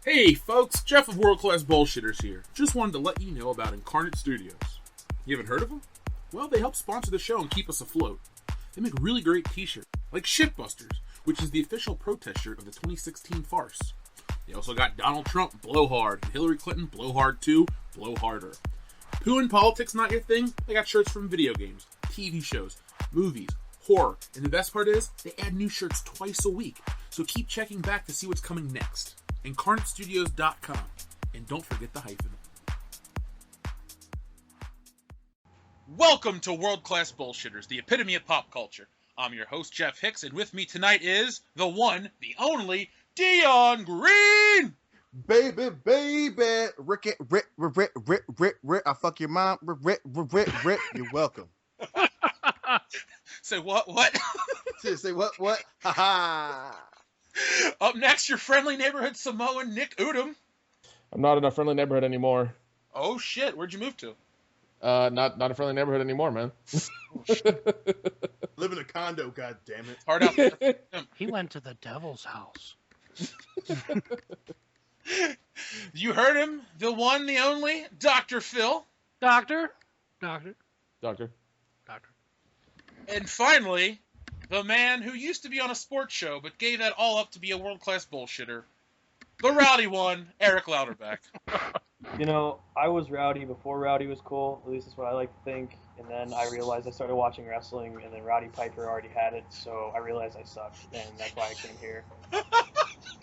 Hey folks, Jeff of World Class Bullshitters here. Just wanted to let you know about Incarnate Studios. You haven't heard of them? Well, they help sponsor the show and keep us afloat. They make really great t-shirts, like Shitbusters, which is the official protest shirt of the 2016 farce. They also got Donald Trump, Blow Hard, and Hillary Clinton, Blow Hard 2, Blow Harder. Poo and politics not your thing? They got shirts from video games, TV shows, movies, horror, and the best part is, they add new shirts twice a week, so keep checking back to see what's coming next. IncarnateStudios.com. And don't forget the hyphen. Welcome to World Class Bullshitters, the epitome of pop culture. I'm your host, Jeff Hicks, and with me tonight is the one, the only, Dion Green! Baby, Rick, I fuck your mom, Rick, you're welcome. Say what? Say what? Ha ha. Up next, your friendly neighborhood Samoan, Nick Udom. I'm not in a friendly neighborhood anymore. Oh shit, where'd you move to? Not a friendly neighborhood anymore, man. Live in a condo, god damn it. Hard out there. He went to the devil's house. You heard him, the one, the only, Dr. Phil. Doctor. And finally, the man who used to be on a sports show but gave that all up to be a world-class bullshitter, the rowdy one, Eric Louderback. You know, I was rowdy before rowdy was cool. At least that's what I like to think. And then I realized I started watching wrestling, and then Roddy Piper already had it, so I realized I sucked, and that's why I came here.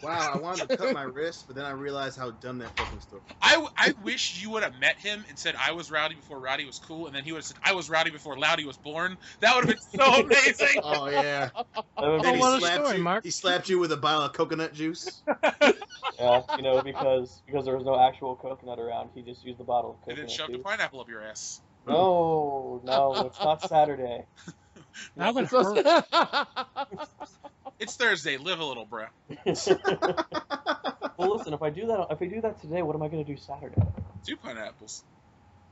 Wow, I wanted to cut my wrist, but then I realized how dumb that fucking story. I wish you would have met him and said I was rowdy before rowdy was cool, and then he would have said I was rowdy before Loudy was born. That would have been so amazing. Oh yeah. Oh, Then what a story, Mark. he slapped you with a bottle of coconut juice. Yeah, you know, because there was no actual coconut around, he just used the bottle of And coconut then shoved a juice. pineapple up your ass. No, it's not Saturday. That would hurt. It's Thursday. Live a little, bro. Well, listen, if I do that today, what am I going to do Saturday? 2 pineapples.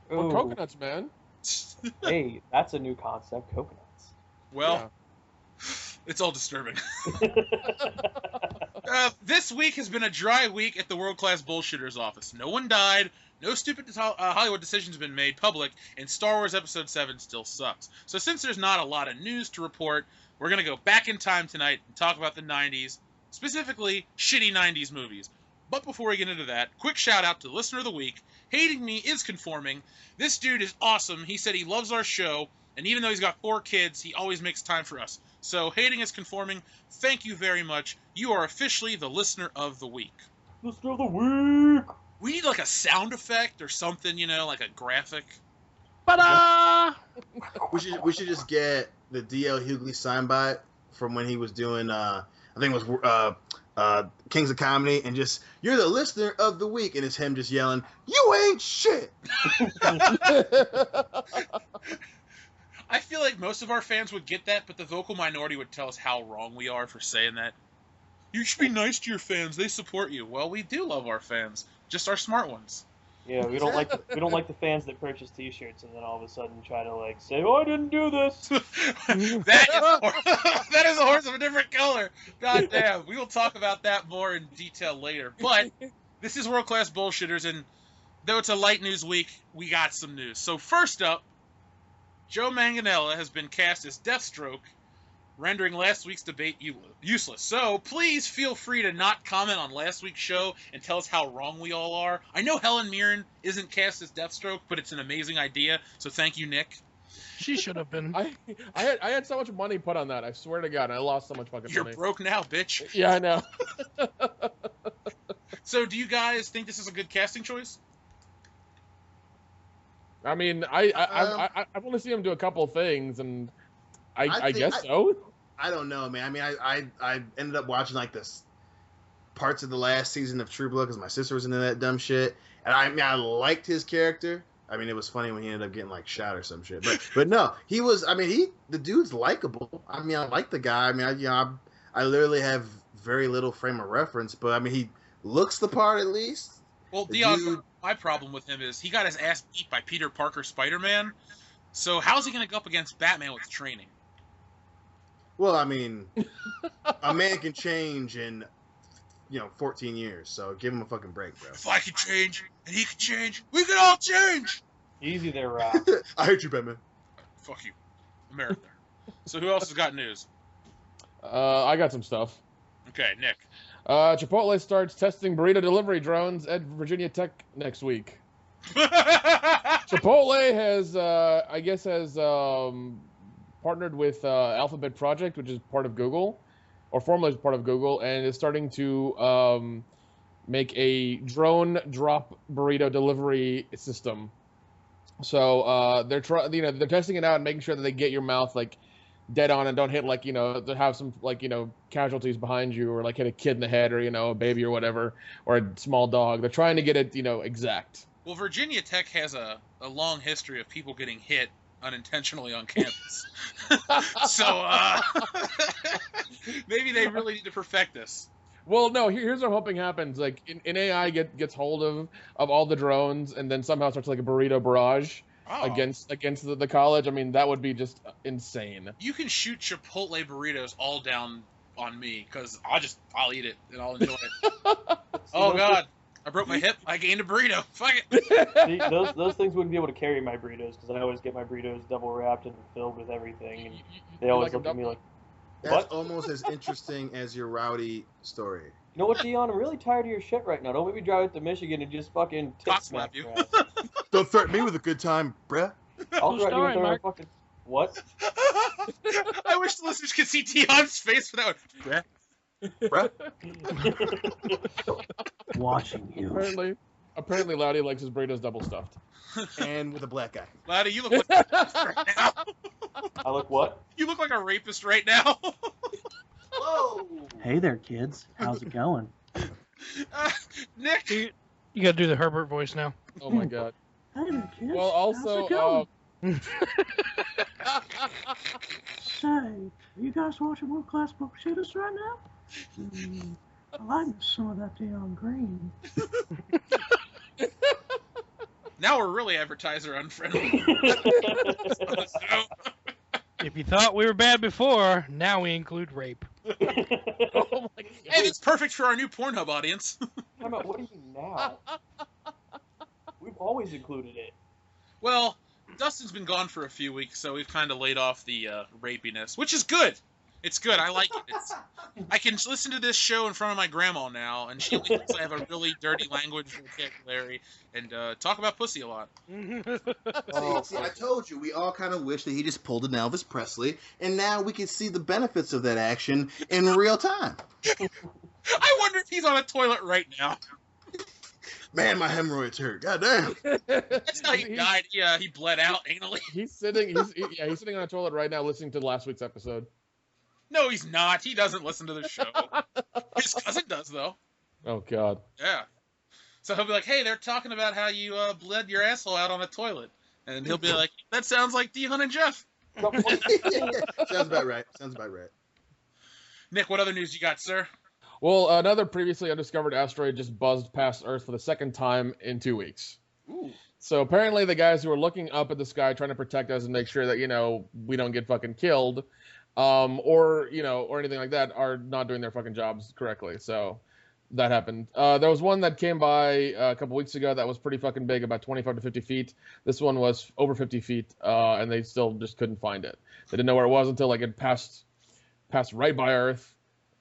Or Ooh, coconuts, man. hey, that's a new concept, coconuts. Well, it's all disturbing. This week has been a dry week at the World Class Bullshitters office. No one died. No stupid Hollywood decisions have been made public, and Star Wars Episode 7 still sucks. So since there's not a lot of news to report, we're going to go back in time tonight and talk about the 90s, specifically shitty 90s movies. But before we get into that, quick shout out to Listener of the Week. Hating Me is conforming. This dude is awesome. He said he loves our show, and even though he's got 4 kids, he always makes time for us. So Hating is conforming. Thank you very much. You are officially the Listener of the Week. Listener of the week! We need like a sound effect or something, you know, like a graphic. Ta-da! We should just get the D.L. Hughley soundbite from when he was doing I think it was Kings of Comedy, and just, you're the listener of the week, and it's him just yelling, you ain't shit. I feel like most of our fans would get that, but the vocal minority would tell us how wrong we are for saying that. You should be nice to your fans. They support you. Well, we do love our fans. Just our smart ones. Yeah, we don't like the fans that purchase T-shirts and then all of a sudden try to like say, "Oh, I didn't do this." that is a horse of a different color. God damn. We will talk about that more in detail later. But this is World Class Bullshitters, and though it's a light news week, we got some news. So first up, Joe Manganiello has been cast as Deathstroke, rendering last week's debate useless. So please feel free to not comment on last week's show and tell us how wrong we all are. I know Helen Mirren isn't cast as Deathstroke, but it's an amazing idea, so thank you, Nick. She should have been. I had so much money put on that. I swear to God, I lost so much fucking You're money. broke now, bitch. Yeah, I know. So do you guys think this is a good casting choice? I mean, I've only seen him do a couple things, and I guess so. I don't know, man. I mean, I ended up watching like this parts of the last season of True Blood because my sister was into that dumb shit, and I liked his character. I mean, it was funny when he ended up getting like shot or some shit, but no, he was. I mean, the dude's likable. I mean, I like the guy. I mean, I literally have very little frame of reference, but I mean, he looks the part at least. Well, Dion, my problem with him is he got his ass beat by Peter Parker Spider-Man. So how's he going to go up against Batman with training? Well, I mean, a man can change in, 14 years. So give him a fucking break, bro. If I can change and he can change, we can all change. Easy there, Rock. I hate you, Batman. Fuck you, America. So who else has got news? I got some stuff. Okay, Nick. Chipotle starts testing burrito delivery drones at Virginia Tech next week. Chipotle has, partnered with Alphabet Project, which is part of Google, or formerly was part of Google, and is starting to make a drone drop burrito delivery system. So they're testing it out and making sure that they get your mouth like dead on and don't hit to have some casualties behind you, or like hit a kid in the head, or a baby or whatever, or a small dog. They're trying to get it exact. Well, Virginia Tech has a long history of people getting hit unintentionally on campus. So maybe they really need to perfect this. Well, no, here's what I'm hoping happens. Like, in AI gets hold of all the drones, and then somehow starts like a burrito barrage against the college. I mean, that would be just insane. You can shoot Chipotle burritos all down on me, because I'll eat it, and I'll enjoy it. Oh, God. I broke my hip. I gained a burrito. Fuck it. See, those things wouldn't be able to carry my burritos, because I always get my burritos double wrapped and filled with everything, and they always look at me like, That's what? almost as interesting as your Rowdy story. You know what, Dion? I'm really tired of your shit right now. Don't make me drive out to Michigan and just fucking Cock smack slap you. your ass. Don't threaten me with a good time, bruh. I'll threaten you with Mark. a fucking... What? I wish the listeners could see Dion's face for that one. Bruh. Watching you. Apparently, Loudy likes his burritos double stuffed. And with a black guy. Laddie, you look like a rapist right now. I look what? You look like a rapist right now. Whoa! Hey there, kids. How's it going? Nick. You gotta do the Herbert voice now. Oh my God. Hey there, kids. Well, also, How's it going? Say, you guys watching World Class Bullshitters right now? I like some of that Dion Green. Now we're really advertiser unfriendly. If you thought we were bad before, now we include rape. Oh my God. Hey, that's perfect for our new Pornhub audience. How about, what do you mean now? We've always included it. Well, Dustin's been gone for a few weeks, so we've kind of laid off the rapiness, which is good. It's good. I like it. I can listen to this show in front of my grandma now, and she thinks I have a really dirty language vocabulary and talk about pussy a lot. See, I told you, we all kind of wish that he just pulled an Elvis Presley, and now we can see the benefits of that action in real time. I wonder if he's on a toilet right now. Man, my hemorrhoids hurt. Goddamn. That's how he died. Yeah, he bled out anally. He's sitting on a toilet right now listening to last week's episode. No, he's not. He doesn't listen to the show. His cousin does, though. Oh God. Yeah. So he'll be like, hey, they're talking about how you bled your asshole out on a toilet. And he'll be like, that sounds like Dion and Jeff. Sounds about right. Nick, what other news you got, sir? Well, another previously undiscovered asteroid just buzzed past Earth for the second time in 2 weeks. Ooh. So apparently the guys who are looking up at the sky trying to protect us and make sure that, we don't get fucking killed, or anything like that, are not doing their fucking jobs correctly. So that happened. There was one that came by a couple weeks ago that was pretty fucking big, about 25 to 50 feet. This one was over 50 feet, and they still just couldn't find it. They didn't know where it was until it passed right by Earth.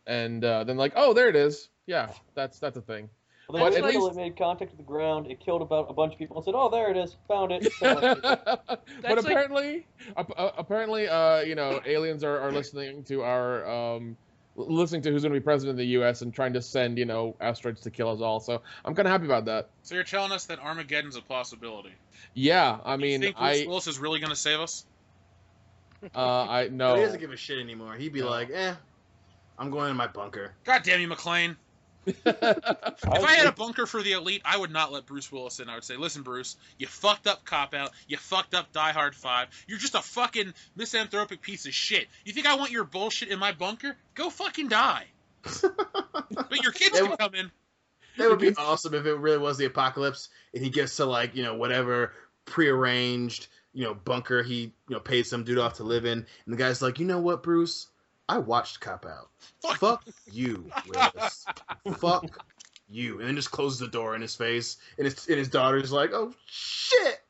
And then oh, there it is. Yeah, that's a thing. Well, But at least it made contact with the ground. It killed about a bunch of people and said, "Oh, there it is, found it." But apparently, aliens are listening to our listening to who's going to be president of the U.S. and trying to send asteroids to kill us all. So I'm kind of happy about that. So you're telling us that Armageddon's a possibility? Yeah, I mean, you think Bruce Willis is really going to save us? I He know. doesn't give a shit anymore. He'd be like, I'm going in my bunker. God damn you, McClane. If I had a bunker for the elite, I would not let Bruce Willis in. I would say, listen, Bruce, you fucked up Cop Out. You fucked up Die Hard 5. You're just a fucking misanthropic piece of shit. You think I want your bullshit in my bunker? Go fucking die. But your kids can come in. That would be awesome if it really was the apocalypse and he gets to whatever prearranged, bunker he, paid some dude off to live in. And the guy's like, you know what, Bruce? I watched Cop Out. Fuck. Fuck you, Willis. Fuck you. And then just closes the door in his face, and his daughter's like, oh shit,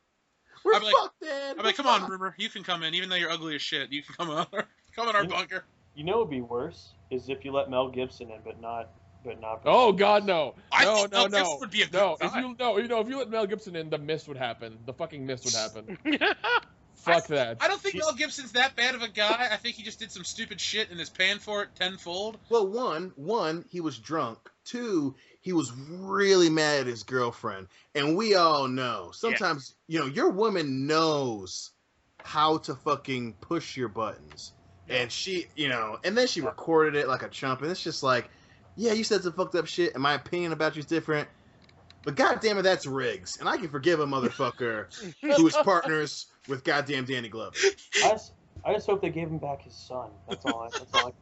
we're I'm like- fucked, Dad. I'm like, come on, Rumor, you can come in, even though you're ugly as shit. You can come in our bunker. You know what would be worse is if you let Mel Gibson in, but not. Oh God, no! I No, think no, Mel no! Gibson would be a good No, guy. if you let Mel Gibson in, the mist would happen. The fucking mist would happen. Fuck that. I don't think Mel Gibson's that bad of a guy. I think he just did some stupid shit and is paying for it tenfold. Well, one, he was drunk. Two, he was really mad at his girlfriend. And we all know, sometimes, your woman knows how to fucking push your buttons. And she, and then she recorded it like a chump. And it's just like, yeah, you said some fucked up shit, and my opinion about you is different. But goddamn it, that's Riggs. And I can forgive a motherfucker who is partners with goddamn Danny Glover. I just hope they gave him back his son. That's all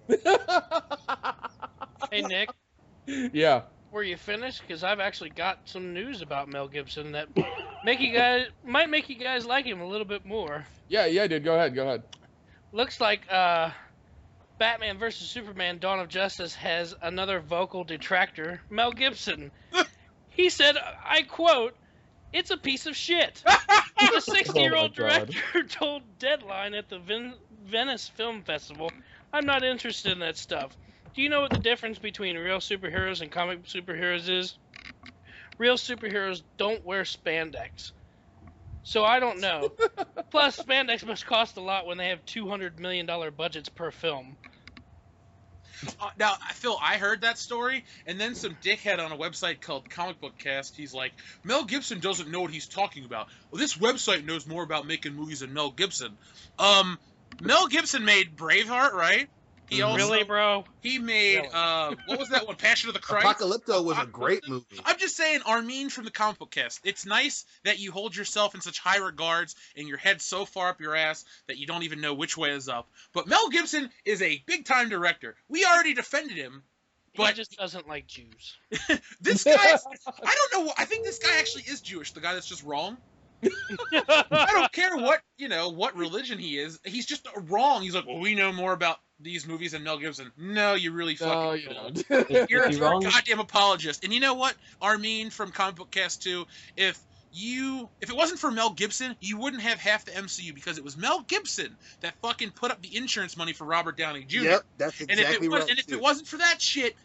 I Hey, Nick, Yeah. were you finished? Because I've actually got some news about Mel Gibson that might make you guys like him a little bit more. Yeah, dude. Go ahead. Looks like Batman vs. Superman Dawn of Justice has another vocal detractor, Mel Gibson. He said, I quote, "It's a piece of shit." The 60-year-old Oh my God. director told Deadline at the Venice Film Festival, "I'm not interested in that stuff. Do you know what the difference between real superheroes and comic superheroes is? Real superheroes don't wear spandex. So I don't know. Plus, spandex must cost a lot when they have $200 million budgets per film." Now, Phil, I heard that story, and then some dickhead on a website called Comic Book Cast, he's like, Mel Gibson doesn't know what he's talking about. Well, this website knows more about making movies than Mel Gibson. Mel Gibson made Braveheart, right? He also, Really, bro? He made, what was that one, Passion of the Christ? Apocalypto was a great movie. I'm just saying, Armin from the Comic Book Cast, it's nice that you hold yourself in such high regards and your head so far up your ass that you don't even know which way is up. But Mel Gibson is a big-time director. We already defended him, but He just doesn't like Jews. this guy, I don't know, I think this guy actually is Jewish, the guy that's just wrong. I don't care what religion he is. He's just wrong. He's like, well, we know more about these movies than Mel Gibson. No, you really fucking don't. You're a goddamn apologist. And you know what, Armin from Comic Book Cast 2, if it wasn't for Mel Gibson, you wouldn't have half the MCU, because it was Mel Gibson that fucking put up the insurance money for Robert Downey Jr. Yep, that's exactly right. And if it wasn't for that shit,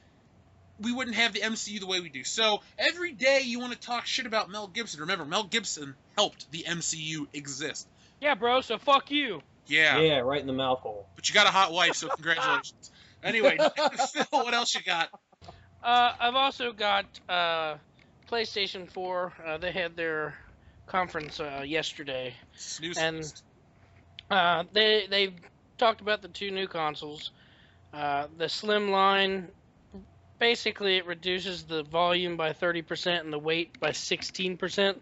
we wouldn't have the MCU the way we do. So every day you want to talk shit about Mel Gibson, remember, Mel Gibson helped the MCU exist. Yeah, bro, so fuck you. Yeah. Yeah, right in the mouth hole. But you got a hot wife, so congratulations. Anyway, Phil, what else you got? I've also got PlayStation 4. They had their conference yesterday, Snooze and fest. they talked about the two new consoles. The Slim line, basically it reduces the volume by 30% and the weight by 16%,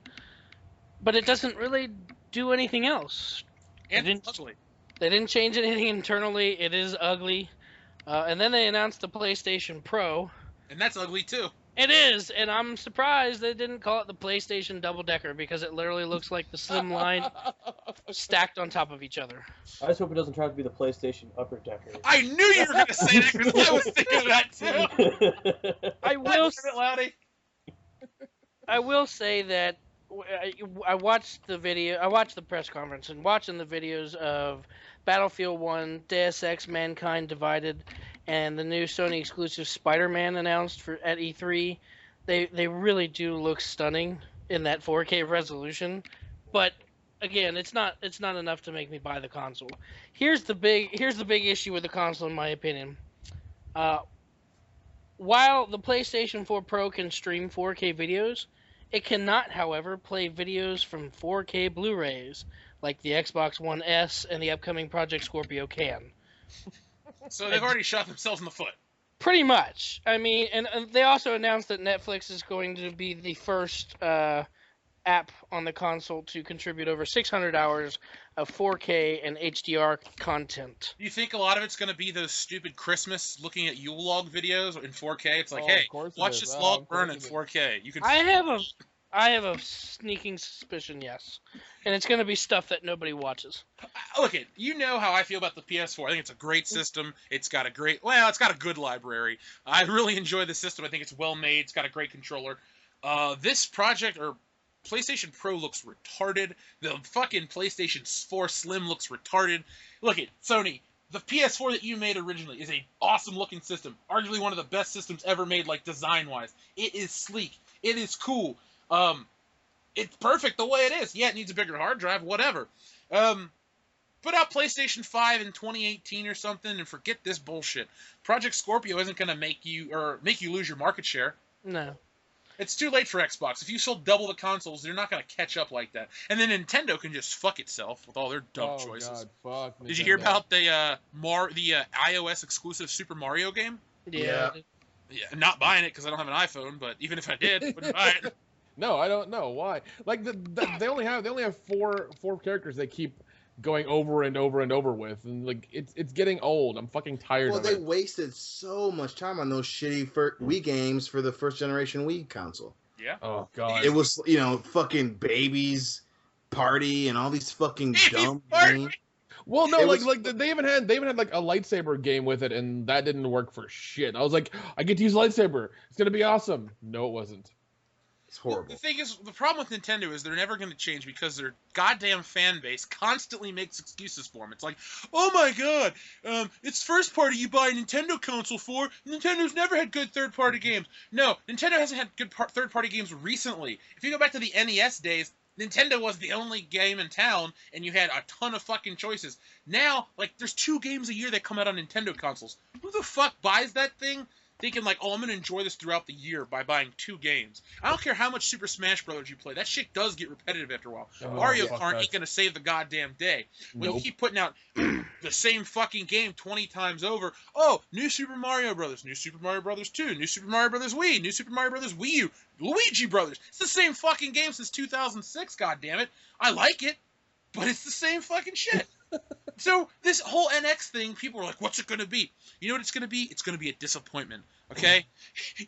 but it doesn't really do anything else. And it's ugly. They didn't change anything internally. It is ugly. And then they announced the PlayStation Pro. And that's ugly too. It is, and I'm surprised they didn't call it the PlayStation Double Decker, because it literally looks like the Slim line stacked on top of each other. I just hope it doesn't try to be the PlayStation Upper Decker. I knew you were going to say that, because I was thinking of that too. I will say that I watched the video. I watched the press conference, and watching the videos of Battlefield 1, Deus Ex: Mankind Divided, and the new Sony exclusive Spider-Man announced at E3, they really do look stunning in that 4K resolution. But again, it's not enough to make me buy the console. Here's the big issue with the console, in my opinion. While the PlayStation 4 Pro can stream 4K videos, it cannot, however, play videos from 4K Blu-rays like the Xbox One S and the upcoming Project Scorpio can. So they've already shot themselves in the foot. Pretty much. I mean, and they also announced that Netflix is going to be the first app on the console to contribute over 600 hours of 4K and HDR content. Do you think a lot of it's going to be those stupid Christmas looking at Yule log videos in 4K? It's like, hey, watch this log burn in 4K. You can. I have I have a sneaking suspicion, yes. And it's going to be stuff that nobody watches. Look, you know how I feel about the PS4. I think it's a great system. It's got a good library. I really enjoy the system. I think it's well made. It's got a great controller. This project or PlayStation Pro looks retarded. The fucking PlayStation 4 Slim looks retarded. Look at Sony. The PS4 that you made originally is a awesome looking system. Arguably one of the best systems ever made, like design wise. It is sleek. It is cool. It's perfect the way it is. Yeah, it needs a bigger hard drive, whatever. Put out PlayStation 5 in 2018 or something and forget this bullshit. Project Scorpio isn't going to make you lose your market share. No. It's too late for Xbox. If you sold double the consoles, they're not going to catch up like that. And then Nintendo can just fuck itself with all their dumb choices. God, fuck Did you Nintendo. hear about the iOS exclusive Super Mario game? Yeah. Yeah, not buying it because I don't have an iPhone, but even if I did, I wouldn't buy it. No, I don't know why. Like they only have four characters they keep going over and over and over with, and like it's getting old. I'm fucking tired Well, of they it. wasted so much time on those shitty Wii games for the first generation Wii console. Yeah. Oh god. It was, fucking babies party and all these fucking dumb Party. games. Well, no, It like was- they even had like a lightsaber game with it, and that didn't work for shit. I was like, I get to use lightsaber. It's gonna be awesome. No, it wasn't. It's horrible. The thing is, the problem with Nintendo is they're never going to change because their goddamn fan base constantly makes excuses for them. It's like, oh my god, it's first party you buy a Nintendo console for. Nintendo's never had good third party games. No, Nintendo hasn't had good third party games recently. If you go back to the NES days, Nintendo was the only game in town, and you had a ton of fucking choices. Now, like, there's 2 games a year that come out on Nintendo consoles. Who the fuck buys that thing? Thinking like, oh, I'm gonna enjoy this throughout the year by buying 2 games. I don't care how much Super Smash Brothers you play. That shit does get repetitive after a while. Oh, Mario fuck Kart that. ain't gonna save the goddamn day. When Nope. you keep putting out the same fucking game 20 times over, oh, new Super Mario Brothers, new Super Mario Brothers 2, new Super Mario Brothers Wii, new Super Mario Brothers Wii U, Luigi Brothers. It's the same fucking game since 2006. Goddammit, I like it, but it's the same fucking shit. So this whole NX thing, people are like, what's it going to be? You know what it's going to be? It's going to be a disappointment, okay?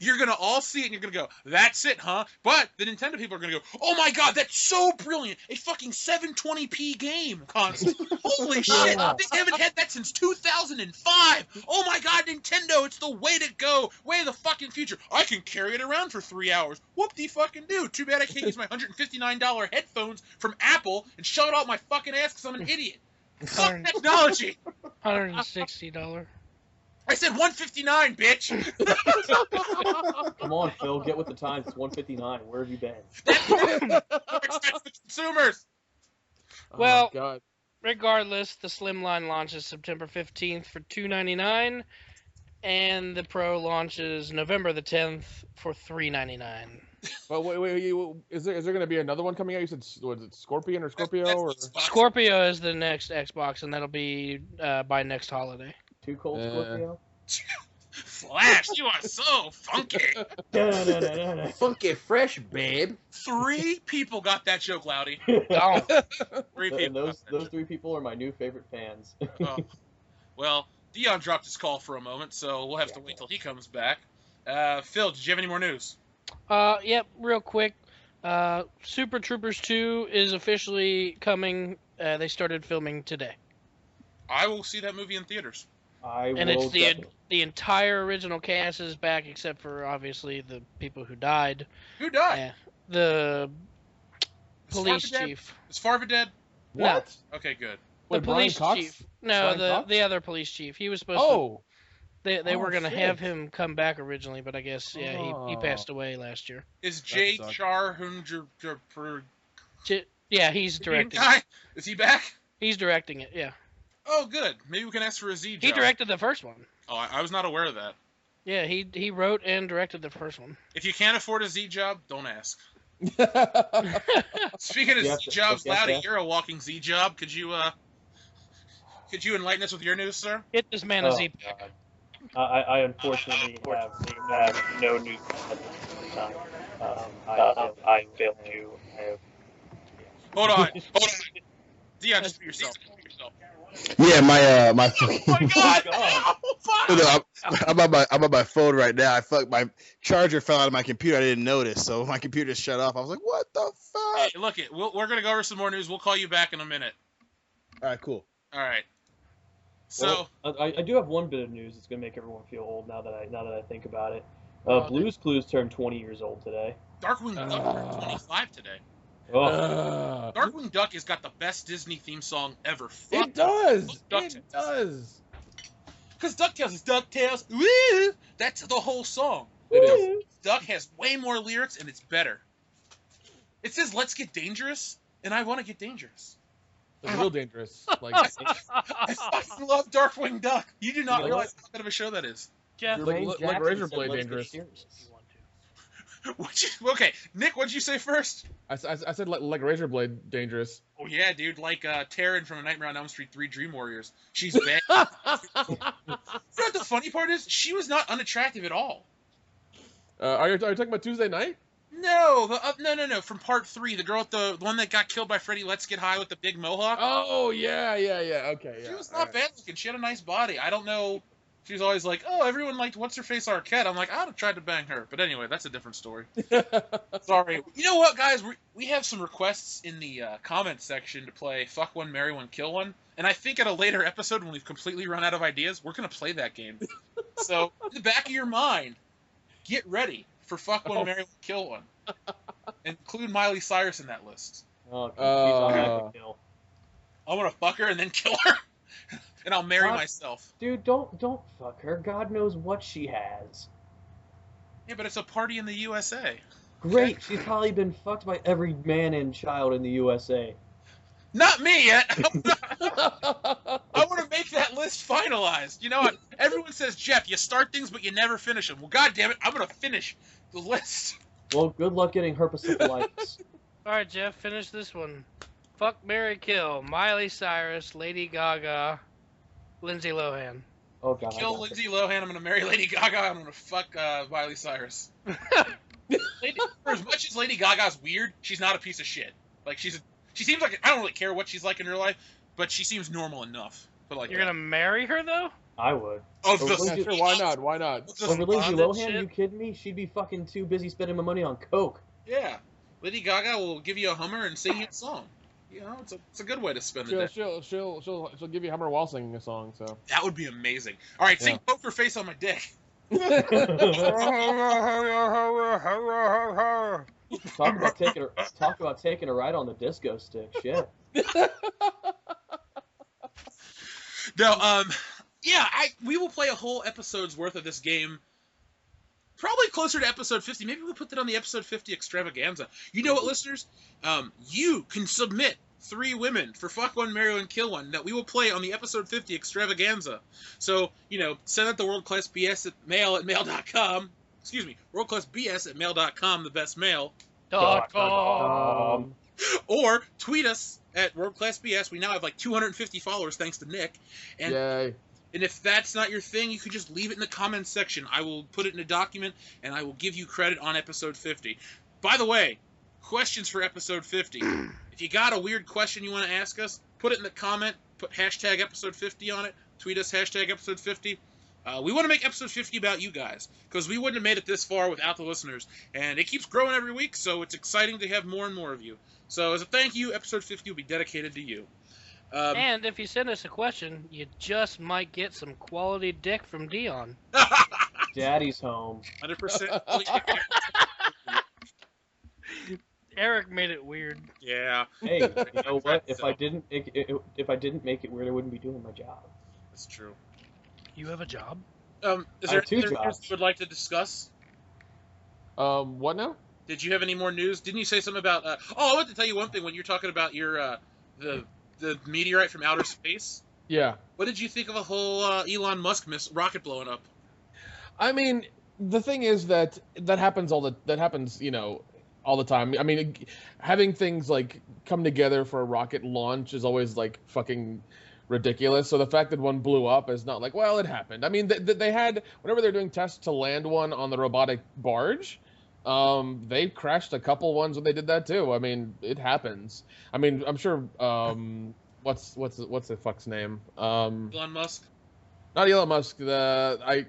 You're going to all see it and you're going to go, that's it, huh? But the Nintendo people are going to go, oh my god, that's so brilliant. A fucking 720p game console. Holy shit. They haven't had that since 2005. Oh my god, Nintendo, it's the way to go. Way of the fucking future. I can carry it around for 3 hours. Whoop-de-fucking-do. Too bad I can't use my $159 headphones from Apple and shove it out my fucking ass because I'm an idiot. Fuck technology. $160. I said 159, bitch. Come on, Phil, get with the times. It's 1:59. Where have you been? That's the consumers. Well- Oh, god. Regardless, the Slimline launches September 15th for $299, and the Pro launches November the 10th for $399. But wait, is there going to be another one coming out? You said, was it Scorpion or Scorpio? Or Scorpio is the next Xbox, and that'll be by next holiday. Too cold, Scorpio? Flash, you are so funky. Da-da-da-da-da. Funky fresh, babe. 3 people got that joke, Loudy. Oh, 3 And people. those 3 people are my new favorite fans. Oh. Well, Dion dropped his call for a moment, so we'll have to wait till he comes back. Phil, did you have any more news? Yep, real quick. Super Troopers 2 is officially coming. They started filming today. I will see that movie in theaters. And it's the entire original cast is back, except for obviously the people who died. Who died? Yeah, the Is police Farva dead? chief. Is Farva dead? what? Okay, good. The Wait, Brian police Cox? chief. No, Brian Cox? the other police chief. He was supposed to. Oh, They were gonna shit. have him come back originally, but I guess he Oh. passed away last year. Is Jay sucks. Char Yeah, he's directing. guy? Is he back? He's directing it. Yeah, Oh, good. Maybe we can ask for a Z job. he directed the first one. Oh, I was not aware of that. Yeah, he wrote and directed the first one. If you can't afford a Z job, don't ask. Speaking of You Z have to- jobs, you have to Loudy, ask. you're a walking Z job. Could you enlighten us with your news, sir? Get this man a Oh, Z. God. I unfortunately have no news at this time. I failed to have. Hold on. Dion, just be yourself. Yeah, my fucking. Oh my god! God. Oh, fuck! I'm on my phone right now. My charger fell out of my computer. I didn't notice, so my computer shut off. I was like, "What the fuck?" Hey, look it. We're gonna go over some more news. We'll call you back in a minute. All right, cool. All right. So well, I do have one bit of news that's gonna make everyone feel old now that I think about it. Blue's Clues turned 20 years old today. Darkwing Duck turned 25 today. Oh. Darkwing Duck has got the best Disney theme song ever. It does. DuckTales. It does. Because DuckTales is DuckTales. Woo! That's the whole song. It is. Duck has way more lyrics and it's better. It says "Let's get dangerous," and I want to get dangerous. It's real dangerous. Like I fucking love Darkwing Duck. You do not realize how good of a show that is. Jeff, like Razor Blade dangerous. Okay, Nick, what'd you say first? I said like Razor Blade dangerous. Oh yeah, dude, like Taryn from A Nightmare on Elm Street 3 Dream Warriors. She's bad. You know what the funny part is? She was not unattractive at all. Are you talking about Tuesday Night? No, no. From part 3, the girl with the one that got killed by Freddy. Let's Get High with the big mohawk. Oh yeah. Okay, yeah. She was not bad looking. She had a nice body. I don't know. She was always like, oh, everyone liked What's Her Face Arquette. I'm like, I'd have tried to bang her. But anyway, that's a different story. Sorry. You know what, guys? We have some requests in the comment section to play Fuck One, Marry One, Kill One. And I think at a later episode, when we've completely run out of ideas, we're going to play that game. So, in the back of your mind, get ready for Fuck One, Marry One, Kill One. Include Miley Cyrus in that list. Oh, she's on the kill. I want to fuck her and then kill her. And I'll marry myself. Dude, don't fuck her. God knows what she has. Yeah, but it's a party in the USA. Great. She's probably been fucked by every man and child in the USA. Not me yet. I want to make that list finalized. You know what? Everyone says, Jeff, you start things, but you never finish them. Well, God damn it, I'm going to finish the list. Well, good luck getting herpesiphylitis. All right, Jeff, finish this one. Fuck, marry, kill. Miley Cyrus, Lady Gaga, Lindsay Lohan. Oh God. Kill Lindsay Lohan. I'm gonna marry Lady Gaga. I'm gonna fuck Miley Cyrus. For as much as Lady Gaga's weird, she's not a piece of shit. Like she seems like I don't really care what she's like in real life, but she seems normal enough. But like you're gonna marry her though? I would. Oh, yeah, sure. Why not? Why not? Over Lindsay Lohan? You kidding me? She'd be fucking too busy spending my money on coke. Yeah, Lady Gaga will give you a Hummer and sing you a song. You know, it's a good way to spend the day. She'll give you Hummer while singing a song. So that would be amazing. All right, sing Poker Face on my dick. Talk about taking a ride on the disco stick. Shit. No, yeah, we will play a whole episode's worth of this game. Probably closer to episode 50. Maybe we'll put that on the episode 50 extravaganza. You know what, listeners? You can submit 3 women for Fuck One, Marry One, Kill One that we will play on the episode 50 extravaganza. So, you know, send it to worldclassbs at mail@mail.com. Excuse me, worldclassbs at mail.com, the best mail. .com. Or tweet us at worldclassbs. We now have like 250 followers thanks to Nick. And yay. And if that's not your thing, you can just leave it in the comments section. I will put it in a document, and I will give you credit on episode 50. By the way, questions for episode 50. If you got a weird question you want to ask us, put it in the comment. Put hashtag episode 50 on it. Tweet us hashtag episode 50. We want to make episode 50 about you guys, because we wouldn't have made it this far without the listeners. And it keeps growing every week, so it's exciting to have more and more of you. So as a thank you, episode 50 will be dedicated to you. And if you send us a question, you just might get some quality dick from Dion. Daddy's home. 100%. Eric made it weird. Yeah. Hey, you know what? If I didn't make it weird, I wouldn't be doing my job. That's true. You have a job? Is there any other news you would like to discuss? What now? Did you have any more news? Didn't you say something about? I want to tell you one thing. When you're talking about your the meteorite from outer space. Yeah. What did you think of the whole Elon Musk rocket blowing up? I mean, the thing is that happens all the time. I mean, having things like come together for a rocket launch is always like fucking ridiculous. So the fact that one blew up is not like, well, it happened. I mean, they had, whenever they're doing tests to land one on the robotic barge, they crashed a couple ones when they did that too. I mean, it happens. I mean, I'm sure, what's the fuck's name? Elon Musk? Not Elon Musk. I'm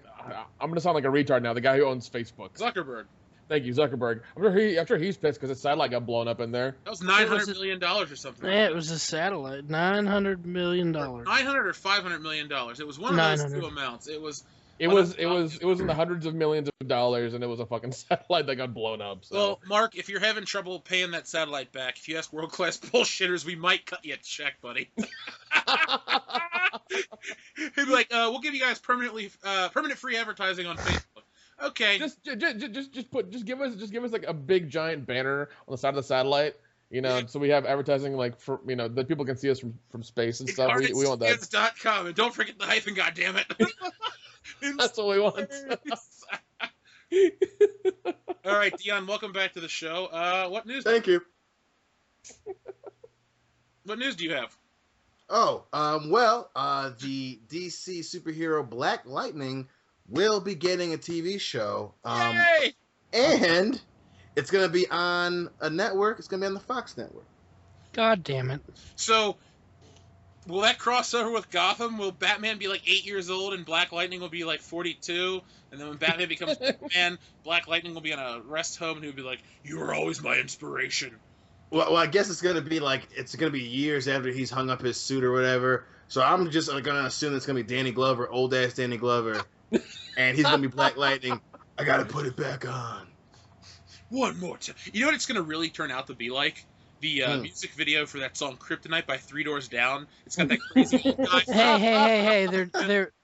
gonna sound like a retard now. The guy who owns Facebook. Zuckerberg. Thank you, Zuckerberg. I'm sure he's pissed because his satellite got blown up in there. That was $900 million or something. Yeah, it was a satellite. $900 million. $900 or $500 million. It was one of those two amounts. It was in the hundreds of millions of dollars, and it was a fucking satellite that got blown up. So. Well, Mark, if you're having trouble paying that satellite back, if you ask World Class Bullshitters, we might cut you a check, buddy. He'd be like, "We'll give you guys permanent free advertising on Facebook." Okay. Just give us like a big giant banner on the side of the satellite, so we have advertising like for that people can see us from space and stuff. We want that. .com, and don't forget the hyphen, goddammit. That's what we want. All right, Dion, welcome back to the show. What news? Thank you. What news do you have? Oh, the DC superhero Black Lightning will be getting a TV show. Yay! And it's going to be on a network. It's going to be on the Fox network. God damn it. So, will that cross over with Gotham? Will Batman be like 8 years old and Black Lightning will be like 42? And then when Batman becomes Batman, Black Lightning will be on a rest home and he'll be like, "You were always my inspiration." Well, I guess it's going to be years after he's hung up his suit or whatever. So I'm just going to assume it's going to be Danny Glover, old-ass Danny Glover. And he's going to be Black Lightning. I got to put it back on. One more time. You know what it's going to really turn out to be like? The music video for that song Kryptonite by Three Doors Down. It's got that crazy old guy. Hey,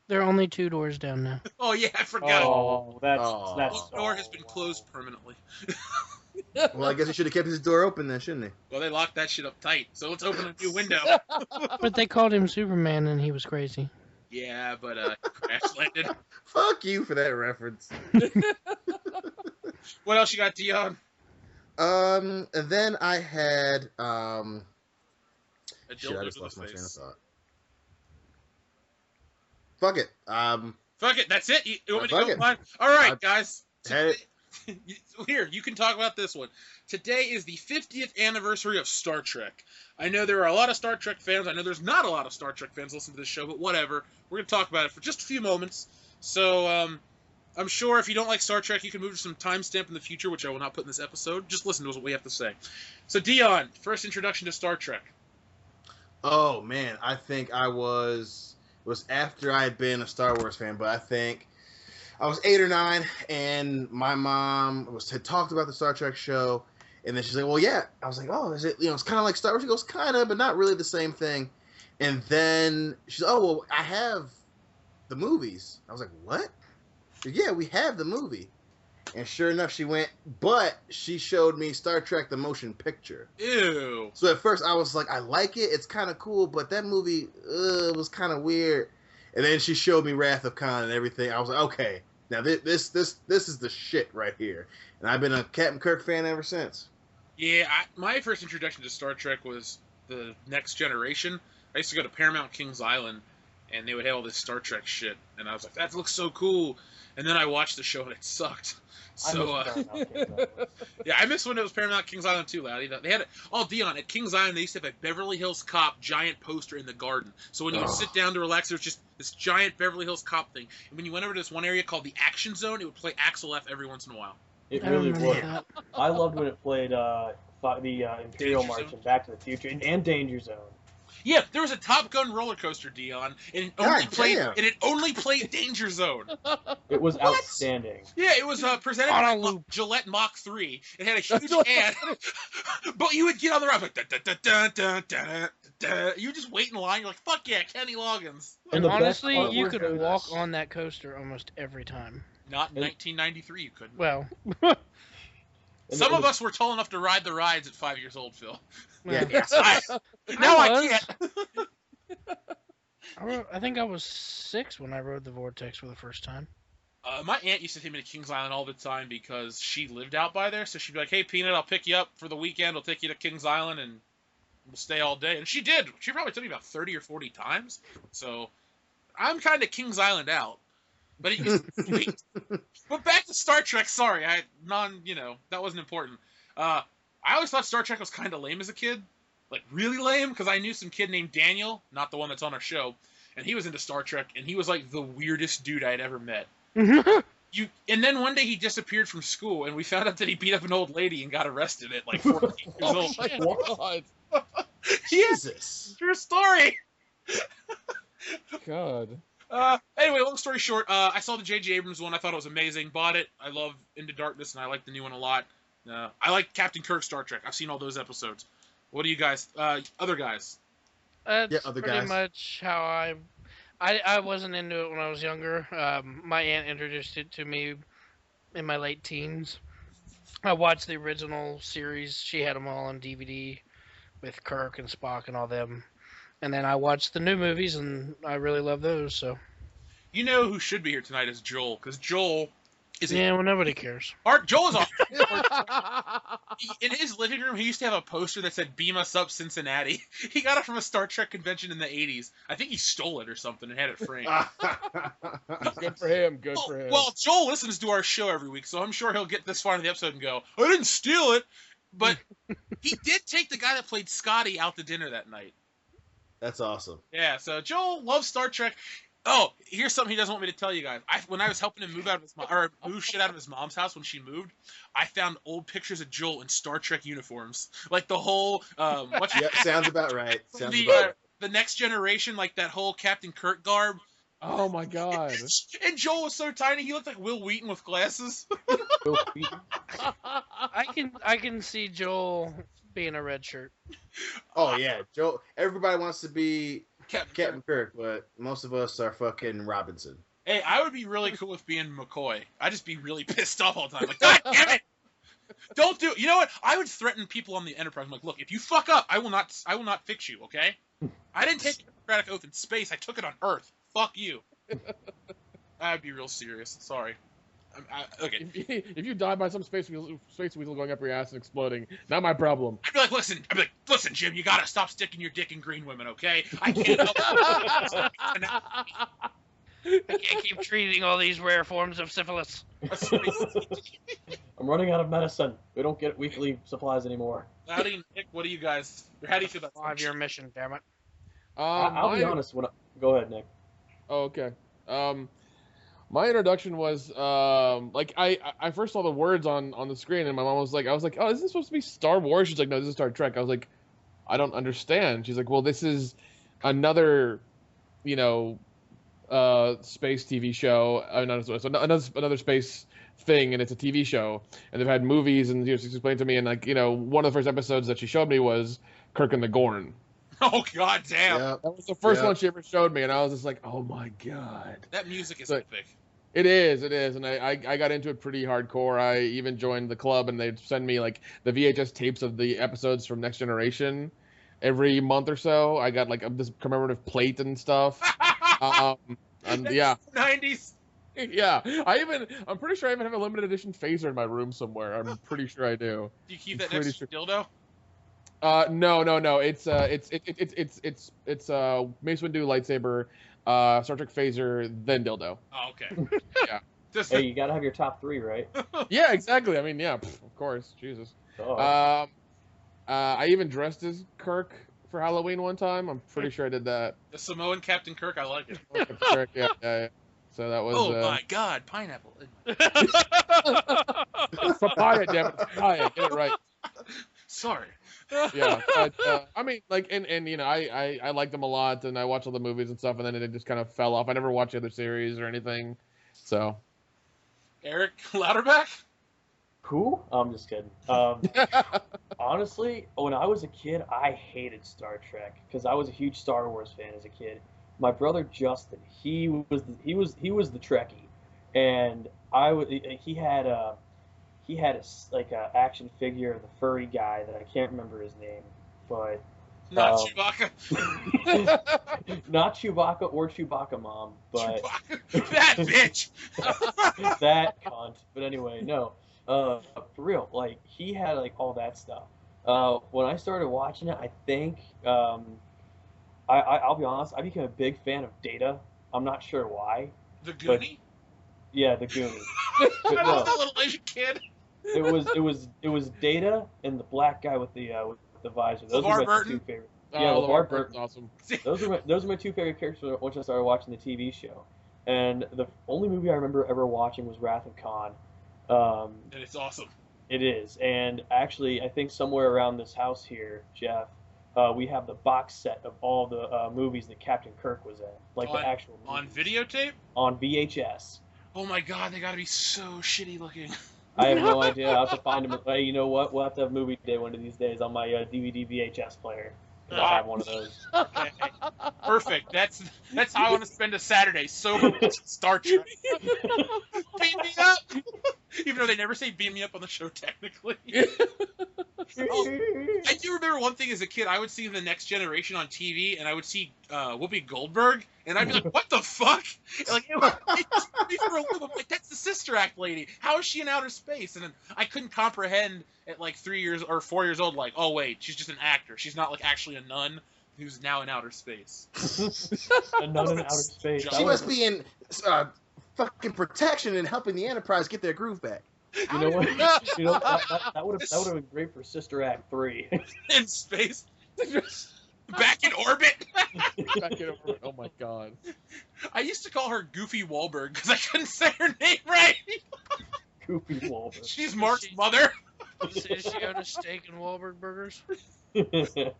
they're only 2 doors down now. Oh, yeah, I forgot. Oh, that's One door has been closed permanently. Well, I guess he should have kept his door open then, shouldn't he? Well, they locked that shit up tight, so let's open a new window. But they called him Superman and he was crazy. Yeah, but crash landed. Fuck you for that reference. What else you got, Dion? And then I had A shit, I dildo just to lost the my train of face. thought. Fuck it. Fuck it, that's it? You want me to Fuck go it. mine? Alright, guys. Had it. Here, you can talk about this one. Today is the 50th anniversary of Star Trek. I know there are a lot of Star Trek fans. I know there's not a lot of Star Trek fans listening to this show, but whatever. We're going to talk about it for just a few moments. So, I'm sure if you don't like Star Trek, you can move to some timestamp in the future, which I will not put in this episode. Just listen to what we have to say. So, Dion, first introduction to Star Trek. Oh man, I think it was after I had been a Star Wars fan, but I think I was 8 or 9, and my mom had talked about the Star Trek show, and then she's like, "Well, yeah." I was like, "Oh, is it? It's kind of like Star Wars." She goes, "Kind of, but not really the same thing." And then she's, "Oh, well, I have the movies." I was like, "What?" She said, "Yeah, we have the movie." And sure enough, she went, but she showed me Star Trek: The Motion Picture. Ew. So at first I was like, I like it. It's kind of cool, but that movie was kind of weird. And then she showed me Wrath of Khan and everything. I was like, okay, now this is the shit right here. And I've been a Captain Kirk fan ever since. Yeah, my first introduction to Star Trek was the Next Generation. I used to go to Paramount Kings Island, and they would have all this Star Trek shit. And I was like, that looks so cool. And then I watched the show, and it sucked. So, yeah, I miss when it was Paramount Kings Island too, Laddie. They had Dion, at Kings Island, they used to have a Beverly Hills Cop giant poster in the garden. So when you would sit down to relax, there was just this giant Beverly Hills Cop thing. And when you went over to this one area called the Action Zone, it would play Axel F every once in a while. It I really remember was. that. I loved when it played the Imperial Danger March Zone? and Back to the Future and Danger Zone. Yeah, there was a Top Gun roller coaster, Dion, and it only played Danger Zone. It was outstanding. Yeah, it was presented On a by loop. Gillette Mach 3. It had a huge ad, but you would get on the ride like you would just wait in line. You're like, fuck yeah, Kenny Loggins. And the best Honestly, part you was could those- walk on that coaster almost every time. Not in 1993, you couldn't. Well, and Some the- of us were tall enough to ride the rides at 5 years old, Phil. Yeah, Now I was. can't. I think I was 6 when I rode the Vortex for the first time. My aunt used to take me to Kings Island all the time because she lived out by there. So she'd be like, "Hey, Peanut, I'll pick you up for the weekend. I'll take you to Kings Island and we'll stay all day." And she did. She probably took me about 30 or 40 times. So I'm kind of Kings Island out. But but back to Star Trek. Sorry, that wasn't important. I always thought Star Trek was kind of lame as a kid. Like, really lame, because I knew some kid named Daniel, not the one that's on our show, and he was into Star Trek, and he was like the weirdest dude I'd ever met. And then one day he disappeared from school, and we found out that he beat up an old lady and got arrested at like 14 years old. Oh my God. Jesus. True story. God. Anyway, long story short, I saw the J.J. Abrams one. I thought it was amazing. Bought it. I love Into Darkness, and I like the new one a lot. I like Captain Kirk Star Trek. I've seen all those episodes. What do you guys, other guys? That's other pretty guys. much how I wasn't into it when I was younger. My aunt introduced it to me in my late teens. I watched the original series. She had them all on DVD with Kirk and Spock and all them. And then I watched the new movies, and I really love those. So You know who should be here tonight is Joel, because Joel is yeah, well, nobody cares. Joel is in his living room. He used to have a poster that said "Beam us up, Cincinnati." He got it from a Star Trek convention in the '80s. I think he stole it or something and had it framed. Good for him. Good for him. Well, Joel listens to our show every week, so I'm sure he'll get this far in the episode and go, "I didn't steal it," but he did take the guy that played Scotty out to dinner that night. That's awesome. Yeah, so Joel loves Star Trek. Oh, here's something he doesn't want me to tell you guys. When I was helping him move shit out of his mom's house when she moved, I found old pictures of Joel in Star Trek uniforms, like the whole. Yep, sounds about right. The Next Generation, like that whole Captain Kirk garb. Oh my God. And Joel was so tiny, he looked like Will Wheaton with glasses. I can see Joel being a red shirt. Oh yeah, Joe. Everybody wants to be Captain Kirk, but most of us are fucking Robinson. Hey, I would be really cool with being McCoy. I'd just be really pissed off all the time. Like, God damn it! Don't do it. You know what? I would threaten people on the Enterprise. I'm like, look, if you fuck up, I will not fix you, okay? I didn't take the Hippocratic Oath in space. I took it on Earth. Fuck you. I'd be real serious. Sorry. Okay. If you die by some space weasel going up your ass and exploding, not my problem. I'd be like, listen, Jim, you gotta stop sticking your dick in green women, okay? I can't help it. I can't keep treating all these rare forms of syphilis. I'm running out of medicine. We don't get weekly supplies anymore. Howdy, Nick. What do you guys? How do you feel about 5-year mission? Damn it. I'll be honest. Go ahead, Nick. Oh, okay. My introduction was like I first saw the words on the screen and my mom was like, I was like, oh, isn't this supposed to be Star Wars? She's like, no, this is Star Trek. I was like, I don't understand. She's like, well, this is another, space TV show. Another space thing, and it's a TV show, and they've had movies, and she explained to me, and like one of the first episodes that she showed me was Kirk and the Gorn. Oh god damn! Yep. That was the first one she ever showed me, and I was just like, "Oh my god!" That music is So- epic. It is, and I got into it pretty hardcore. I even joined the club, and they'd send me like the VHS tapes of the episodes from Next Generation every month or so. I got like this commemorative plate and stuff. And yeah, 90s. yeah. I'm pretty sure I even have a limited edition phaser in my room somewhere. I'm pretty sure I do. Do you keep that next to your dildo? No. It's Mace Windu lightsaber, Star Trek phaser, then dildo. Oh, okay. Yeah. Just Hey, you gotta have your top 3, right? Yeah, exactly. I mean, yeah, of course. Jesus. Oh. I even dressed as Kirk for Halloween one time. I'm pretty sure I did that. the Samoan Captain Kirk. I like it. Kirk, yeah. So that was. Oh my god, pineapple. Papaya, damn it, papaya. Get it right. Sorry. Yeah, but I mean, like, and I liked them a lot, and I watched all the movies and stuff, and then it just kind of fell off. I never watched the other series or anything, so. Eric Louderback? Who? I'm just kidding. Honestly, when I was a kid, I hated Star Trek because I was a huge Star Wars fan as a kid. My brother Justin, he was the Trekkie, and he had a action figure of the furry guy that I can't remember his name, but Not Chewbacca. not Chewbacca or Chewbacca Mom, but Chewbacca. That bitch. that cunt. But anyway, no. For real, like he had like all that stuff. When I started watching it, I think I'll be honest, I became a big fan of Data. I'm not sure why. The Goonie? Yeah, the Goonie. I no. love that little Asian kid. It was Data and the black guy with the visor. Those LeVar were my Burton? two favorite. Yeah, LeVar Burton's awesome. Those are my two favorite characters once I started watching the TV show. And the only movie I remember ever watching was Wrath of Khan. And it's awesome. It is. And actually, I think somewhere around this house here, Jeff, we have the box set of all the movies that Captain Kirk was in. Like the actual movies. On videotape? On VHS. Oh my god, they gotta be so shitty looking. I have no idea. I'll have to find them. Hey, you know what? We'll have to have movie day one of these days on my DVD VHS player. I have one of those. Okay. Perfect. That's how I want to spend a Saturday, sober watching Star Trek. Beam me up! Even though they never say beam me up on the show, technically. I do remember one thing as a kid. I would see The Next Generation on TV, and I would see Whoopi Goldberg, and I'd be like, what the fuck? And like, it was for a loop. I'm like, that's the Sister Act lady. How is she in outer space? And then I couldn't comprehend at like 3 years or 4 years old, like, oh wait, she's just an actor. She's not like actually a nun who's now in outer space. A nun in outer space. She must be in fucking protection and helping the Enterprise get their groove back. You know what? That would have been great for Sister Act 3. In space. Back in orbit. Back in orbit. Oh my god. I used to call her Goofy Wahlberg because I couldn't say her name right. Goofy Wahlberg. She's Mark's mother. Did she go to Steak and Wahlberg Burgers? Goofy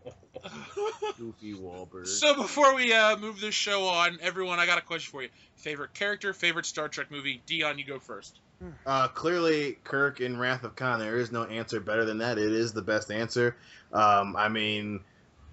Wahlberg. So before we move this show on, everyone, I got a question for you. Favorite character, favorite Star Trek movie? Dion, you go first. Clearly, Kirk in Wrath of Khan. There is no answer better than that. It is the best answer. I mean,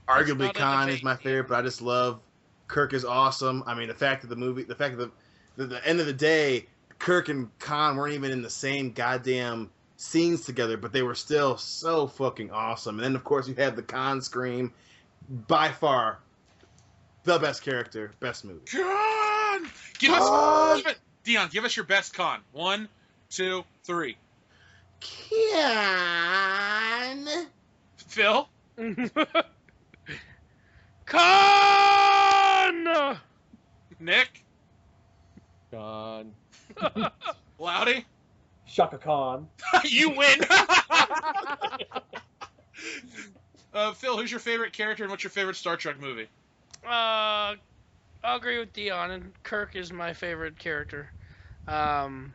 arguably Khan is my favorite, but I just love Kirk is awesome. I mean, the fact that the end of the day, Kirk and Khan weren't even in the same goddamn scenes together, but they were still so fucking awesome. And then, of course, you have the Khan scream. By far, the best character, best movie. Khan! Dion, give us your best Khan. 1, 2, 3. Khan! Phil? Khan! Nick? Gone. Loudy? Shaka Khan. You win! Phil, who's your favorite character and what's your favorite Star Trek movie? I'll agree with Dion, and Kirk is my favorite character. I'd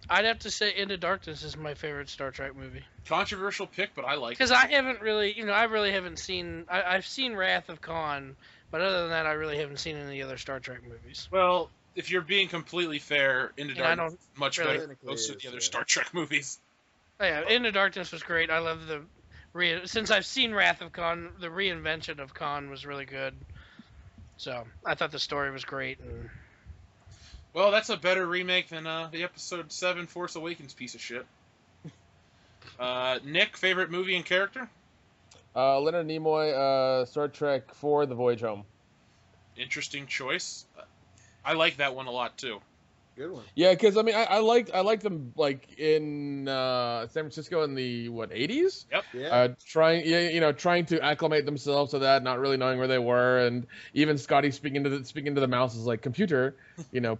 have to say Into Darkness is my favorite Star Trek movie. Controversial pick, but I like it. Because I haven't really, I really haven't seen, I've seen Wrath of Khan, but other than that, I really haven't seen any other Star Trek movies. Well, if you're being completely fair, Into Darkness is much really better than most of the other Star Trek movies. Oh, yeah, Into Darkness was great. I love since I've seen Wrath of Khan, the reinvention of Khan was really good. So I thought the story was great. And well, that's a better remake than the Episode 7 Force Awakens piece of shit. Nick, favorite movie and character? Leonard Nimoy, Star Trek IV, The Voyage Home. Interesting choice. I like that one a lot too. Good one. Yeah, because I mean, I liked them like in San Francisco in the 80s. Yep. Yeah. Trying to acclimate themselves to that, not really knowing where they were, and even Scotty speaking to the mouse is like, computer,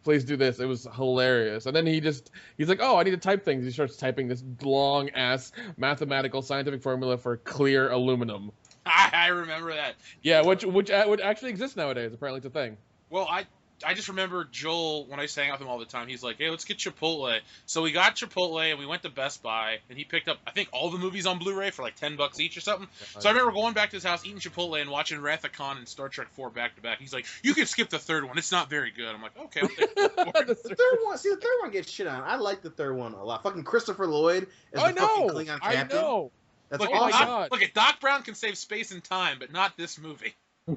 please do this. It was hilarious. And then he's like, oh, I need to type things. He starts typing this long ass mathematical scientific formula for clear aluminum. I remember that. Yeah, which would actually exist nowadays. Apparently, it's a thing. Well, I just remember Joel, when I used to hang out with him all the time, he's like, hey, let's get Chipotle. So we got Chipotle, and we went to Best Buy, and he picked up, I think, all the movies on Blu-ray for like $10 each or something. So I remember going back to his house, eating Chipotle, and watching Wrath of Khan and Star Trek 4 back-to-back. He's like, you can skip the third one. It's not very good. I'm like, okay, I'll take it. The third one gets shit on. I like the third one a lot. Fucking Christopher Lloyd as the fucking Klingon captain. I know. That's Look, awesome. Look at Doc Brown can save space and time, but not this movie.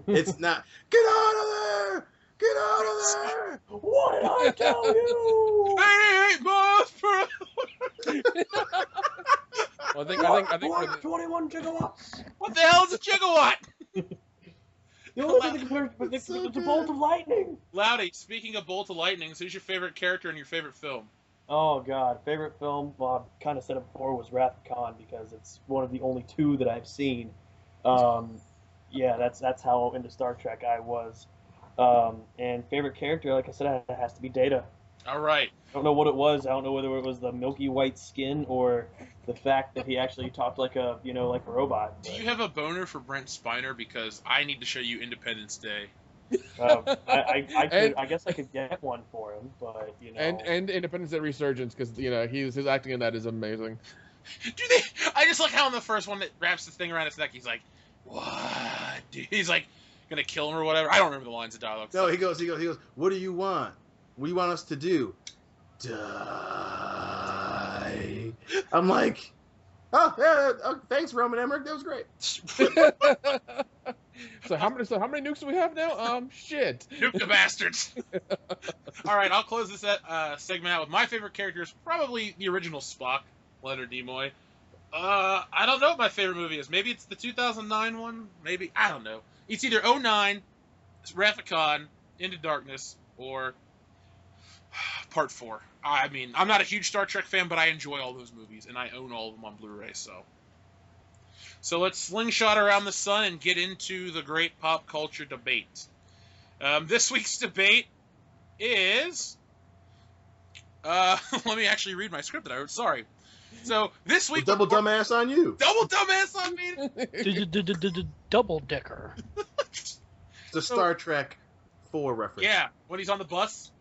It's not. Get out of there! Get out of there! What did I tell you? Hey, boss! Well, I think 21 gigawatts. What the hell is a gigawatt? The only thing that compares it's a bolt of lightning. Loudy, speaking of Bolt of Lightning, who's your favorite character in your favorite film? Oh God, favorite film. Well, I kind of said it before was Wrath of Khan because it's one of the only two that I've seen. Yeah, that's how into Star Trek I was. And favorite character, like I said, it has to be Data. All right. I don't know what it was. I don't know whether it was the milky white skin or the fact that he actually talked like a robot. Do you have a boner for Brent Spiner? Because I need to show you Independence Day. I guess I could get one for him, but And Independence Day Resurgence, because his acting in that is amazing. I just like how in the first one that wraps the thing around his neck, he's like, "What?" Dude? He's like gonna kill him or whatever. I don't remember the lines of dialogue. No, he goes. What do you want? What do you want us to do? Die. I'm like, oh yeah, thanks Roman Emmerich. That was great. So how many nukes do we have now? Shit. Nuke the bastards. All right, I'll close this segment out with my favorite characters, probably the original Spock, Leonard Nimoy. I don't know what my favorite movie is. Maybe it's the 2009 one. Maybe, I don't know. It's either 09, Wrath of Khan, Into Darkness, or Part 4. I mean, I'm not a huge Star Trek fan, but I enjoy all those movies, and I own all of them on Blu-ray, So let's slingshot around the sun and get into the great pop culture debate. This week's debate is... let me actually read my script that I wrote. Sorry. So this week... Double dumbass on you. Double dumbass on me? Double decker. The Star Trek 4 reference. Yeah, when he's on the bus.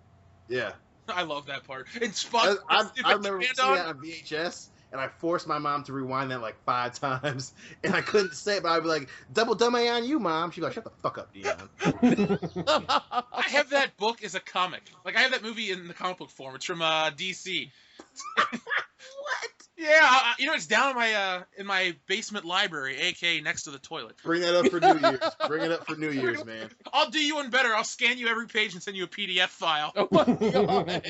Yeah. I love that part. And Spock... I remember seeing that on VHS. And I forced my mom to rewind that like 5 times, and I couldn't say it, but I'd be like, "Double dummy on you, mom." She'd be like, "Shut the fuck up, Dion." I have that book as a comic. Like, I have that movie in the comic book form. It's from DC. What? Yeah, it's down in my basement library, aka next to the toilet. Bring that up for New Year's. Bring it up for New Year's, man. I'll do you one better. I'll scan you every page and send you a PDF file. Oh my god!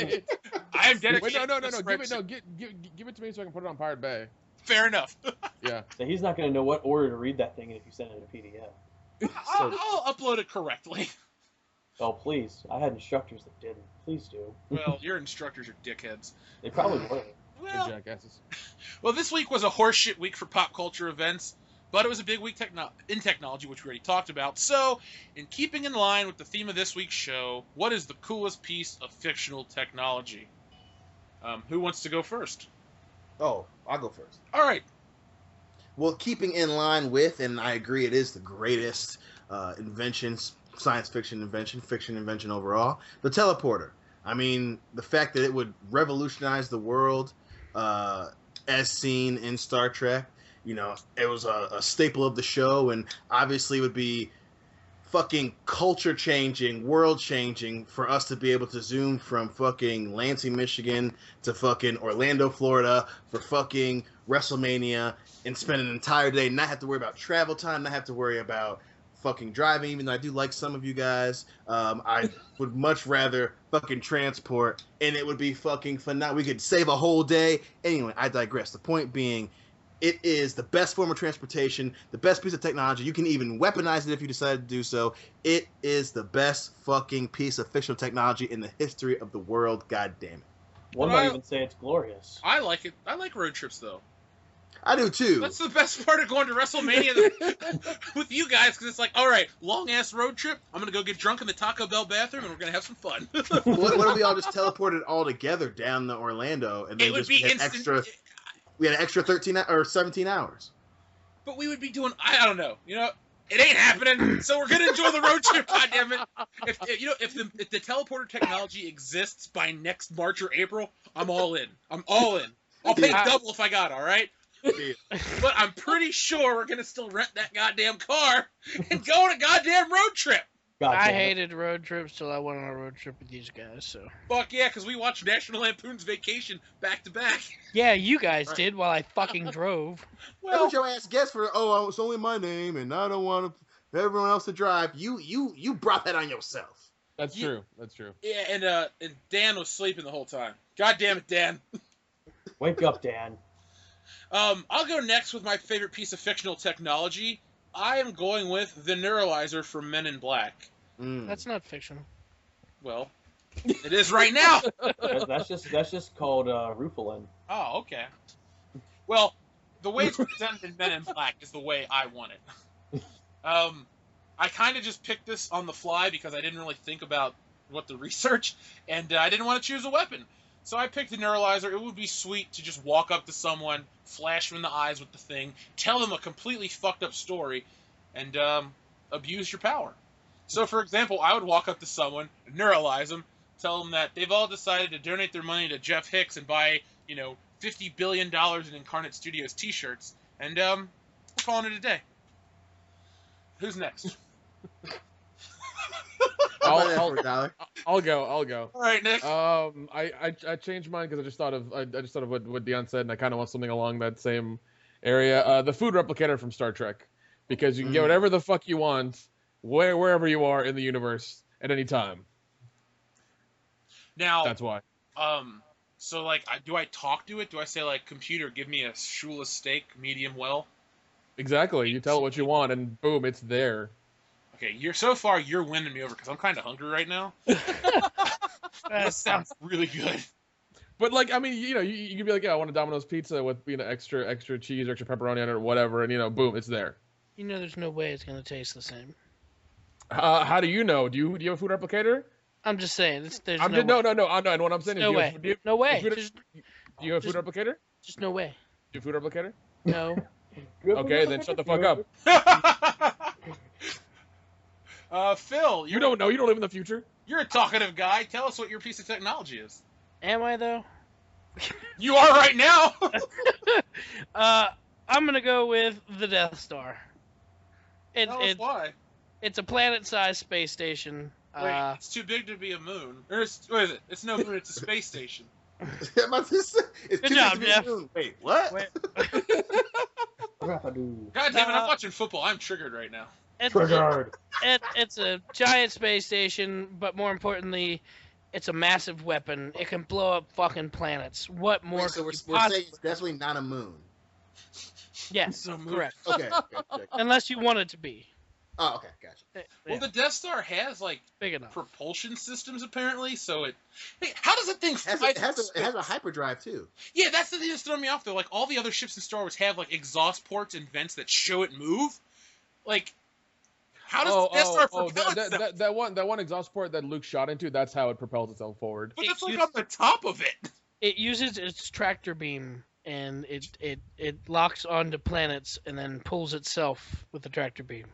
I am dedicated. Wait, no. Give it to me so I can put it on Pirate Bay. Fair enough. Yeah. So he's not going to know what order to read that thing if you send it in a PDF. I'll upload it correctly. Oh, please. I had instructors that didn't. Please do. Well, your instructors are dickheads. They probably were. Well, jackasses. Well, this week was a horseshit week for pop culture events, but it was a big week in technology, which we already talked about. So, in keeping in line with the theme of this week's show, what is the coolest piece of fictional technology? Who wants to go first? Oh, I'll go first. All right. Well, keeping in line with, and I agree, it is the greatest invention, science fiction invention overall, the teleporter. I mean, the fact that it would revolutionize the world as seen in Star Trek, it was a staple of the show, and obviously would be fucking culture changing, world changing for us to be able to zoom from fucking Lansing, Michigan to fucking Orlando, Florida for fucking WrestleMania and spend an entire day, not have to worry about travel time, not have to worry about fucking driving, even though I do like some of you guys. I would much rather fucking transport, and it would be fucking phenomenal. We could save a whole day. Anyway, I digress. The point being, it is the best form of transportation, the best piece of technology. You can even weaponize it if you decide to do so. It is the best fucking piece of fictional technology in the history of the world. God damn it. One might even say it's glorious. I like it. I like road trips, though. I do too. That's the best part of going to WrestleMania with you guys, because it's like, all right, long ass road trip. I'm gonna go get drunk in the Taco Bell bathroom, and we're gonna have some fun. what if we all just teleported all together down to Orlando, and then it would be instant. We had an extra 13 or 17 hours. But we would be doing, I don't know, it ain't happening. So we're gonna enjoy the road trip. God damn it! If the teleporter technology exists by next March or April, I'm all in. I'll pay double if I got. All right. But I'm pretty sure we're gonna still rent that goddamn car and go on a goddamn road trip. I hated road trips till I went on a road trip with these guys. So fuck yeah, because we watched National Lampoon's Vacation back to back. Yeah, you guys did while I fucking drove. Well, that was your ass guess for it's only my name and I don't want everyone else to drive. You brought that on yourself. That's true. That's true. Yeah, and Dan was sleeping the whole time. God damn it, Dan. Wake up, Dan. I'll go next with my favorite piece of fictional technology. I am going with the neuralizer from Men in Black. That's not fictional. Well, it is right now. That's just called Rufalin. Oh, okay. Well, the way it's presented in Men in Black is the way I want it. I kind of just picked this on the fly because I didn't really think about what to research, and I didn't want to choose a weapon. So I picked a neuralizer. It would be sweet to just walk up to someone, flash them in the eyes with the thing, tell them a completely fucked up story, and abuse your power. So, for example, I would walk up to someone, neuralize them, tell them that they've all decided to donate their money to Jeff Hicks and buy, $50 billion in Incarnate Studios t-shirts, and we're calling it a day. Who's next? I'll go. All right, Nick. I changed mine because I just thought of what Dion said, and I kind of want something along that same area. The food replicator from Star Trek, because you can get whatever the fuck you want, wherever you are in the universe at any time. Now that's why. So like, do I talk to it? Do I say like, computer, give me a shoeless steak, medium well? Exactly. You tell it what you want, and boom, it's there. Okay, you're winning me over because I'm kind of hungry right now. That sounds really good. But like, I mean, you could be like, yeah, I want a Domino's pizza with extra cheese, or extra pepperoni on it, or whatever, and boom, it's there. There's no way it's gonna taste the same. How do you know? Do you have a food replicator? I'm just saying. No. And what I'm saying is, no way. No way. Do you have a food replicator? Just no way. Do you have a food replicator? No. Okay, then shut the fuck up. Phil, you don't know. You don't live in the future. You're a talkative guy. Tell us what your piece of technology is. Am I though? You are right now. I'm gonna go with the Death Star. Tell us why. It's a planet-sized space station. Wait, it's too big to be a moon. What is it? It's no moon. It's a space station. It's good job, Jeff. Wait, what? God damn it! I'm watching football. I'm triggered right now. Triggered. It's a giant space station, but more importantly, it's a massive weapon. It can blow up fucking planets. What more? So we're saying it's definitely not a moon. Yes, correct. Okay. Unless you want it to be. Oh, okay, gotcha. Yeah. Well, the Death Star has like Big enough. propulsion systems apparently, so it. Hey, how does that thing? It has a hyperdrive too. Yeah, that's the thing that's throwing me off though. Like all the other ships in Star Wars have like exhaust ports and vents that show it move. Like, how does the Death Star propel itself? That one exhaust port that Luke shot into, that's how it propels itself forward. But that's like on the top of it. It uses its tractor beam, and it locks onto planets and then pulls itself with the tractor beam.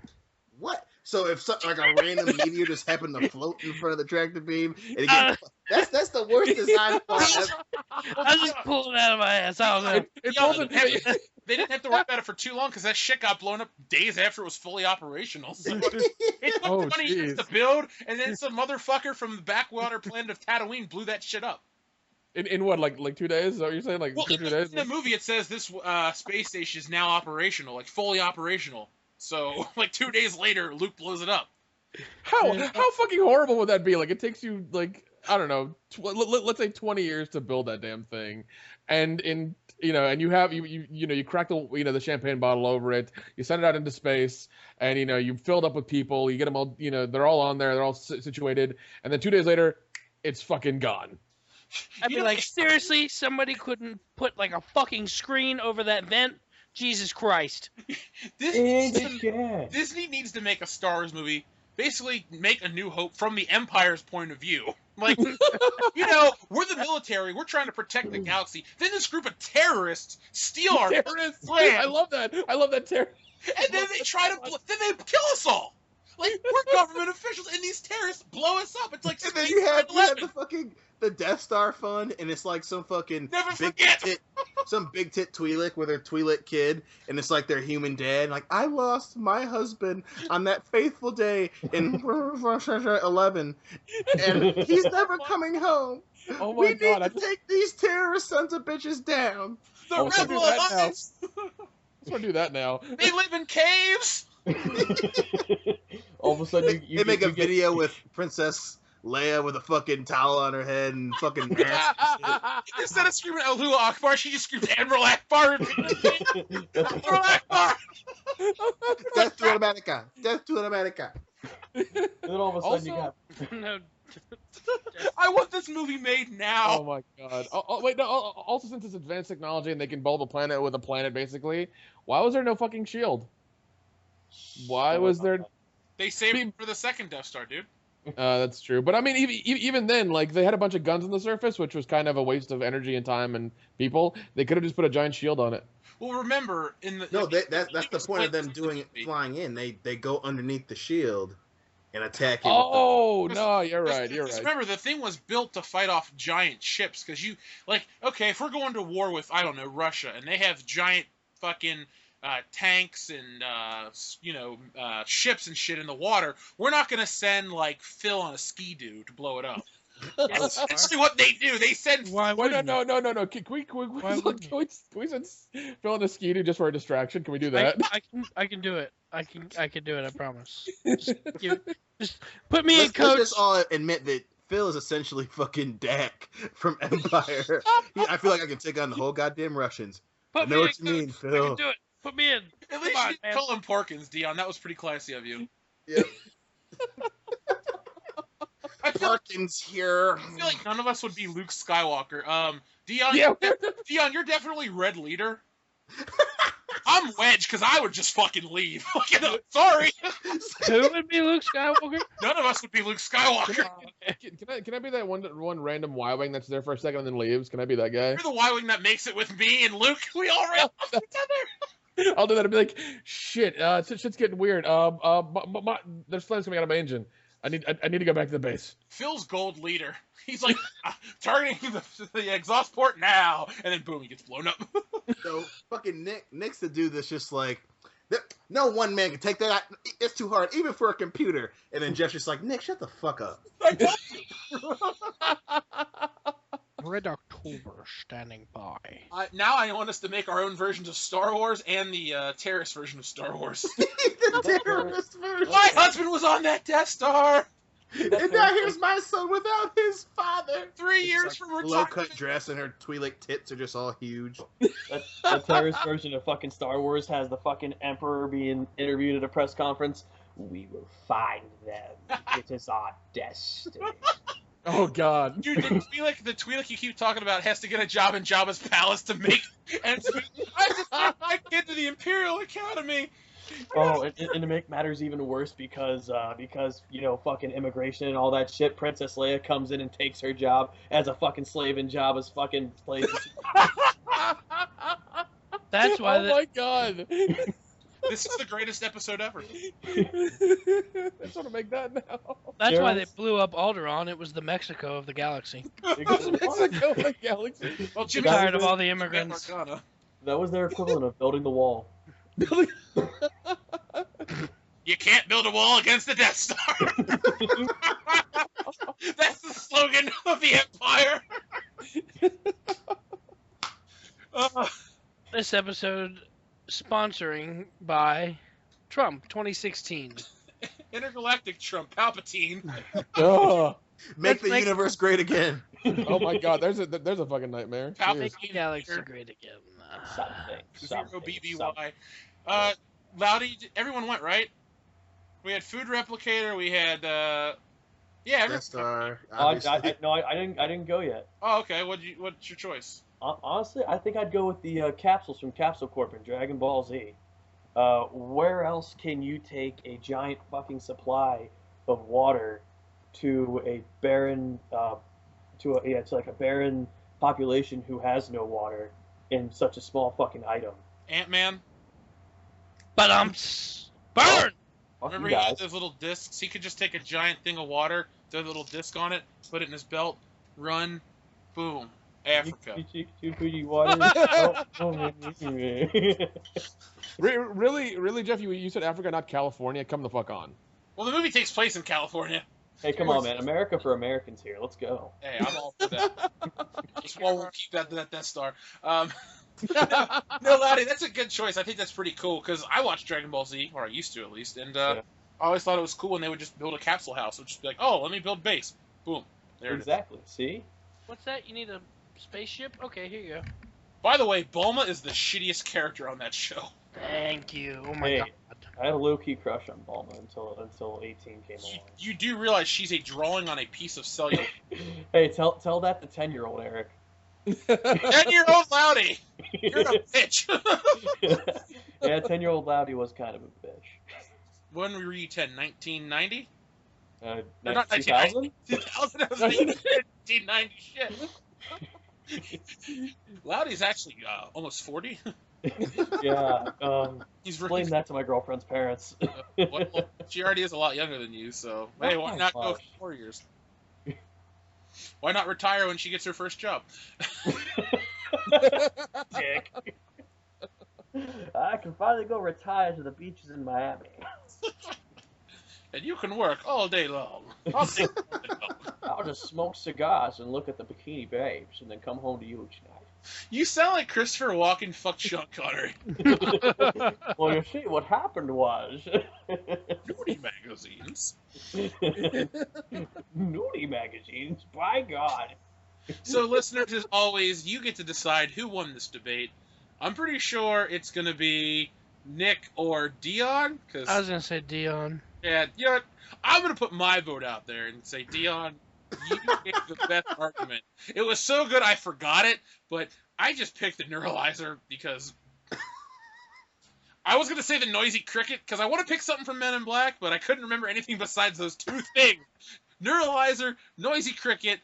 What? So if like a random meteor just happened to float in front of the tractor beam, and that's the worst design flaw ever. I just pulled it out of my ass. I don't know. They didn't have to worry about it for too long because that shit got blown up days after it was fully operational. So it took 20 years to build, and then some motherfucker from the backwater planet of Tatooine blew that shit up. In what, like 2 days? Is that what you're saying? Like 2 days? In the movie, it says this space station is now operational, like fully operational. So, like 2 days later, Luke blows it up. How fucking horrible would that be? Like, it takes you, like, I don't know, let's say 20 years to build that damn thing, and and you have you crack the champagne bottle over it, you send it out into space, and you fill it up with people, you get them all, they're all on there, they're all situated, and then 2 days later, it's fucking gone. I'd be like, seriously, somebody couldn't put like a fucking screen over that vent? Jesus Christ. Disney needs to make a Star Wars movie. Basically, make A New Hope from the Empire's point of view. Like, we're the military. We're trying to protect the galaxy. Then this group of terrorists steal our terrorists. land. I love that terror. And then they then they kill us all. Like, we're government officials, and these terrorists blow us up. It's like, and then you have the fucking the Death Star fund, and it's like some fucking some big tit Twi'lek with her Twi'lek kid, and it's like their human dad. Like, I lost my husband on that faithful day in 11, and he's never coming home. Oh my God! We need to take these terrorist sons of bitches down. The Rebel Alliance. Let's go do that now. They live in caves. All of a sudden, they make a video with Princess Leia with a fucking towel on her head and fucking ass. Instead of screaming Allahu Akbar, she just screams Admiral Akbar. Admiral Akbar. Death to America. Death to America. And then all of a sudden you got. No. I want this movie made now. Oh my God. Wait, no. Also, since it's advanced technology and they can bulb a planet with a planet, basically, why was there no fucking shield? Why was there? They saved it for the second Death Star, dude. That's true. But I mean, even then, like they had a bunch of guns on the surface, which was kind of a waste of energy and time and people. They could have just put a giant shield on it. Well, remember in the that's the point of them doing it, flying in. They go underneath the shield and attack it. Oh no, you're right. You're right. Remember, the thing was built to fight off giant ships because okay, if we're going to war with I don't know Russia and they have giant fucking tanks and ships and shit in the water, we're not gonna send like Phil on a ski-doo to blow it up. That's essentially what they do. They send. Why? No. Can we send Phil on a ski-doo just for a distraction? Can we do that? I can do it. I can do it. I promise. Just put me in, coach. Let's just all admit that Phil is essentially fucking Dak from Empire. I feel like I can take on the whole goddamn Russians. I know what you mean, Phil. I can do it. Put me in. At least you didn't call him Porkins, Dion. That was pretty classy of you. Yep. Porkins here. I feel like none of us would be Luke Skywalker. Dion, Dion, you're definitely Red Leader. I'm Wedge because I would just fucking leave. Sorry. Who would be Luke Skywalker? None of us would be Luke Skywalker. Can I be that one random Y-wing that's there for a second and then leaves? Can I be that guy? You're the Y-wing that makes it with me and Luke. We all ran off together. I'll do that. I'll be like, shit, shit's getting weird. There's flames coming out of my engine. I need to go back to the base. Phil's gold leader. He's like targeting the exhaust port now, and then boom, he gets blown up. So fucking Nick's the dude that's just like, no one man can take that out. It's too hard, even for a computer. And then Jeff's just like, Nick, shut the fuck up. Red October standing by. Now I want us to make our own versions of Star Wars and the terrorist version of Star Wars. The terrorist version. My husband was on that Death Star. And now here's my son without his father. 3 years from retirement. Low-cut dress and her Twi'lek tits are just all huge. That terrorist version of fucking Star Wars has the fucking Emperor being interviewed at a press conference. We will find them. It is our destiny. Oh God, dude! The Twi'lek you keep talking about has to get a job in Jabba's palace to make ends meet. I just sent my kid to the Imperial Academy. Oh, and to make matters even worse, because fucking immigration and all that shit, Princess Leia comes in and takes her job as a fucking slave in Jabba's fucking place. That's why. Oh my God. This is the greatest episode ever. I just want to make that now. That's why they blew up Alderaan. It was the Mexico of the galaxy. Mexico of the galaxy. Well, Jimmy's tired of all the immigrants. That was their equivalent of building the wall. You can't build a wall against the Death Star. That's the slogan of the Empire. This episode sponsoring by Trump 2016. Intergalactic Trump, Palpatine. Make the universe great again. Oh my God, there's a fucking nightmare. Make the galaxy great again. Zero BBY. Loudy, everyone went, right? We had Food Replicator. We had Death Star. I didn't go yet. Oh, okay. What's your choice? Honestly, I think I'd go with the capsules from Capsule Corp in Dragon Ball Z. Where else can you take a giant fucking supply of water to a barren, it's like a barren population who has no water in such a small fucking item? Ant-Man. But burn. Remember he had those little discs? He could just take a giant thing of water, throw a little disc on it, put it in his belt, run, boom. Africa. Really, Jeff? You said Africa, not California. Come the fuck on. Well, the movie takes place in California. Hey, come on, man! America for Americans here. Let's go. Hey, I'm all for that. Just while we'll keep that Death Star. No, Laddie, that's a good choice. I think that's pretty cool because I watched Dragon Ball Z, or I used to at least, and I always thought it was cool when they would just build a capsule house. It would just be like, oh, let me build base. Boom. There exactly. See? What's that? You need a spaceship? Okay, here you go. By the way, Bulma is the shittiest character on that show. Thank you. Oh my God. I had a low-key crush on Bulma until 18 came along. You do realize she's a drawing on a piece of cellular. Hey, tell that to 10-year-old Eric. 10-year-old Loudy! You're a bitch! Yeah, 10-year-old Loudy was kind of a bitch. When were you 10? 1990? Not 2000? 2000. That was 1990 shit. Loudy's actually almost 40. Yeah. He's Explain that to my girlfriend's parents. well, she already is a lot younger than you, so hey, why not go for 4 years? Why not retire when she gets her first job? Dick. I can finally go retire to the beaches in Miami. And you can work all day long. I'll take all day long. I'll just smoke cigars and look at the bikini babes, and then come home to you each night. You sound like Christopher Walken fucked Sean Connery. Well, you see, what happened was... Nudie magazines. Nudie magazines? By God. So, listeners, as always, you get to decide who won this debate. I'm pretty sure it's going to be Nick or Dion. I was gonna say Dion. Yeah, you know what? I'm going to put my vote out there and say, Dion, you gave the best argument. It was so good I forgot it, but I just picked the neuralizer because I was going to say the noisy cricket because I want to pick something from Men in Black, but I couldn't remember anything besides those two things. Neuralizer, noisy cricket,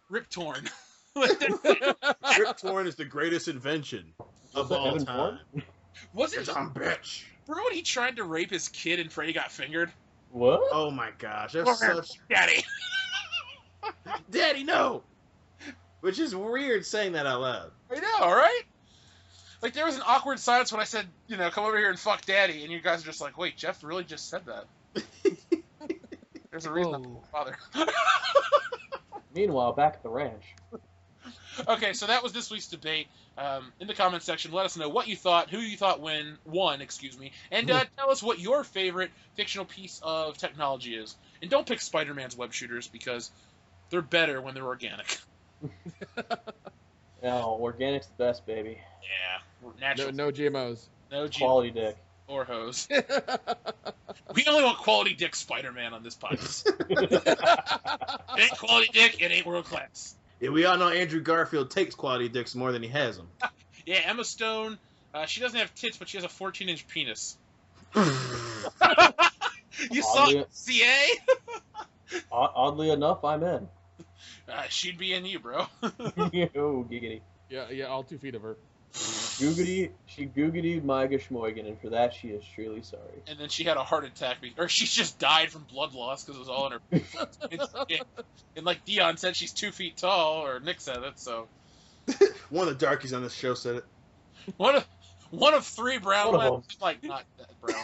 Rip Torn. Rip Torn is the greatest invention of all Evan time. Was it It's on bitch. Remember when he tried to rape his kid and Freddy got fingered? What? Oh my gosh, that's such Daddy. Daddy, no. Which is weird saying that out loud. I know, right? Like, there was an awkward silence when I said, you know, come over here and fuck Daddy, and you guys are just like, wait, Jeff really just said that. There's a reason I'm Whoa. father. Meanwhile, back at the ranch. Okay, so that was this week's debate. In the comments section, let us know what you thought, who you thought won, and tell us what your favorite fictional piece of technology is. And don't pick Spider-Man's web shooters because they're better when they're organic. No, organic's the best, baby. Yeah, natural. No GMOs. No G Quality dick. or hose. We only want quality dick Spider-Man on this podcast. It ain't quality dick, it ain't world class. Yeah, we all know Andrew Garfield takes quality dicks more than he has them. Yeah, Emma Stone, she doesn't have tits, but she has a 14-inch penis. You saw Oddly- CA? Oddly enough, I'm in. She'd be in you, bro. Oh, giggity. Yeah, all 2 feet of her. Googity, she googitied my geschmoigen, and for that she is truly sorry. And then she had a heart attack, or she just died from blood loss because it was all in her. And like Dion said, she's 2 feet tall, or Nick said it. So One of the darkies on this show said it. one of 3 brown One of men. Like not that brown.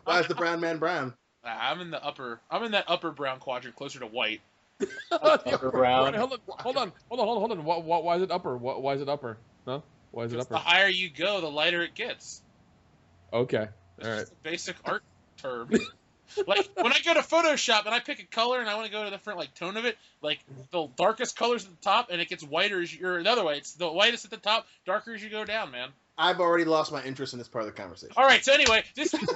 Why is the brown man brown? I'm in that upper brown quadrant, closer to white. Upper brown. Hold on. Why is it upper? Why is it upper? No? Why is it Just upper? the higher you go, the lighter it gets. Okay. It's All right. just a basic art term. Like when I go to Photoshop and I pick a color and I want to go to the different like tone of it, like the darkest colors at the top and it gets whiter as you're the other way. It's the whitest at the top, darker as you go down, man. I've already lost my interest in this part of the conversation. All right, so anyway, this week's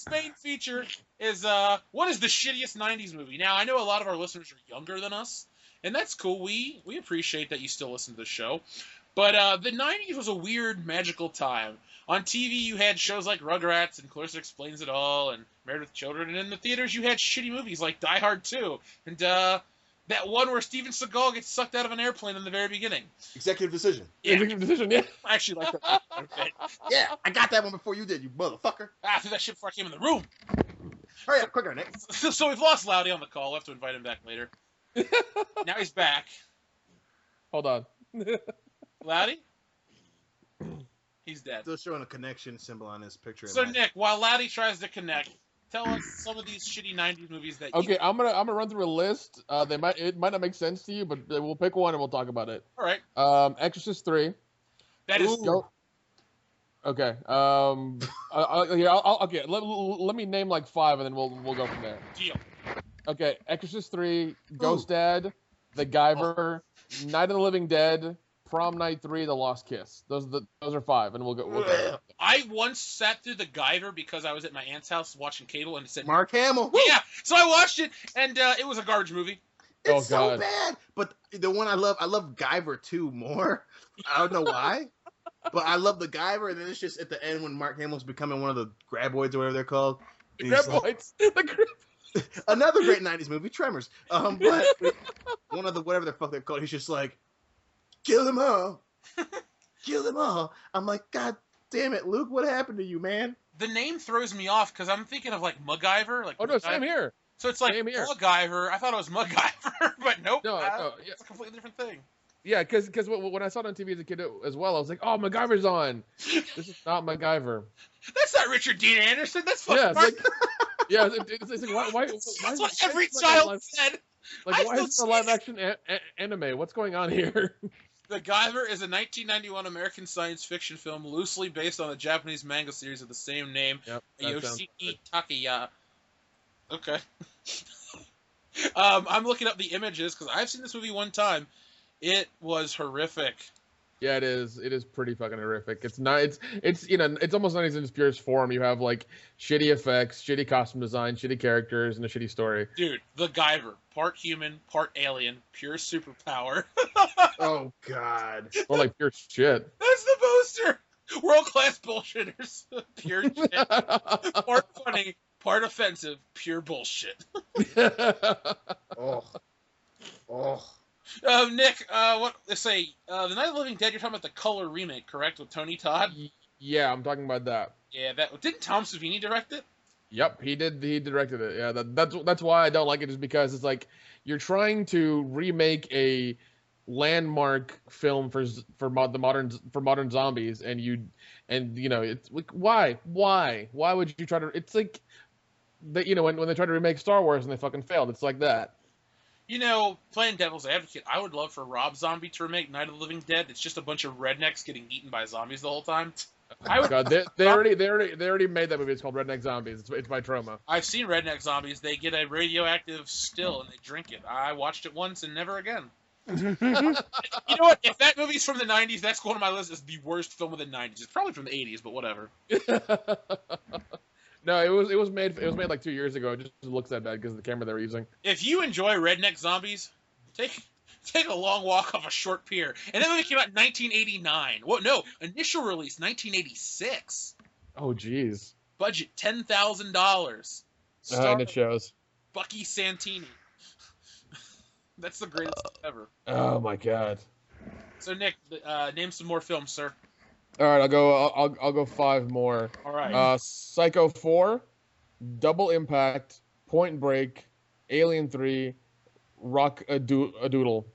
main feature is what is the shittiest 90s movie? Now, I know a lot of our listeners are younger than us, and that's cool. We appreciate that you still listen to the show. But the 90s was a weird, magical time. On TV, you had shows like Rugrats and Clarissa Explains It All and Married with Children, and in the theaters, you had shitty movies like Die Hard 2 and that one where Steven Seagal gets sucked out of an airplane in the very beginning. Executive decision. Yeah, Executive decision, yeah. I actually like that. Okay. Yeah, I got that one before you did, you motherfucker. I threw that shit before I came in the room. Hurry up, quicker, Nick. So we've lost Loudy on the call. We'll have to invite him back later. Now he's back. Hold on. Loudy? He's dead. Still showing a connection symbol on this picture. So Nick, while Loudy tries to connect, tell us some of these shitty 90s movies that you... Okay, I'm gonna run through a list. It might not make sense to you, but we'll pick one and we'll talk about it. All right. Exorcist 3. That is... Okay. Okay. Let me name like 5 and then we'll go from there. Deal. Okay. Exorcist 3, Ghost Dad, The Guyver, Night of the Living Dead, Prom Night 3, The Lost Kiss. Those are 5, and we'll go. I once sat through The Guyver because I was at my aunt's house watching cable and it said... Mark Hamill. Yeah, so I watched it, and it was a garbage movie. It's so God. bad. But the one I love Guyver 2 more. I don't know why. But I love the Guyver, and then it's just at the end when Mark Hamill's becoming one of the graboids or whatever they're called. He's like, Graboids. The Graboids. another great '90s movie, Tremors. But one of the whatever the fuck they're called, he's just like, kill them all, kill them all. I'm like, God damn it, Luke, what happened to you, man? The name throws me off because I'm thinking of like MacGyver. Like Oh no, same here. So it's like Same here. MacGyver. I thought it was MacGyver, but nope. No, yeah. It's a completely different thing. Yeah, because when I saw it on TV as a kid as well, I was like, oh, MacGyver's on. This is not MacGyver. That's not Richard Dean Anderson. That's fucking Yeah, it's like, yeah, it's like why that's what every child said. Like, why is this a live action anime? What's going on here? MacGyver is a 1991 American science fiction film loosely based on a Japanese manga series of the same name. Yep, Yoshiki Takeya. Okay. I'm looking up the images because I've seen this movie one time. It was horrific. Yeah, it is. It is pretty fucking horrific. It's not. It's it's almost not in its purest form. You have like shitty effects, shitty costume design, shitty characters, and a shitty story. Dude, MacGyver, part human, part alien, pure superpower. Oh God. Or like pure shit. That's the poster. World class bullshitters, pure shit. Part funny, part offensive, pure bullshit. Oh. Oh. Nick, let's say, The Night of the Living Dead, you're talking about the color remake, correct, with Tony Todd? Yeah, I'm talking about that. Yeah, didn't Tom Savini direct it? Yep, he did. He directed it. Yeah, that's why I don't like it, is because it's like you're trying to remake a landmark film for modern zombies, and it's like why would you try to? It's like that when they tried to remake Star Wars and they fucking failed. It's like that. Playing devil's advocate, I would love for Rob Zombie to remake Night of the Living Dead. It's just a bunch of rednecks getting eaten by zombies the whole time. God, they already made that movie. It's called Redneck Zombies. It's by Troma. I've seen Redneck Zombies. They get a radioactive still and they drink it. I watched it once and never again. You know what? If that movie's from the 90s, that's going on my list as the worst film of the 90s. It's probably from the 80s, but whatever. No, it was made like 2 years ago. It just looks that bad because of the camera they were using. If you enjoy Redneck Zombies, take a long walk off a short pier. And that movie came out in 1989. Well, no, initial release 1986. Oh, jeez. Budget $10,000. And it shows. Bucky Santini. That's the greatest ever. Oh my God. So Nick, name some more films, sir. All right, I'll go 5 more. All right. Psycho 4, Double Impact, Point Break, Alien 3, Rock a Doodle.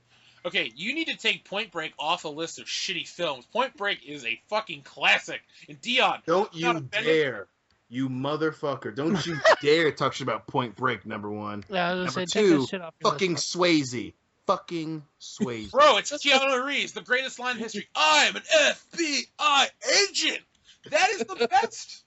Okay, you need to take Point Break off a list of shitty films. Point Break is a fucking classic. And Dion, don't you dare, you motherfucker! Don't you dare talk shit about Point Break. Number 1. Yeah, I was Number gonna 2, say, take that shit off your fucking list. Swayze. Fucking Swayze. Bro, it's Keanu Reeves, the greatest line in history. I'm an FBI agent. That is the best.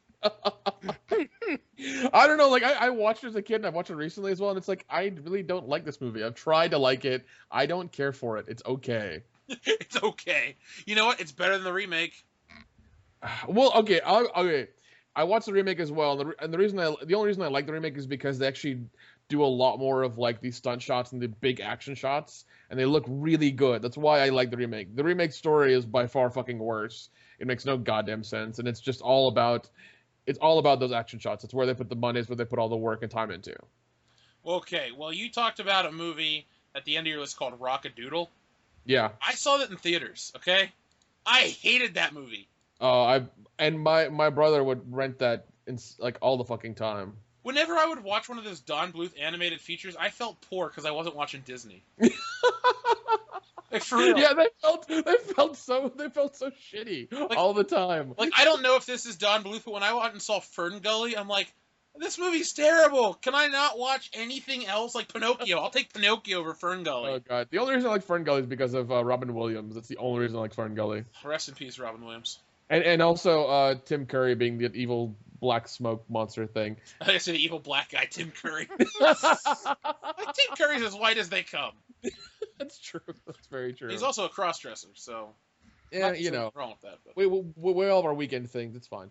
I don't know, like I watched it as a kid and I've watched it recently as well, and it's like I really don't like this movie. I've tried to like it. I don't care for it. It's okay. It's okay. You know what? It's better than the remake. Well, okay. I watched the remake as well, and the only reason I like the remake is because they actually do a lot more of like these stunt shots and the big action shots, and they look really good. That's why I like the remake. The remake story is by far fucking worse. It makes no goddamn sense, and it's just all about those action shots. It's where they put the money. It's where they put all the work and time into. Okay, well, you talked about a movie at the end of your list called Rock-a-Doodle. Yeah. I saw that in theaters, okay? I hated that movie. My brother would rent that like all the fucking time. Whenever I would watch one of those Don Bluth animated features, I felt poor because I wasn't watching Disney. Like, for real. Yeah, they felt so shitty all the time. Like, I don't know if this is Don Bluth, but when I went and saw Fern Gully, I'm like, this movie's terrible. Can I not watch anything else? Like Pinocchio. I'll take Pinocchio over Fern Gully. Oh, God. The only reason I like Fern Gully is because of Robin Williams. That's the only reason I like Fern Gully. Rest in peace, Robin Williams. And also Tim Curry being the evil black smoke monster thing. I said the evil black guy, Tim Curry. Like, Tim Curry's as white as they come. That's true. That's very true. He's also a cross-dresser, so... Yeah, wrong with that. But... We all have our weekend things. It's fine.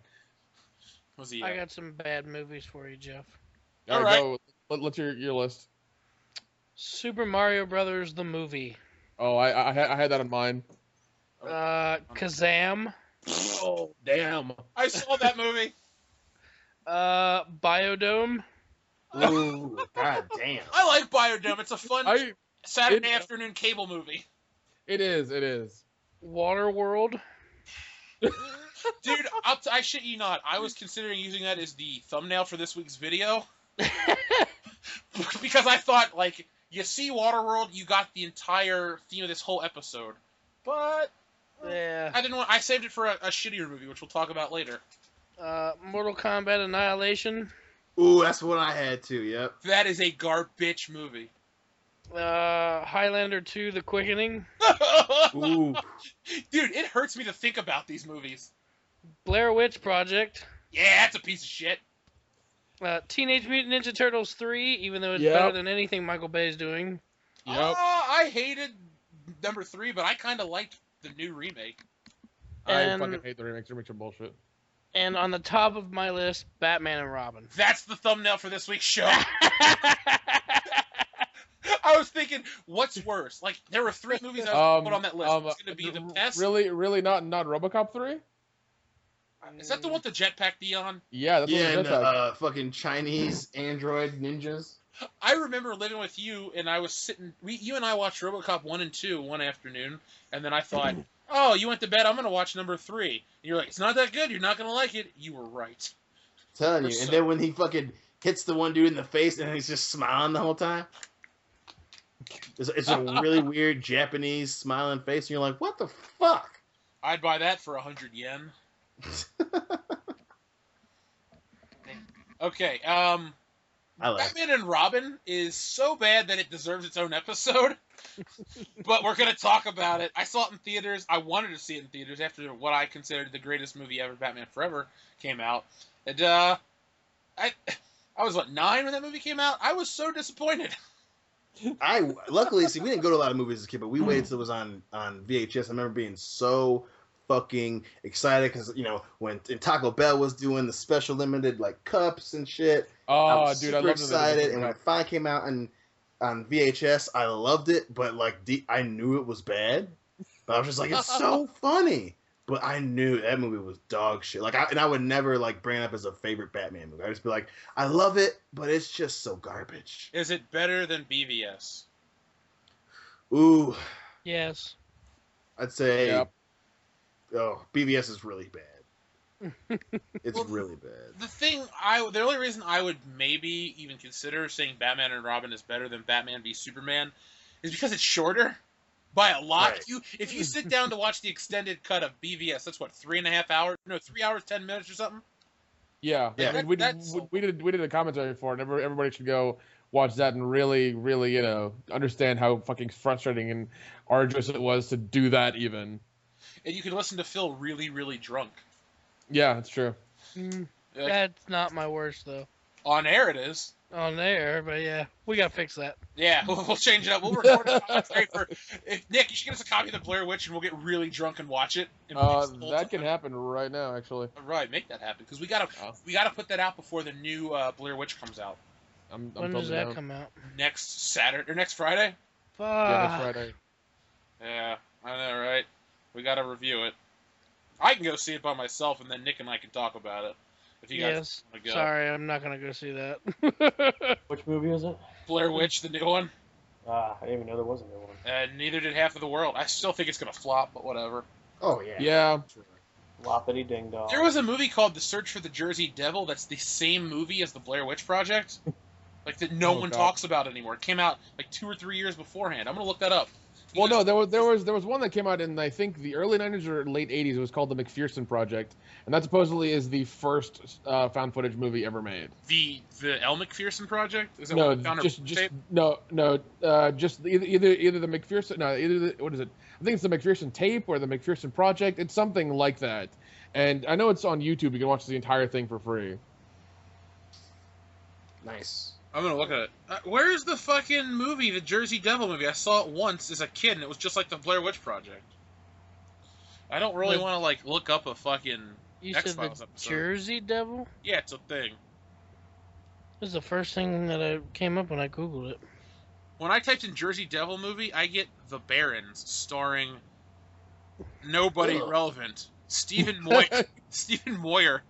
Was he? I got some bad movies for you, Jeff. All right. Go. Let's hear your list. Super Mario Brothers the movie. Oh, I had that on mine. Kazam. Oh, damn. I saw that movie. Biodome. Ooh, god damn. I like Biodome. It's a fun Saturday it- afternoon cable movie. It is. It is. Waterworld. Dude, I shit you not. I was considering using that as the thumbnail for this week's video. Because I thought, like, you see Waterworld, you got the entire theme of this whole episode. But Yeah. I didn't want. I saved it for a shittier movie, which we'll talk about later. Mortal Kombat Annihilation. Ooh, that's what I had too. Yep. That is a garbage movie. Highlander 2: The Quickening. Ooh. Dude, it hurts me to think about these movies. Blair Witch Project. Yeah, that's a piece of shit. Teenage Mutant Ninja Turtles 3, even though it's Yep. better than anything Michael Bay is doing. Yep. I hated number 3, but I kind of liked the new remake. I And- fucking hate the remakes. Remakes are bullshit. And on the top of my list, Batman and Robin. That's the thumbnail for this week's show. I was thinking, what's worse? Like, there were 3 movies I was put on that list. It's going to be The Pest. Really not RoboCop 3? Is that the one with the Jetpack Dion? Yeah, that's Yeah, what and it like. fucking Chinese android ninjas. I remember living with you, and I was sitting. You and I watched RoboCop 1 and 2 one afternoon, and then I thought, oh, you went to bed. I'm going to watch number 3. And you're like, it's not that good. You're not going to like it. You were right. Telling you. And then when he fucking hits the one dude in the face and he's just smiling the whole time. It's a really weird Japanese smiling face, and you're like, what the fuck? I'd buy that for 100 yen. Okay, I like it. Batman and Robin is so bad that it deserves its own episode. But we're going to talk about it. I saw it in theaters. I wanted to see it in theaters after what I considered the greatest movie ever, Batman Forever, came out. And I was, 9 when that movie came out? I was so disappointed. Luckily, see, we didn't go to a lot of movies as a kid, but we waited till it was on VHS. I remember being so fucking excited because, when Taco Bell was doing the special limited, like, cups and shit. I Oh, was dude, super I love excited, and when it finally came out on VHS, I loved it, but, like, I knew it was bad. But I was just like, it's so funny. But I knew that movie was dog shit. Like, I would never, like, bring it up as a favorite Batman movie. I'd just be like, I love it, but it's just so garbage. Is it better than BvS? Ooh, Yes. I'd say, Yep. oh, BvS is really bad. It's Well, really bad. The only reason I would maybe even consider saying Batman and Robin is better than Batman v Superman is because it's shorter by a lot. Right. If you sit down to watch the extended cut of BvS, that's what, 3.5 hours? No, 3 hours 10 minutes or something. Yeah, Yeah. and we That's- did a commentary for it. And everybody should go watch that and really, understand how fucking frustrating and arduous it was to do that. Even. And you can listen to Phil really, really drunk. Yeah, that's true. That's not my worst, though. On air it is. On there, but yeah, we gotta fix that. Yeah, we'll change it up. We'll record a commentary for. Nick, you should get us a copy of the Blair Witch, and we'll get really drunk and watch it. And fix the whole That can time. happen right now, actually. All right, make that happen because we gotta put that out before the new Blair Witch comes out I'm When totally does that down. come out? next Saturday or next Friday. Fuck. Yeah, next Friday. Yeah, I know, right? We gotta review it. I can go see it by myself, and then Nick and I can talk about it. If you guys Yes. want to go. Sorry, I'm not gonna go see that. Which movie is it? Blair Witch, the new one. I didn't even know there was a new one. And neither did half of the world. I still think it's gonna flop, but whatever. Oh, yeah. Yeah. Loppity ding dong. There was a movie called The Search for the Jersey Devil that's the same movie as the Blair Witch Project. Like, that no Oh, one God. talks about anymore. It came out like 2 or 3 years beforehand. I'm gonna look that up. You Well, guys- no, there was one that came out in I think the early '90s or late '80s. It was called the McPherson Project, and that supposedly is the first found footage movie ever made. The Elle McPherson Project? Is that No, what we found her just tape? just either the McPherson. No, what is it? I think it's the McPherson tape or the McPherson Project. It's something like that. And I know it's on YouTube. You can watch the entire thing for free. Nice. I'm gonna look at it. Where's the fucking movie, the Jersey Devil movie? I saw it once as a kid, and it was just like the Blair Witch Project. I don't really But- want to like look up a fucking. You said X-Files the episode. Jersey Devil? Yeah, it's a thing. This is the first thing that came up when I googled it. When I typed in Jersey Devil movie, I get The Barons, starring nobody Ugh. relevant. Stephen Moyer,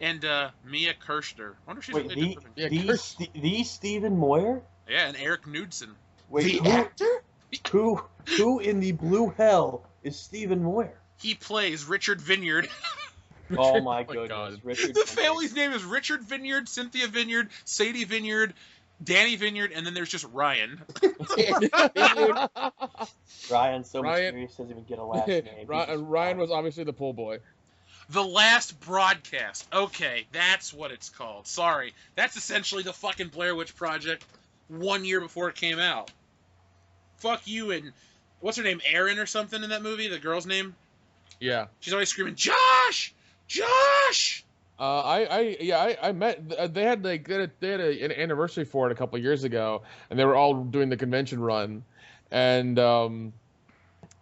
And Mia Kirshner. I wonder if she's Wait, related to her. the Stephen Moyer? Yeah, and Eric Knudsen. Wait, The actor? who in the blue hell is Stephen Moyer? He plays Richard Vineyard. Oh my God. goodness, Richard. The family's name is Richard Vineyard, Cynthia Vineyard, Sadie Vineyard, Danny Vineyard, and then there's just Ryan. Ryan's so Ryan- mysterious, doesn't even get a last name. Ryan was obviously the pool boy. The Last Broadcast. Okay, that's what it's called. Sorry. That's essentially the fucking Blair Witch Project 1 year before it came out. Fuck you and... What's her name? Erin or something in that movie? The girl's name? Yeah. She's always screaming, Josh! Josh! I met. They had an anniversary for it a couple years ago, and they were all doing the convention run, and I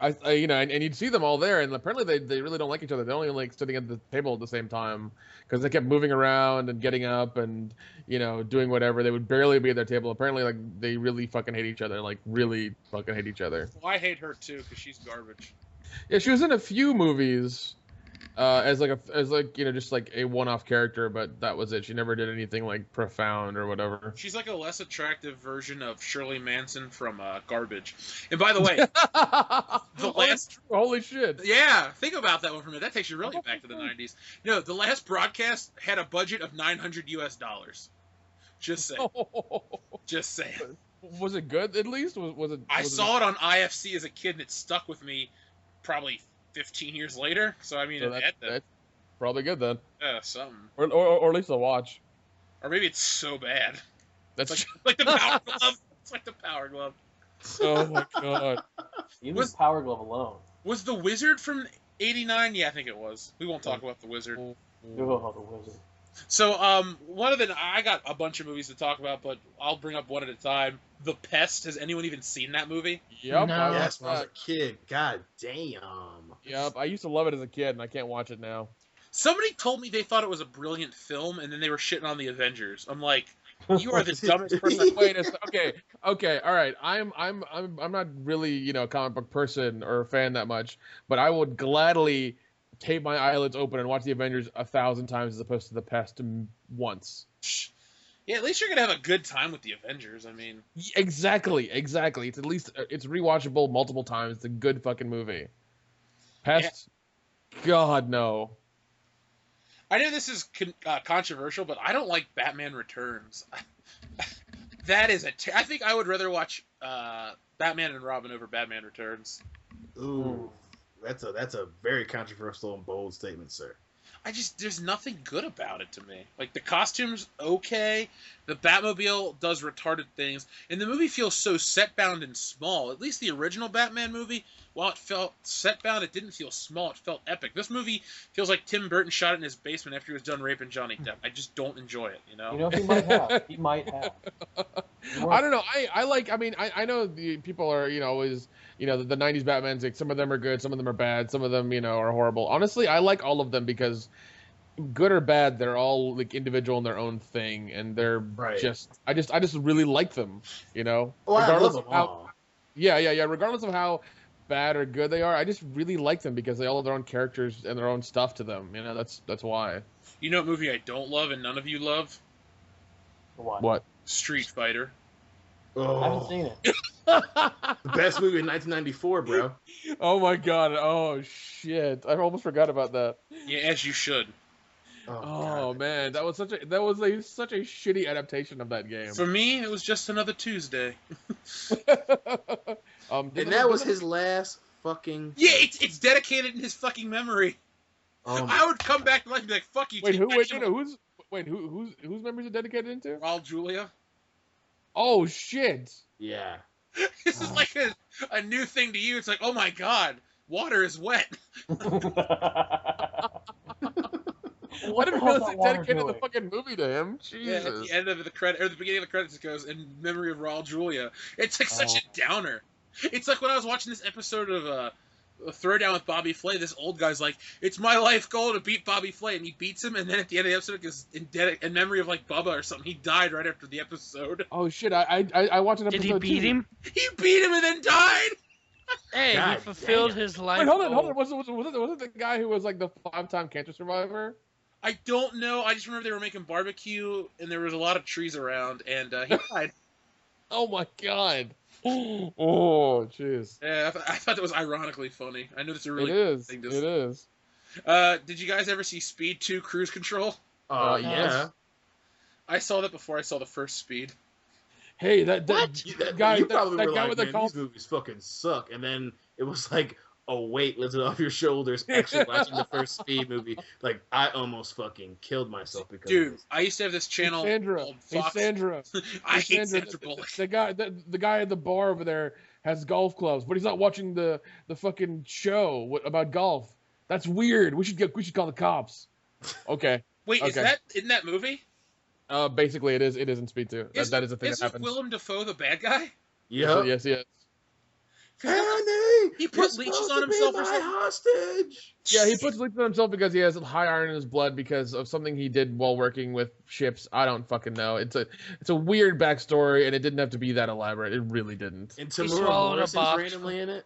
and you'd see them all there, and apparently they really don't like each other. They only like sitting at the table at the same time because they kept moving around and getting up and doing whatever. They would barely be at their table. Apparently, like they really fucking hate each other. Like really fucking hate each other. Well, I hate her too because she's garbage. Yeah, she was in a few movies. As just like a one-off character, but that was it. She never did anything like profound or whatever. She's like a less attractive version of Shirley Manson from Garbage. And by the way, the last holy shit. Yeah, think about that one for a minute. That takes you really back to the 90s. No, the Last Broadcast had a budget of $900. Just saying. Just saying. Was it good at least? I saw it on IFC as a kid and it stuck with me probably 15 years later, so I mean, that's probably good then. Yeah, something. Or at least a watch. Or maybe it's so bad. That's It's like the Power Glove. It's like the Power Glove. Oh my god. Even the Power Glove alone. Was the Wizard from '89? Yeah, I think it was. We won't talk about the Wizard. Oh, the Wizard. So, I got a bunch of movies to talk about, but I'll bring up one at a time. The Pest. Has anyone even seen that movie? Yep. No. Yes, when I was a kid. God damn. Yep. I used to love it as a kid, and I can't watch it now. Somebody told me they thought it was a brilliant film, and then they were shitting on the Avengers. I'm like, you are the dumbest person. Wait, okay, all right. I'm not really a comic book person or a fan that much, but I would gladly tape my eyelids open and watch the Avengers 1,000 times as opposed to the Pest once. Yeah, at least you're gonna have a good time with the Avengers. I mean, Exactly. It's at least it's rewatchable multiple times. It's a good fucking movie. Pest, God no. I know this is controversial, but I don't like Batman Returns. That is I think I would rather watch Batman and Robin over Batman Returns. Ooh, that's a very controversial and bold statement, sir. There's nothing good about it to me. Like, the costume's okay, the Batmobile does retarded things, and the movie feels so set-bound and small. At least the original Batman movie, while it felt set-bound, it didn't feel small, it felt epic. This movie feels like Tim Burton shot it in his basement after he was done raping Johnny Depp. I just don't enjoy it, You know, he might have. He might have. I don't know. I know the people are, always, the 90s Batmans, like, some of them are good, some of them are bad, some of them, are horrible. Honestly, I like all of them because good or bad, they're all like individual in their own thing, and they're I just really like them, Oh, I love them all. Yeah. Regardless of how bad or good they are, I just really like them because they all have their own characters and their own stuff to them. That's why. You know what movie I don't love and none of you love? What? Street Fighter. Oh, I haven't seen it. the best movie in 1994, bro. Oh my god. Oh shit. I almost forgot about that. Yeah, as you should. Oh man, that was such a shitty adaptation of that game. For me, it was just another Tuesday. And that was his last fucking. Yeah, it's dedicated in his fucking memory. I would come back to life and be like, "Fuck you." Whose memories are dedicated into? Raul Julia. Oh shit. Yeah. This is like a new thing to you. It's like, oh my god, water is wet. I didn't realize they dedicated the fucking movie to him. Jesus. Yeah, at the end of the credit or the beginning of the credits, it goes in memory of Raul Julia. It's like such a downer. It's like when I was watching this episode of a Throwdown with Bobby Flay. This old guy's like, "It's my life goal to beat Bobby Flay," and he beats him. And then at the end of the episode, it goes in memory of like Bubba or something. He died right after the episode. Oh shit! I watched an episode. Did he beat him? He beat him and then died. Hey, God he fulfilled his life. Wait, hold on. Was it the guy who was like the 5-time cancer survivor? I don't know. I just remember they were making barbecue, and there was a lot of trees around, and he died. Oh my god. Oh, jeez. Yeah, I thought that was ironically funny. I know that's a really It is. thing It to is. Did you guys ever see Speed 2 Cruise Control? Yeah. I saw that before I saw the first Speed. Hey, that guy, You probably that were guy like, with the man, golf. these movies fucking suck. And then it was like a weight lifted off your shoulders actually watching the first Speed movie. Like, I almost fucking killed myself because of Dude, this. I used to have this channel Sandra. called Hey, Fox. Sandra. I Hey, hate Sandra, Sandra Bullock. the guy at the bar over there has golf clubs, but he's not watching the fucking show about golf. That's weird. We should call the cops. Okay. Wait, is Okay. that in that movie? Basically, it is in Speed 2. That is a thing that Isn't happens. Willem Dafoe the bad guy? Yep. Yes, yes. Honey, He put you're leeches supposed on to be himself or my something? hostage. Yeah, he puts leeches on himself because he has high iron in his blood because of something he did while working with ships. I don't fucking know. It's a weird backstory, and it didn't have to be that elaborate. It really didn't. And He Tamura swallowed a Morrison's box. randomly in it.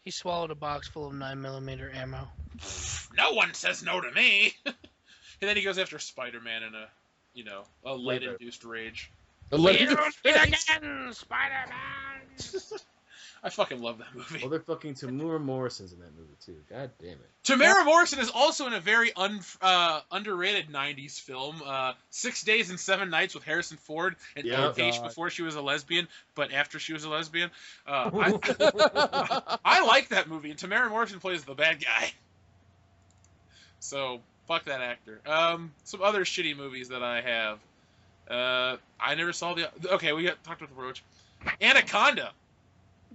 He swallowed a box full of 9mm ammo. No one says no to me. And then he goes after Spider-Man in a lead-induced rage. It again, Spider-Man! I fucking love that movie. Well, they're fucking Tamura Morrison's in that movie too. God damn it. Tamara Morrison is also in a very underrated 90s film, 6 Days and 7 Nights with Harrison Ford and Yeah. Ellen Page God. before she was a lesbian, but after she was a lesbian. I like that movie, and Tamara Morrison plays the bad guy. So, fuck that actor. Some other shitty movies that I have. I never saw Okay, we talked about the Roach. Anaconda.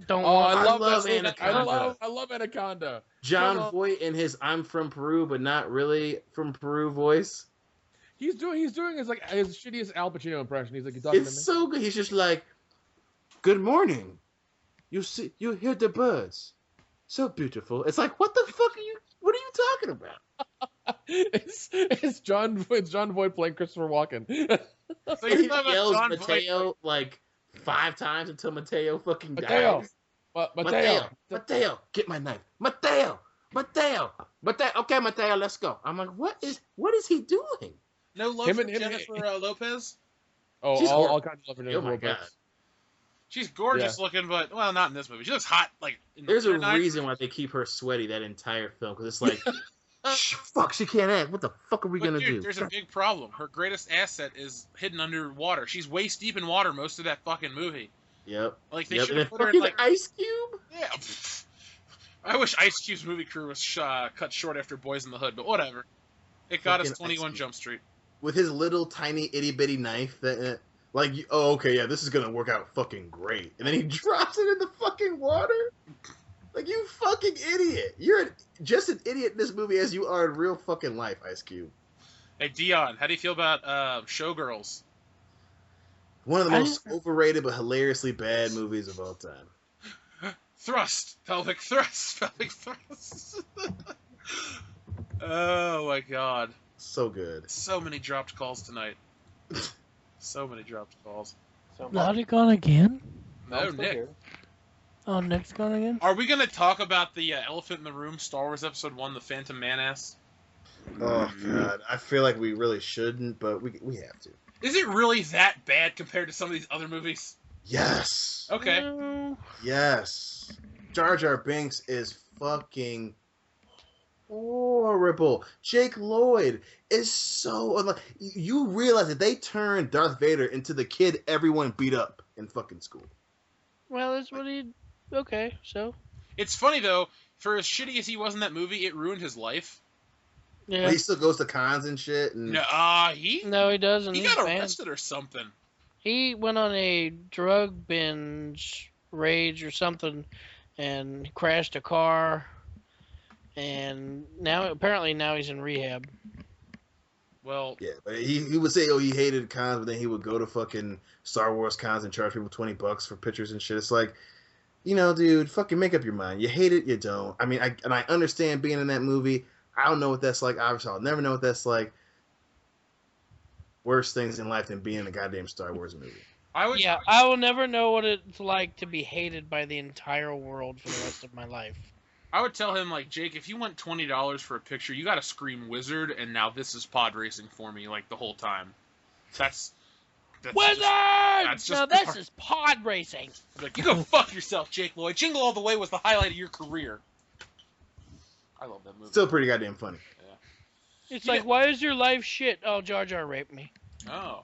Don't Oh, want I love love that. Anaconda. I love Anaconda. John Shut up. Voight in his "I'm from Peru, but not really from Peru" voice. He's doing his shittiest Al Pacino impression. He's like, you talking to me? It's so good. He's just like, "Good morning. You hear the birds. So beautiful." It's like, what the fuck what are you talking about? It's John Voight playing Christopher Walken. So He you're talking about yells John Voight. Mateo like 5 times until Mateo fucking Mateo. dies. Mateo. Get my knife. Mateo. Okay, Mateo, let's go. I'm like, what is he doing? No love Him for and him- Jennifer Lopez? Oh, She's all kinds of love for Oh my Jennifer Lopez. God. She's gorgeous looking, but, well, not in this movie. She looks hot, like, in There's a Night. reason why they keep her sweaty that entire film, because it's like, fuck, she can't act. What the fuck are we But gonna dude, do? there's a big problem. Her greatest asset is hidden underwater. She's waist deep in water most of that fucking movie. Yep. Like, they Yep. should And have then put her in, fucking like... Ice Cube. Yeah. I wish Ice Cube's movie crew was cut short after Boys in the Hood, but whatever. It got us Fucking 21 Ice Jump Street. With his little tiny itty bitty knife that, okay, yeah, this is gonna work out fucking great, and then he drops it in the fucking water. Like, you fucking idiot! You're just an idiot in this movie as you are in real fucking life, Ice Cube. Hey, Dion, how do you feel about Showgirls? One of the most overrated but hilariously bad movies of all time. Thrust! Pelvic thrust! Pelvic thrust! Oh my god. So good. So many dropped calls tonight. So many dropped calls. So much. Naughty gone again? No, I'm still Nick. here. Oh, Nick's gone again? Are we going to talk about the Elephant in the Room Star Wars Episode 1, The Phantom Menace? Oh god, I feel like we really shouldn't, but we have to. Is it really that bad compared to some of these other movies? Yes. Okay. No. Yes. Jar Jar Binks is fucking horrible. Jake Lloyd is so you realize that they turned Darth Vader into the kid everyone beat up in fucking school. Well, that's what he... Okay, so... It's funny, though, for as shitty as he was in that movie, it ruined his life. Yeah. But he still goes to cons and shit. And No, he No, he doesn't. he He's got banned. arrested or something. He went on a drug binge rage or something and crashed a car. And apparently now he's in rehab. Well, yeah, but he would say, he hated cons, but then he would go to fucking Star Wars cons and charge people $20 for pictures and shit. It's like, dude, fucking make up your mind. You hate it, you don't. I mean, I understand being in that movie. I don't know what that's like. Obviously, I'll never know what that's like. Worst things in life than being in a goddamn Star Wars movie. I would. Yeah, I will never know what it's like to be hated by the entire world for the rest of my life. I would tell him, like, Jake, if you want $20 for a picture, you got to scream wizard, and now this is pod racing for me, like, the whole time. That's Wizard! That's just now this is pod racing. like, you go fuck yourself, Jake Lloyd. Jingle All the Way was the highlight of your career. I love that movie. Still pretty goddamn funny. It's like, why is your life shit? Oh, Jar Jar raped me. Oh.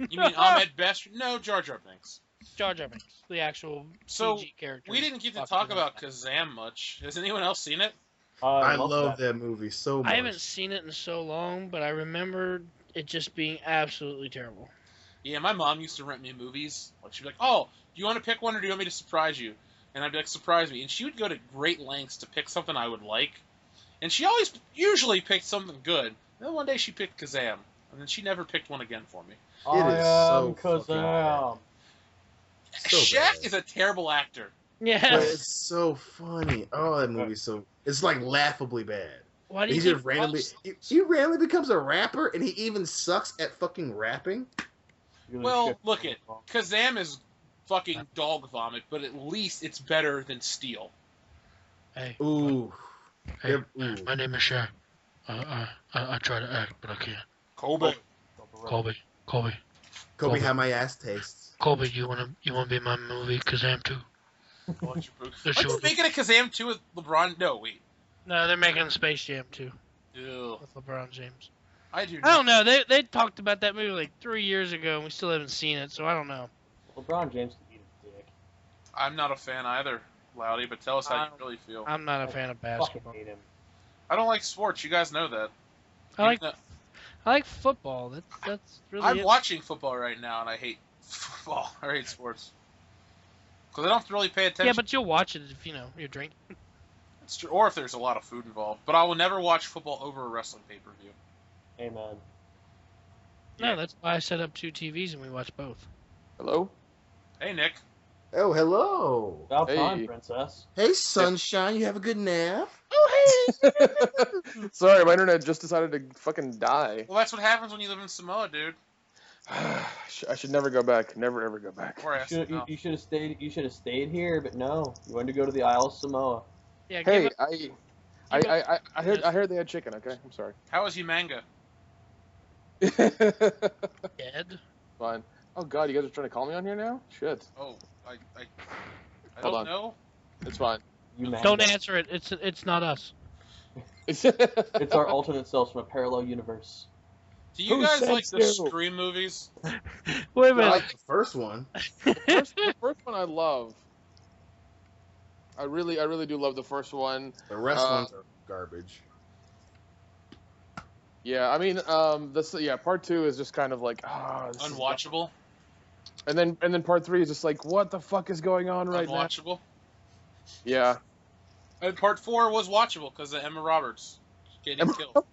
You mean Ahmed Best? No, Jar Jar Binks. Jar Jar Binks, the actual So, CG character. we didn't get to talk about Kazam much. Has anyone else seen it? I love that movie so much. I haven't seen it in so long, but I remember it just being absolutely terrible. Yeah, my mom used to rent me movies. Like, she'd be like, oh, do you want to pick one or do you want me to surprise you? And I'd be like, surprise me. And she would go to great lengths to pick something I would like. And she usually picked something good. And then one day she picked Kazam. And then she never picked one again for me. It is so fucking Kazam. So Shaq bad. is a terrible actor. But Yes. it's so funny. Oh, that movie's so... It's like laughably bad. Why do He you just think randomly... He randomly becomes a rapper, and he even sucks at fucking rapping. Well, look it. Kazam is fucking dog vomit, but at least it's better than Steel. Hey, Ooh. hey, Yep, ooh. my name is Shaq. I try to act, but I can't. Kobe. Colby, Kobe, how my ass tastes. Colby, you wanna be in my movie Kazam too? Aren't Yes, you you will. making a Kazam 2 with LeBron? No, wait. No, they're making Space Jam too Ew. with LeBron James. I do I don't know. They talked about that movie like 3 years ago, and we still haven't seen it, so I don't know. LeBron James can eat a dick. I'm not a fan either, Loudy, but tell us how you really feel. I'm not a fan of basketball. Fucking hate him. I don't like sports. You guys know that. I like football. That's really I'm it. watching football right now, and I hate football. I hate sports. Because I don't have to really pay attention. Yeah, but you'll watch it if you're drinking. It's true. Or if there's a lot of food involved. But I will never watch football over a wrestling pay-per-view. Amen. No, that's why I set up 2 TVs and we watch both. Hello? Hey, Nick. Oh, hello. About Hey. time, princess. Hey, sunshine, you have a good nap? Sorry, my internet just decided to fucking die. Well, that's what happens when you live in Samoa, dude. I should never go back. Never ever go back. Or ask You should have stayed. You should have stayed here, but no, you wanted to go to the Isle of Samoa. Yeah, Hey, give I heard they had chicken. Okay, I'm sorry. How is Humanga? dead. Fine. Oh God, you guys are trying to call me on here now? Shit. Oh, I Hold don't on. know. It's fine. You man. Don't answer it. It's not us. It's our alternate selves from a parallel universe. Do you Who guys said like the so? Scream movies? Wait a I minute. like the first one. the first one I love. I really do love the first one. The rest ones are garbage. Yeah, I mean, part 2 is just kind of like Unwatchable. and then part 3 is just like, what the fuck is going on right now? Unwatchable. Yeah. And part 4 was watchable because of Emma Roberts getting killed.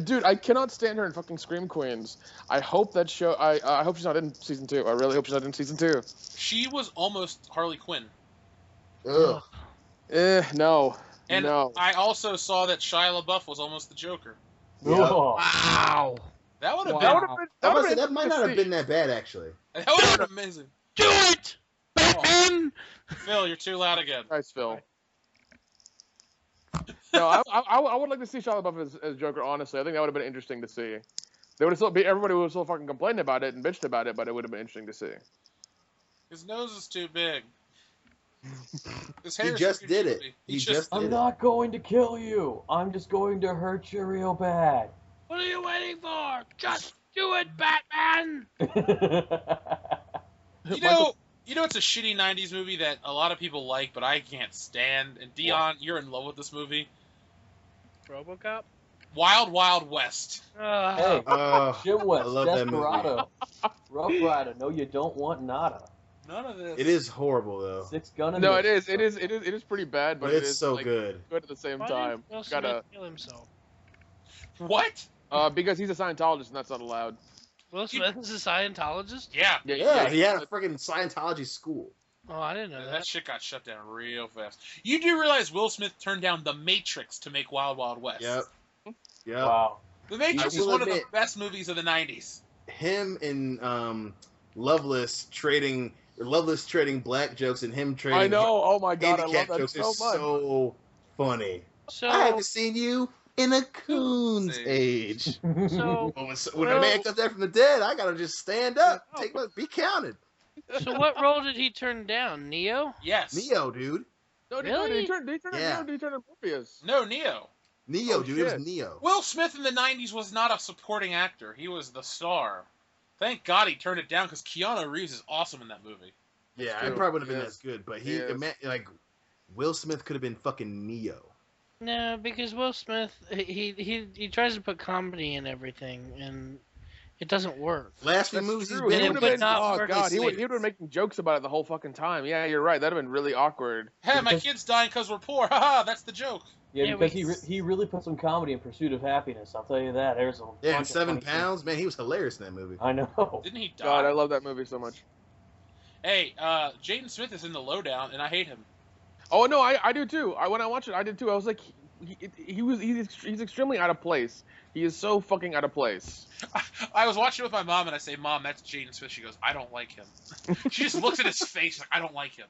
Dude, I cannot stand her in fucking Scream Queens. I hope that show. I hope she's not in season 2. I really hope she's not in season 2. She was almost Harley Quinn. Ugh. No. And No. I also saw that Shia LaBeouf was almost the Joker. Yeah. Oh, Wow. That would have Wow. That might not have been that bad, actually. been. That would have been amazing. Do it, Batman. Phil, you're too loud again. Nice, Phil. No, I would like to see Shia LaBeouf as Joker. Honestly, I think that would have been interesting to see. They would have still everybody would have still fucking complained about it and bitched about it, but it would have been interesting to see. His nose is too big. His He hair is just too did it. chubby. He just I'm did it. not going to kill you. I'm just going to hurt you real bad. What are you waiting for? Just do it, Batman. You know, it's a shitty '90s movie that a lot of people like, but I can't stand. And Dion, you're in love with this movie. RoboCop. Wild Wild West. Hey, Jim West, I love that movie. Desperado, Rough Rider. No, you don't want nada. None of this. It is horrible, though. 6 Gun. No, it is pretty bad, But it it's is so like, good. good at the same Why time. did Will Smith Gotta kill himself? What? because he's a Scientologist and that's not allowed. Will Smith is a Scientologist? Yeah. Yeah, he had a freaking Scientology school. Oh, I didn't know That that. shit got shut down real fast. You do realize Will Smith turned down The Matrix to make Wild Wild West. Yep. Yep. Wow. The Matrix I is will one of the admit- best movies of the '90s. Him and Loveless trading Loveless trading black jokes and him trading I know. Oh my god, I love handicap that jokes so is much. so funny. So, I haven't seen you in a coon's age. so, When a man comes back from the dead, I gotta just stand up, be counted. so what role did he turn down? Neo? Yes. Neo, dude. No, Really? he turned Yeah. Morpheus. No, Neo. Neo, Oh, dude. It was shit. Neo. Will Smith in the 90s was not a supporting actor. He was the star. Thank God he turned it down because Keanu Reeves is awesome in that movie. Yeah, true. it probably would have been Yes. as good, but He is. Will Smith could have been fucking Neo. No, because Will Smith, he tries to put comedy in everything, and it doesn't work. Last few That's movies true. he's And been it in. would not Oh work god, he as would have been making jokes about it the whole fucking time. Yeah, you're right. That'd have been really awkward. Hey, my kid's dying because we're poor. Haha, that's the joke. Yeah, Yeah, because he really put some comedy in Pursuit of Happiness. I'll tell you that. There's a Yeah, and bunch of 7 funny pounds. Man, he was hilarious in that movie. scenes. I know. Didn't he die? God, I love that movie so much. Hey, Jaden Smith is in the lowdown, and I hate him. Oh no, I do too. When I watched it, I did too. I was like, he's extremely out of place. He is so fucking out of place. I was watching it with my mom, and I say, "Mom, that's Jaden Smith." She goes, "I don't like him." She just looks at his face like, "I don't like him."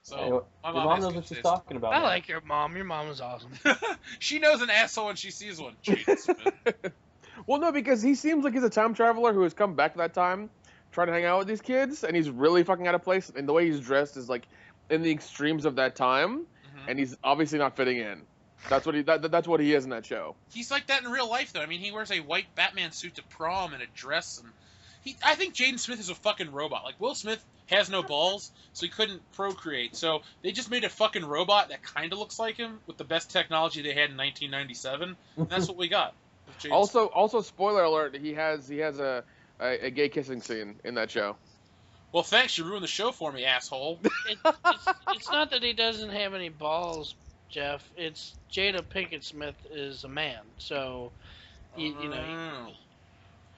So Hey, my your mom, mom has knows good what she's taste. talking about. I man. like your mom. Your mom is awesome. She knows an asshole when she sees one. Jaden Smith. Well, no, because he seems like he's a time traveler who has come back to that time, trying to hang out with these kids, and he's really fucking out of place. And the way he's dressed is like in the extremes of that time, and he's obviously not fitting in. That's what that's what he is in that show. He's like that in real life, though. I mean, he wears a white Batman suit to prom and a dress, and I think Jaden Smith is a fucking robot. Like, Will Smith has no balls, so he couldn't procreate. So they just made a fucking robot that kind of looks like him with the best technology they had in 1997, and that's what we got. with Jaden Smith. Also, spoiler alert: he has a gay kissing scene in that show. Well, thanks. You ruined the show for me, asshole. It's not that he doesn't have any balls, Jeff. It's Jada Pinkett Smith is a man, so you know.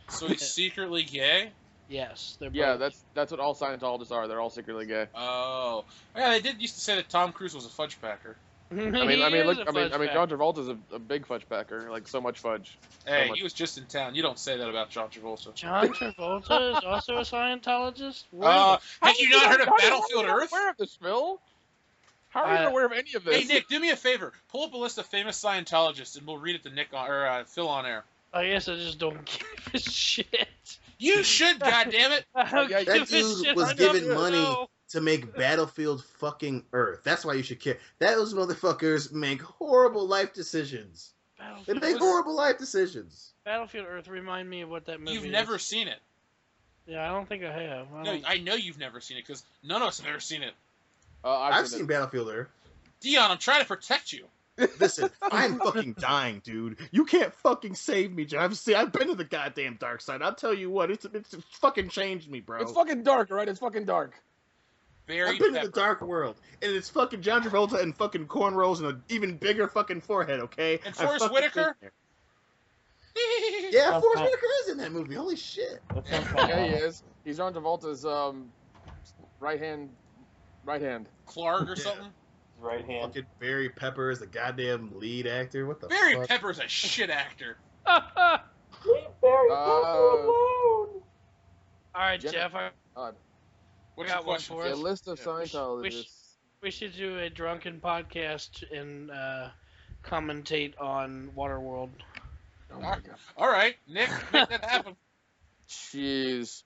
So he's secretly gay? Yes, they're Yeah, both. that's what all Scientologists are. They're all secretly gay. Oh. Yeah, they did used to say that Tom Cruise was a fudge packer. I mean, John Travolta's a big fudge packer. Like so much fudge. Hey, much. he was just in town. You don't say that about John Travolta. John Travolta is also a Scientologist. Have you not heard of Battlefield Earth? Aware of this, Phil? How are you not aware of any of this? Hey, Nick, do me a favor. Pull up a list of famous Scientologists, and we'll read it to Nick Phil on air. I guess I just don't give a shit. You should, goddammit. That dude was given money to make Battlefield fucking Earth. That's why you should care. Those motherfuckers make horrible life decisions. They make horrible life decisions. Battlefield Earth, remind me of what that movie is. You've never seen it. Yeah, I don't think I have. No, I know you've never seen it, because none of us have ever seen it. I've seen Battlefield Earth. Dion, I'm trying to protect you. Listen, I'm fucking dying, dude. You can't fucking save me, John. I've been to the goddamn dark side. I'll tell you what, it's fucking changed me, bro. It's fucking dark, right? It's fucking dark. I've been to the dark world, and it's fucking John Travolta and fucking cornrows and an even bigger fucking forehead, okay? And Forrest Whitaker? Yeah, Forrest Whitaker is in that movie. Holy shit. Yeah, he is. He's John Travolta's right hand. Clark or something? Right hand. Fucking Barry Pepper is the goddamn lead actor. What the Barry fuck? Pepper's a shit actor. Leave Barry Pepper alone. All right, Jeff- Jeff. What's got your one question? for A us. list of Yeah, Scientologists. We should do a drunken podcast and commentate on Waterworld. Oh my god. All right, Nick, make that happen. Jeez.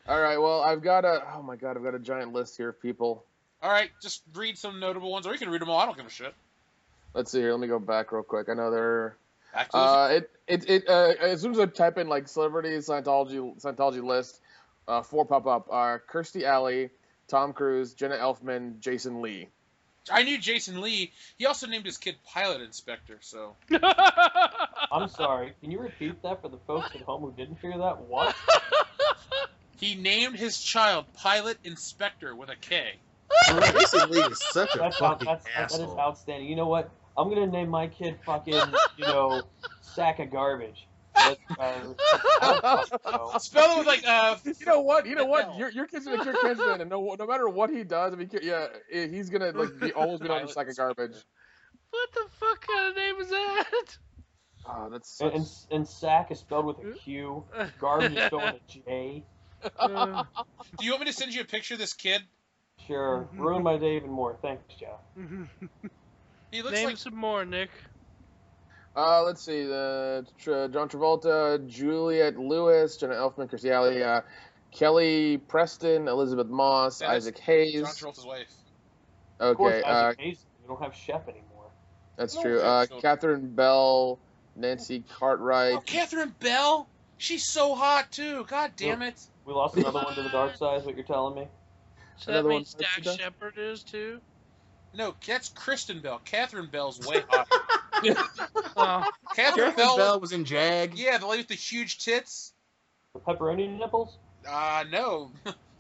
All right. Well, I've got a giant list here of people. All right, just read some notable ones, or you can read them all. I don't give a shit. Let's see here. Let me go back real quick. I know there. Actually, As soon as I type in like celebrities Scientology list, 4 pop up are Kirstie Alley, Tom Cruise, Jenna Elfman, Jason Lee. I knew Jason Lee. He also named his kid Pilot Inspector. So I'm sorry. Can you repeat that for the folks at home who didn't hear that? What? he named his child Pilot Inspector with a K. Jason Lee is such a fucking That is asshole. outstanding. You know what? I'm gonna name my kid fucking, sack of garbage. Spell it with like You know what? Your kid's gonna cure cancer, and no matter what he does, he's gonna like always be on the sack of garbage. What the fuck kind of name is that? Oh, that's and sack is spelled with a Q. Garbage is spelled with a J. Uh, Do you want me to send you a picture of this kid? Sure. Ruin my day even more. Thanks, Jeff. He looks Name like some more, Nick. Let's see. John Travolta, Juliette Lewis, Jenna Elfman, Kirstie Alley, Kelly Preston, Elizabeth Moss, Yeah, that's Isaac Hayes. John Travolta's wife. Of course, Okay, Isaac Hayes. We don't have Chef anymore. that's No, true. we have children. Catherine Bell, Nancy Cartwright. Oh, Catherine Bell? She's so hot, too. God damn it. We lost another one to the dark side, is what you're telling me? So Another that one means for Dax Cheetah? Shepard is too. No, that's Kristen Bell. Catherine Bell's way hot. Oh, Catherine Catherine Bell. Bell was in Jag. Yeah, the lady with the huge tits. The pepperoni nipples? No.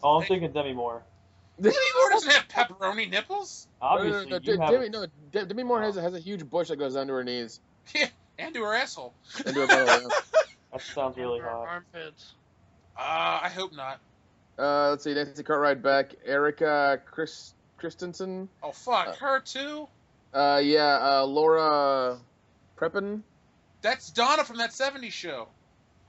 Oh, I'm thinking Demi Moore. Demi Moore doesn't have pepperoni nipples. Obviously, you have Demi Moore has a huge bush that goes down to her knees. Yeah, and to her asshole. And to her belly, yeah. That sounds really her hot. armpits. I hope not. Let's see, Nancy Cartwright, Beck, Erica Christensen. Oh, fuck. Her, too? Laura Prepon. That's Donna from that 70s show.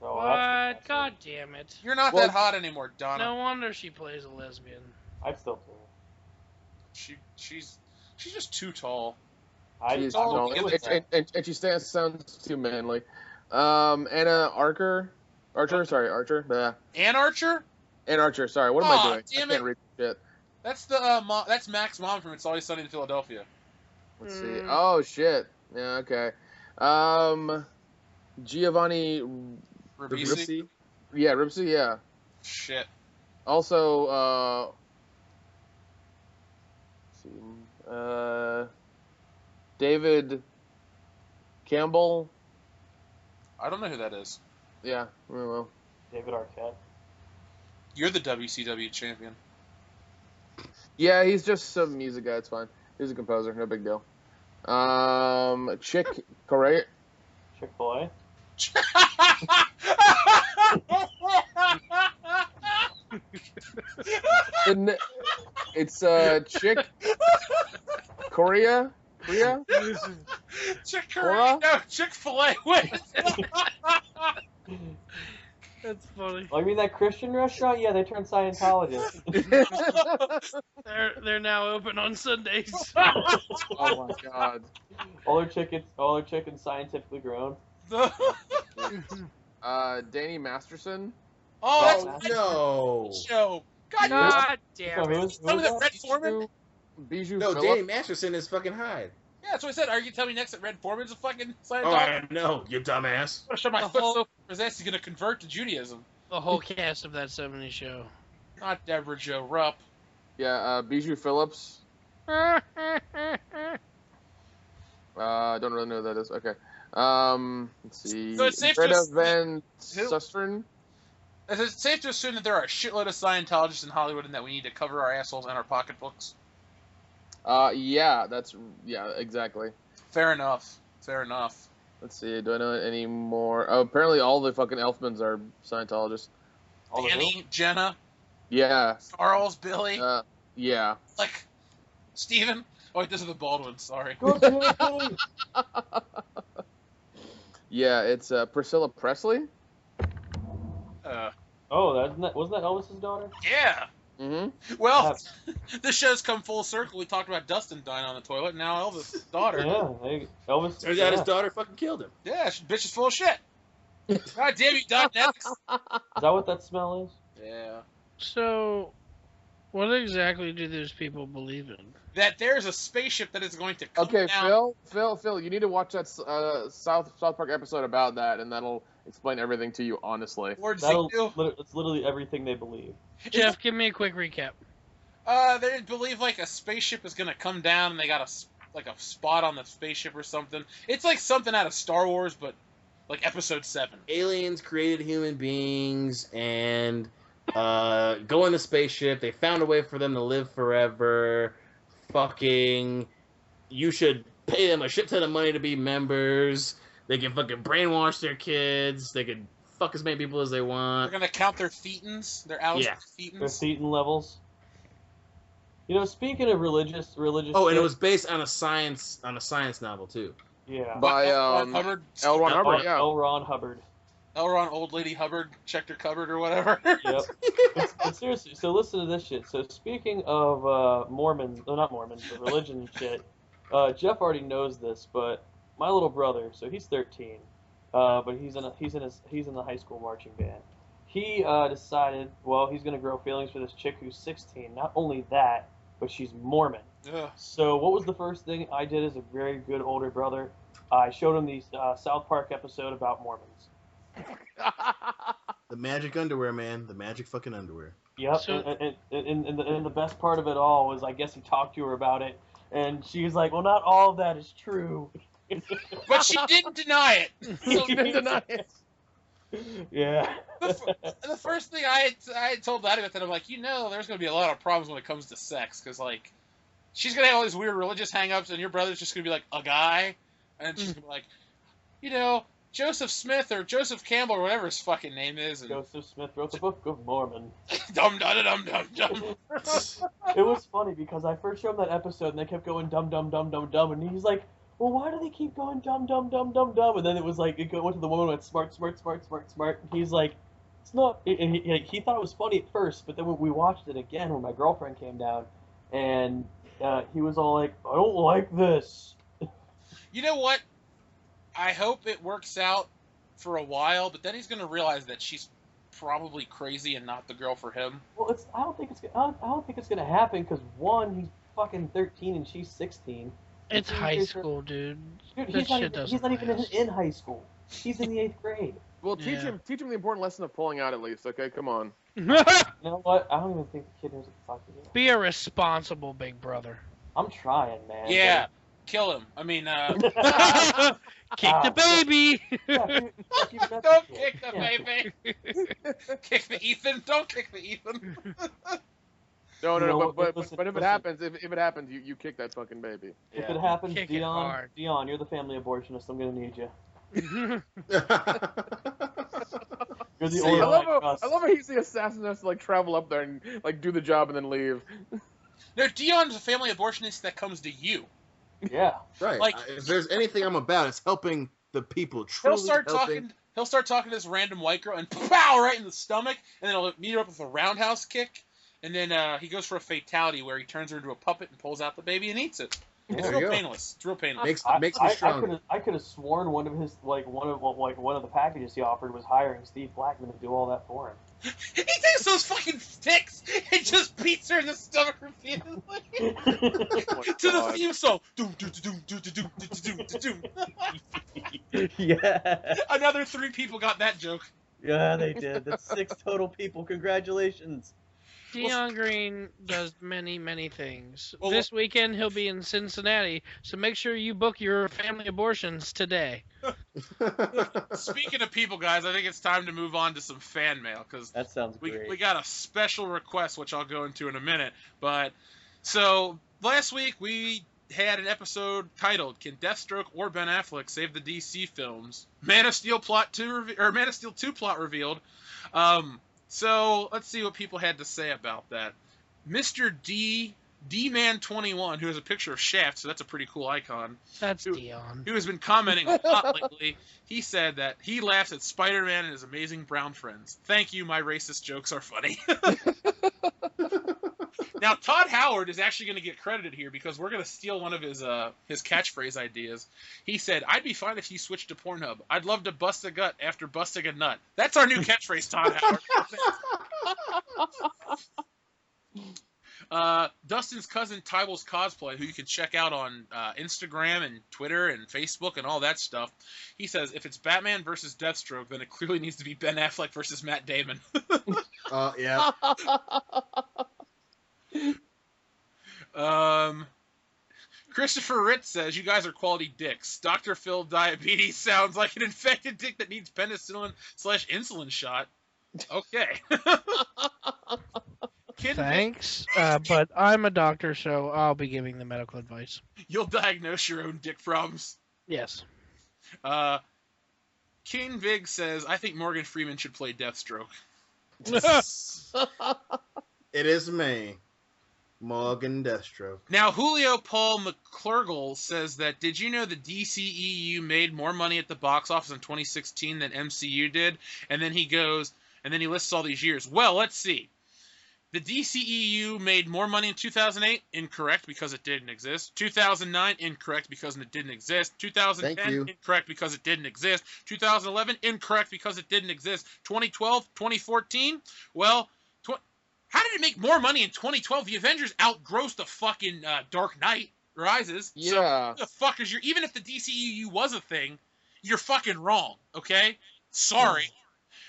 Oh, What? that's God damn it. You're not Well- that hot anymore, Donna. No wonder she plays a lesbian. I'd still do it. She's just too tall. She's all tall, good with and she sounds too manly. Anna Archer. Archer. Yeah. Ann Archer? Anna Archer, sorry. What am I Aw, doing? damn I can't it. read shit. That's that's Mac's mom from It's Always Sunny in Philadelphia. Let's see. Oh, shit. Yeah, okay. Giovanni. Ribisi? Yeah, Ribisi, yeah. Shit. Also, let's see. David Campbell. I don't know who that is. Yeah, well. David Arquette. You're the WCW champion. Yeah, he's just some music guy. It's fine. He's a composer. No big deal. Chick Corea. Chick-fil-A. It's Chick Corea. Korea? Chick-fil-A. No, Chick-fil-A. Wait. That's funny. Oh, you mean that Christian restaurant? Yeah, they turned Scientologists. They're now open on Sundays. Oh my god. all their chickens scientifically grown. Danny Masterson. Oh, Oh, that's No. show. God, God damn Who it. is tell me that that? Red Foreman. Bijou No, Phillips. Danny Masterson is fucking Hyde. Yeah, that's what I said. Are you gonna tell me next that Red Foreman's a fucking Scientologist? Oh, I know, you dumbass. I'm gonna show my The foot whole- so his ass is gonna convert to Judaism. The whole cast of that 70s show. Not Deborah Jo Rupp. Yeah, Bijou Phillips. Don't really know who that is. Okay. Let's see. So it's safe to Greta assume- Van Who? Susteren. It's safe to assume that there are a shitload of Scientologists in Hollywood and that we need to cover our assholes and our pocketbooks. Yeah, exactly. Fair enough. Fair enough. Let's see. Do I know any more? Oh, apparently all the fucking Elfmans are Scientologists. All the Danny, Jenna, Yeah. Charles, Billy, Yeah. like Steven. Oh, wait, this is the Baldwins. Sorry. Go Jay! Yeah, it's Priscilla Presley. Oh, wasn't that Elvis's daughter? Yeah. Mm-hmm. Well, this show's come full circle. We talked about Dustin dying on the toilet, and now Elvis' daughter. Yeah, Elvis. Turns out his daughter fucking killed him. Yeah, bitch is full of shit. God damn you, Don Next. Is that what that smell is? Yeah. So, what exactly do those people believe in? That there's a spaceship that is going to come Okay, down. Phil, you need to watch that South Park episode about that, and that'll explain everything to you honestly. Or It's literally everything they believe. Jeff, give me a quick recap. They believe like a spaceship is gonna come down, and they got a spot on the spaceship or something. It's like something out of Star Wars, but like Episode 7. Aliens created human beings and go in the spaceship. They found a way for them to live forever. Fucking, you should pay them a shit ton of money to be members. They can fucking brainwash their kids. They can fuck as many people as they They're want. gonna count their thetans, their Alice Yeah. Their thetans. thetan levels. You know, speaking of religious. Oh, and it shit, was based on a science novel too. yeah. By Ron Hubbard. L. Ron Hubbard, yeah. L. Ron Hubbard. Elron Old Lady Hubbard checked her cupboard or whatever. Yep. But seriously, so listen to this shit. So speaking of Mormons, well, not Mormons, but religion and shit, Jeff already knows this, but my little brother, so he's 13, but he's in the high school marching band. He decided, well, he's gonna grow feelings for this chick who's 16. Not only that, but she's Mormon. Ugh. So what was the first thing I did as a very good older brother? I showed him the South Park episode about Mormons. The magic underwear, man. The magic fucking underwear. Yep, So- and the best part of it all was I guess he talked to her about it, and she was like, well, not all of that is true. But she didn't deny it. So She didn't deny it. Yeah. the first thing I had told Laddie about that, I'm like, there's going to be a lot of problems when it comes to sex, because, like, she's going to have all these weird religious hang-ups, and your brother's just going to be like, a guy, and she's going to be like, Joseph Smith or Joseph Campbell or whatever his fucking name is. And Joseph Smith wrote the Book of Mormon. dum dum dum dum dum. It was funny because I first showed him that episode and they kept going dum dum dum dum dum, and he's like, well, why do they keep going dum dum dum dum dum? And then it was like went to the woman went smart smart smart smart smart. And he's like, it's not. And he thought it was funny at first, but then when we watched it again when my girlfriend came down, and he was all like, I don't like this. You know what? I hope it works out for a while, but then he's going to realize that she's probably crazy and not the girl for him. Well, I don't think it's gonna happen because one, he's fucking 13 and she's 16. It's high school, dude. Dude, That shit doesn't he's not even last. in high school. He's in the 8th grade. Well, teach Yeah. him the important lesson of pulling out at least. Okay, come on. You know what? I don't even think the kid knows what the fuck he is. Be a responsible big brother. I'm trying, man. Yeah, kill him. I mean, Kick the baby. don't kick the baby. Kick the Ethan. Don't kick the Ethan. No, You know no, what, but listen, if it listen. happens, if it happens, you kick that fucking baby. If it happens, Kick it hard. Dion, you're the family abortionist. I'm gonna need you. You're the See, only I one love trust. how he's the assassin has to like travel up there and like do the job and then leave. No, Dion's a family abortionist that comes to you. Yeah. Right. Like- If there's anything I'm about, it's helping the people. He'll Truly start helping. talking. He'll start talking to this random white girl and pow right in the stomach, and then he'll meet her up with a roundhouse kick, and then he goes for a fatality where he turns her into a puppet and pulls out the baby and eats it. It's There real you go. painless. It's real painless. Makes me stronger. I could have sworn one of the packages he offered was hiring Steve Blackman to do all that for him. He takes those fucking sticks and just beats her in the stomach repeatedly Oh my to the God. theme song. Doom, doom, doom, doom, doom, doom, doom, doom, doom. Yeah. Another 3 people got that joke. Yeah, they did. That's 6 total people. Congratulations. Dion Green does many, many things. Well, This weekend he'll be in Cincinnati, so make sure you book your family abortions today. Speaking of people, guys, I think it's time to move on to some fan mail because That sounds we great. got a special request, which I'll go into in a minute. But so last week we had an episode titled "Can Deathstroke or Ben Affleck Save the DC Films?" Man of Steel plot 2 or Man of Steel 2 plot revealed. So let's see what people had to say about that. Mr. D-Man21, who has a picture of Shaft, so that's a pretty cool icon, That's Who- Dion. who has been commenting a lot lately, he said that he laughs at Spider-Man and his amazing brown friends. Thank you, my racist jokes are funny. Now, Todd Howard is actually going to get credited here because we're going to steal one of his catchphrase ideas. He said, I'd be fine if you switched to Pornhub. I'd love to bust a gut after busting a nut. That's our new catchphrase, Todd Howard. Dustin's cousin Tybal's Cosplay, who you can check out on Instagram and Twitter and Facebook and all that stuff. He says, if it's Batman versus Deathstroke, then it clearly needs to be Ben Affleck versus Matt Damon. Yeah. Christopher Ritz says, you guys are quality dicks. Dr. Phil Diabetes sounds like an infected dick that needs penicillin/insulin shot. Okay. Thanks, but I'm a doctor, so I'll be giving the medical advice. You'll diagnose your own dick problems. Yes. King Vig says, I think Morgan Freeman should play Deathstroke. It is me. Morgan Deathstroke. Now, Julio Paul McClurgle says that, did you know the DCEU made more money at the box office in 2016 than MCU did? And then he lists all these years. Well, let's see. The DCEU made more money in 2008. Incorrect, because it didn't exist. 2009. Incorrect, because it didn't exist. 2010. Incorrect, because it didn't exist. 2011. Incorrect, because it didn't exist. 2012. 2014. Well, how did it make more money in 2012? The Avengers outgrossed the fucking Dark Knight Rises. Yeah. So who the fuck is your... Even if the DCEU was a thing, you're fucking wrong, okay? Sorry.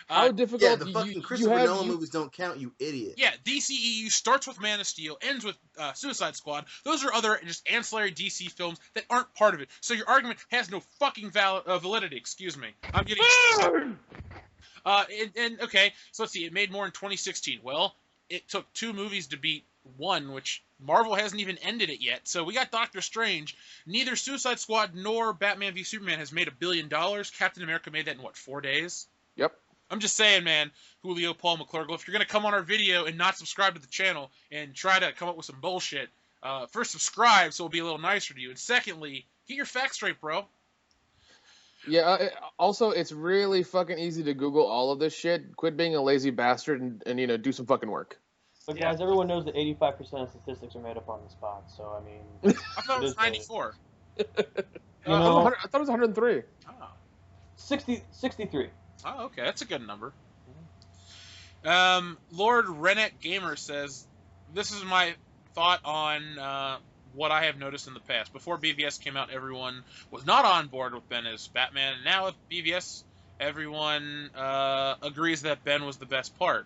How difficult? Yeah, the fucking Christopher Nolan movies don't count, you idiot. Yeah, DCEU starts with Man of Steel, ends with Suicide Squad. Those are other just ancillary DC films that aren't part of it. So your argument has no fucking validity. Excuse me. I'm getting... okay, so let's see. It made more in 2016. Well... It took 2 movies to beat 1, which Marvel hasn't even ended it yet. So we got Doctor Strange. Neither Suicide Squad nor Batman v Superman has made $1 billion. Captain America made that in, 4 days? Yep. I'm just saying, man, Julio Paul McClurgle, if you're going to come on our video and not subscribe to the channel and try to come up with some bullshit, first subscribe so it'll be a little nicer to you. And secondly, get your facts straight, bro. Yeah, also, it's really fucking easy to Google all of this shit. Quit being a lazy bastard and do some fucking work. But guys, everyone knows that 85% of statistics are made up on the spot, so I mean... I thought it was 94. You I know, thought it was 103. Oh. 63. Oh, okay, that's a good number. Lord Rennet Gamer says, this is my thought on what I have noticed in the past. Before BvS came out, everyone was not on board with Ben as Batman. Now with BvS, everyone agrees that Ben was the best part.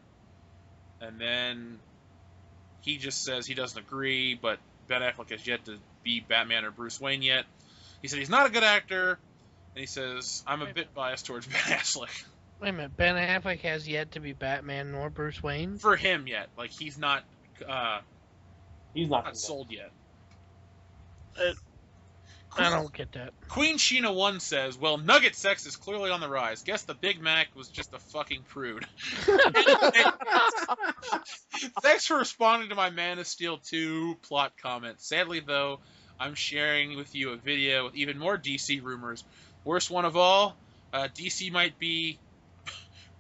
And then he just says he doesn't agree, but Ben Affleck has yet to be Batman or Bruce Wayne yet. He said he's not a good actor, and he says, I'm a bit biased towards Ben Affleck. Wait a minute, Ben Affleck has yet to be Batman nor Bruce Wayne? For him yet. Like, he's not sold yet. I don't get that. Queen Sheena 1 says, well, nugget sex is clearly on the rise. Guess the Big Mac was just a fucking prude. Thanks for responding to my Man of Steel 2 plot comment. Sadly, though, I'm sharing with you a video with even more DC rumors. Worst one of all, DC might be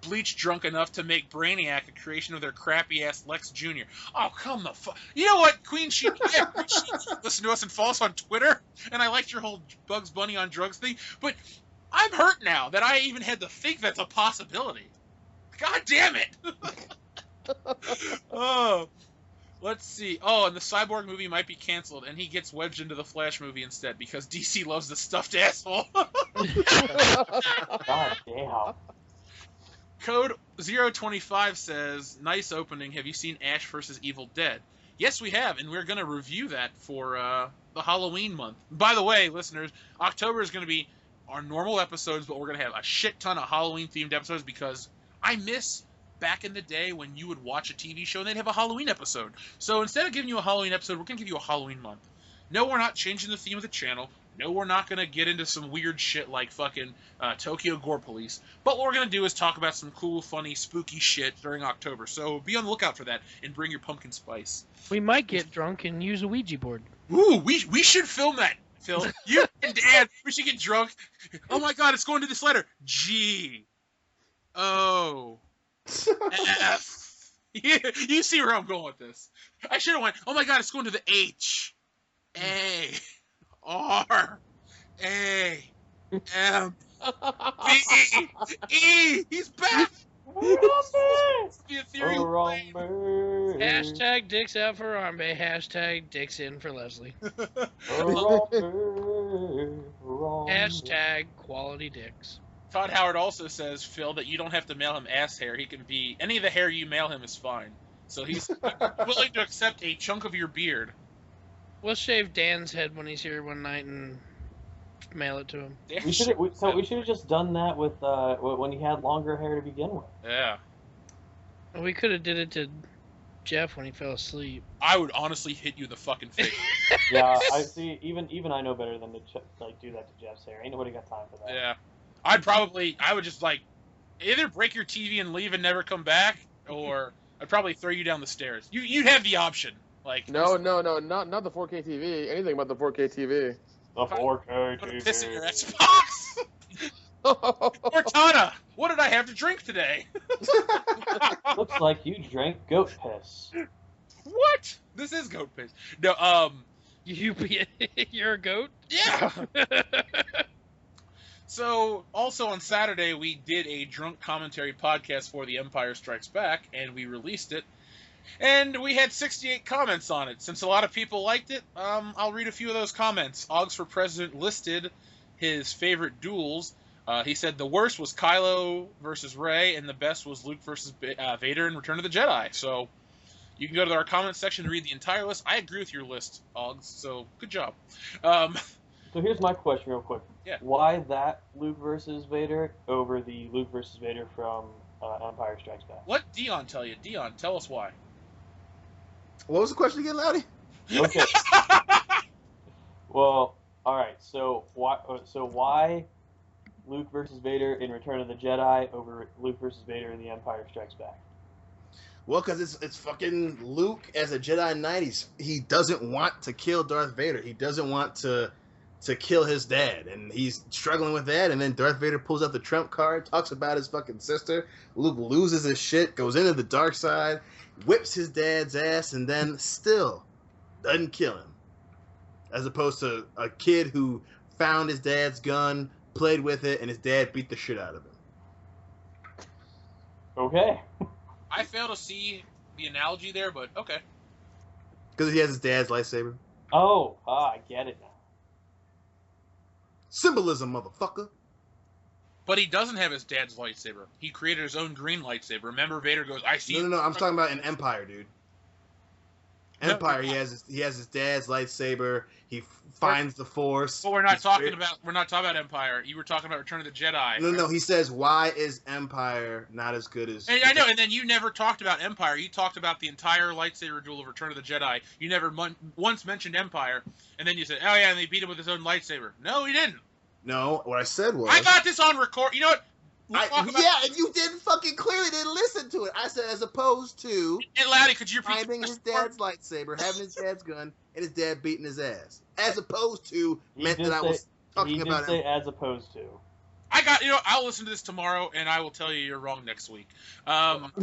bleach drunk enough to make Brainiac a creation of their crappy-ass Lex Jr. Oh, come the fuck. You know what, Queen Sheena, listen to us and follow us on Twitter, and I liked your whole Bugs Bunny on drugs thing, but I'm hurt now that I even had to think that's a possibility. God damn it! Oh, let's see. Oh, and the Cyborg movie might be canceled, and he gets wedged into the Flash movie instead, because DC loves the stuffed asshole. God damn. Code 025 says, nice opening. Have you seen Ash vs. Evil Dead? Yes, we have, and we're going to review that for the Halloween month. By the way, listeners, October is going to be our normal episodes, but we're going to have a shit ton of Halloween-themed episodes because I miss back in the day when you would watch a TV show and they'd have a Halloween episode. So instead of giving you a Halloween episode, we're going to give you a Halloween month. No, we're not changing the theme of the channel. No, we're not going to get into some weird shit like fucking Tokyo Gore Police. But what we're going to do is talk about some cool, funny, spooky shit during October. So be on the lookout for that and bring your pumpkin spice. We might get drunk and use a Ouija board. Ooh, we should film that, Phil. You and Dad, we should get drunk. Oh my god, it's going to this letter. G. O. F. You see where I'm going with this. I should have went, oh my god, it's going to the H. A. R. A. M. B. E. He's back! Hashtag dicks out for Harambe. Hashtag dicks in for Leslie. Hashtag quality dicks. Todd Howard also says, Phil, that you don't have to mail him ass hair. He can be... Any of the hair you mail him is fine. So he's willing to accept a chunk of your beard. We'll shave Dan's head when he's here one night and mail it to him. We should have just done that with when he had longer hair to begin with. Yeah. We could have did it to Jeff when he fell asleep. I would honestly hit you in the fucking face. Yeah, I see. Even I know better than to do that to Jeff's hair. Ain't nobody got time for that. Yeah. I would just either break your TV and leave and never come back, or I'd probably throw you down the stairs. You'd have the option. Like No, not the 4K TV. Anything but the 4K TV. The 4K put a piss in your TV. Xbox. Cortana, what did I have to drink today? Looks like you drank goat piss. What? This is goat piss. No, You're a goat? yeah. So, also on Saturday, we did a drunk commentary podcast for The Empire Strikes Back, and we released it. And we had 68 comments on it. Since a lot of people liked it, I'll read a few of those comments. Oggs for President listed his favorite duels. He said the worst was Kylo versus Rey, and the best was Luke versus Vader in Return of the Jedi. So, you can go to our comments section and read the entire list. I agree with your list, Oggs, so good job. So here's my question real quick. Yeah. Why that Luke versus Vader over the Luke versus Vader from Empire Strikes Back? Let Dion tell you. Dion, tell us why. What was the question again, Loudy? Okay. Well, all right. So why Luke versus Vader in Return of the Jedi over Luke versus Vader in The Empire Strikes Back? Well, because it's fucking Luke as a Jedi Knight. He doesn't want to kill Darth Vader. He doesn't want to kill his dad, and he's struggling with that. And then Darth Vader pulls out the trump card, talks about his fucking sister. Luke loses his shit, goes into the dark side, whips his dad's ass, and then still doesn't kill him. As opposed to a kid who found his dad's gun, played with it, and his dad beat the shit out of him. Okay. I fail to see the analogy there, but okay. Because he has his dad's lightsaber. Oh, I get it now. Symbolism, motherfucker. But he doesn't have his dad's lightsaber. He created his own green lightsaber. Remember, Vader goes, I see. No. I'm talking about an Empire, dude. No, Empire. He has his dad's lightsaber. He finds the Force. But we're not talking about Empire. You were talking about Return of the Jedi. No. He says, "Why is Empire not as good as?" And I know. And then you never talked about Empire. You talked about the entire lightsaber duel of Return of the Jedi. You never once mentioned Empire. And then you said, "Oh yeah," and they beat him with his own lightsaber. No, he didn't. No, what I said was. I got this on record. You know what? And you didn't didn't listen to it. I said, as opposed to And Laddie, could you repeat finding his dad's lightsaber, having his dad's gun, and his dad beating his ass. As opposed to meant that I was talking about. He did say as opposed to. I'll listen to this tomorrow, and I will tell you you're wrong next week. Todd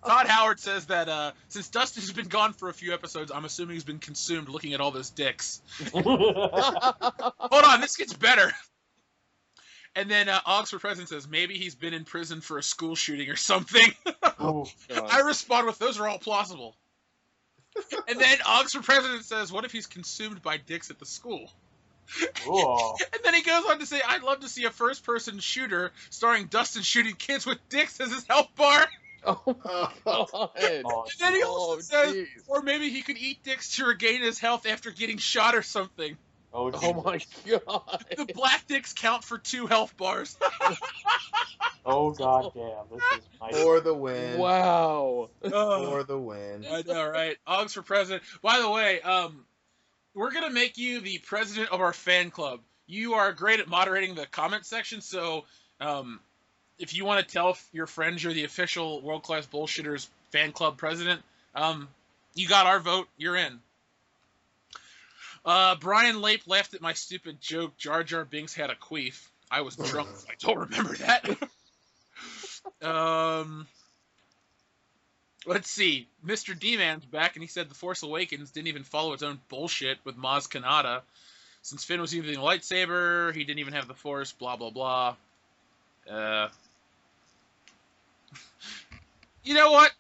Howard says that since Dustin's been gone for a few episodes, I'm assuming he's been consumed looking at all those dicks. Hold on, this gets better. And then Oggs for President says maybe he's been in prison for a school shooting or something. Oh, I respond with those are all plausible. And then Oggs for President says, what if he's consumed by dicks at the school? Cool. And then he goes on to say, I'd love to see a first-person shooter starring Dustin shooting kids with dicks as his health bar. Oh, God. And then he also says, jeez. or maybe he could eat dicks to regain his health after getting shot or something. Oh, Oh my God. The black dicks count for 2 health bars. Oh god damn, this is my For the win. Wow. For the win. I know, right? Oggs for President. By the way, we're going to make you the president of our fan club. You are great at moderating the comment section, so if you want to tell your friends you're the official World Class Bullshitters fan club president, you got our vote. You're in. Brian Lape laughed at my stupid joke, Jar Jar Binks had a queef. I was drunk. I don't remember that. Let's see. Mr. D-Man's back, and he said The Force Awakens didn't even follow its own bullshit with Maz Kanata. Since Finn was using a lightsaber, he didn't even have the Force, blah, blah, blah. You know what?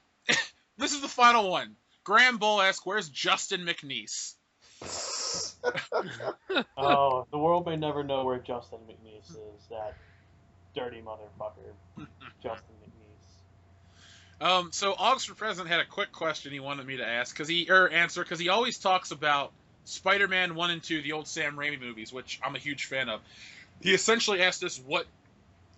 This is the final one. Graham Bull asks, where's Justin McNeese? Oh, the world may never know where Justin McNeese is, that dirty motherfucker. Justin McNeese. So Oggs for President had a quick question he wanted me to ask, because he always talks about Spider-Man 1 and 2, the old Sam Raimi movies, which I'm a huge fan of. He essentially asked us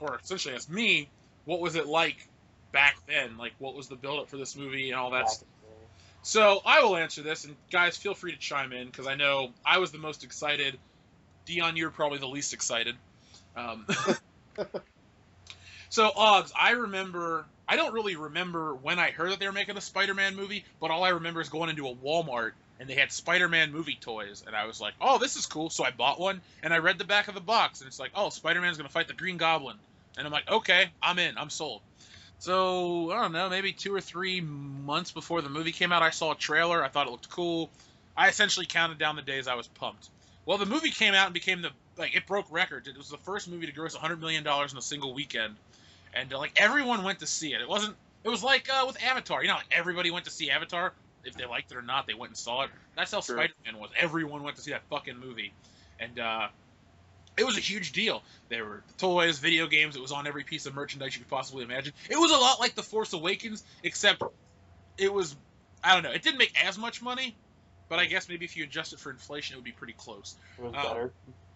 asked me, what was it like back then? Like, what was the build-up for this movie and all that stuff? So I will answer this, and guys, feel free to chime in, because I know I was the most excited. Dion, you were probably the least excited. So, Oggs, I remember I don't really remember when I heard that they were making a Spider-Man movie, but all I remember is going into a Walmart and they had Spider-Man movie toys, and I was like, oh, this is cool. So I bought one, and I read the back of the box, and it's like, oh, Spider-Man's going to fight the Green Goblin. And I'm like, okay, I'm in. I'm sold. So, I don't know, maybe 2 or 3 months before the movie came out, I saw a trailer. I thought it looked cool. I essentially counted down the days I was pumped. Well, the movie came out and became it broke records. It was the first movie to gross $100 million in a single weekend. And, everyone went to see it. It was like with Avatar. You know, like everybody went to see Avatar. If they liked it or not, they went and saw it. That's how Sure. Spider-Man was. Everyone went to see that fucking movie. And, it was a huge deal. There were toys, video games. It was on every piece of merchandise you could possibly imagine. It was a lot like The Force Awakens, except it was, I don't know, it didn't make as much money, but I guess maybe if you adjust it for inflation, it would be pretty close. It was better.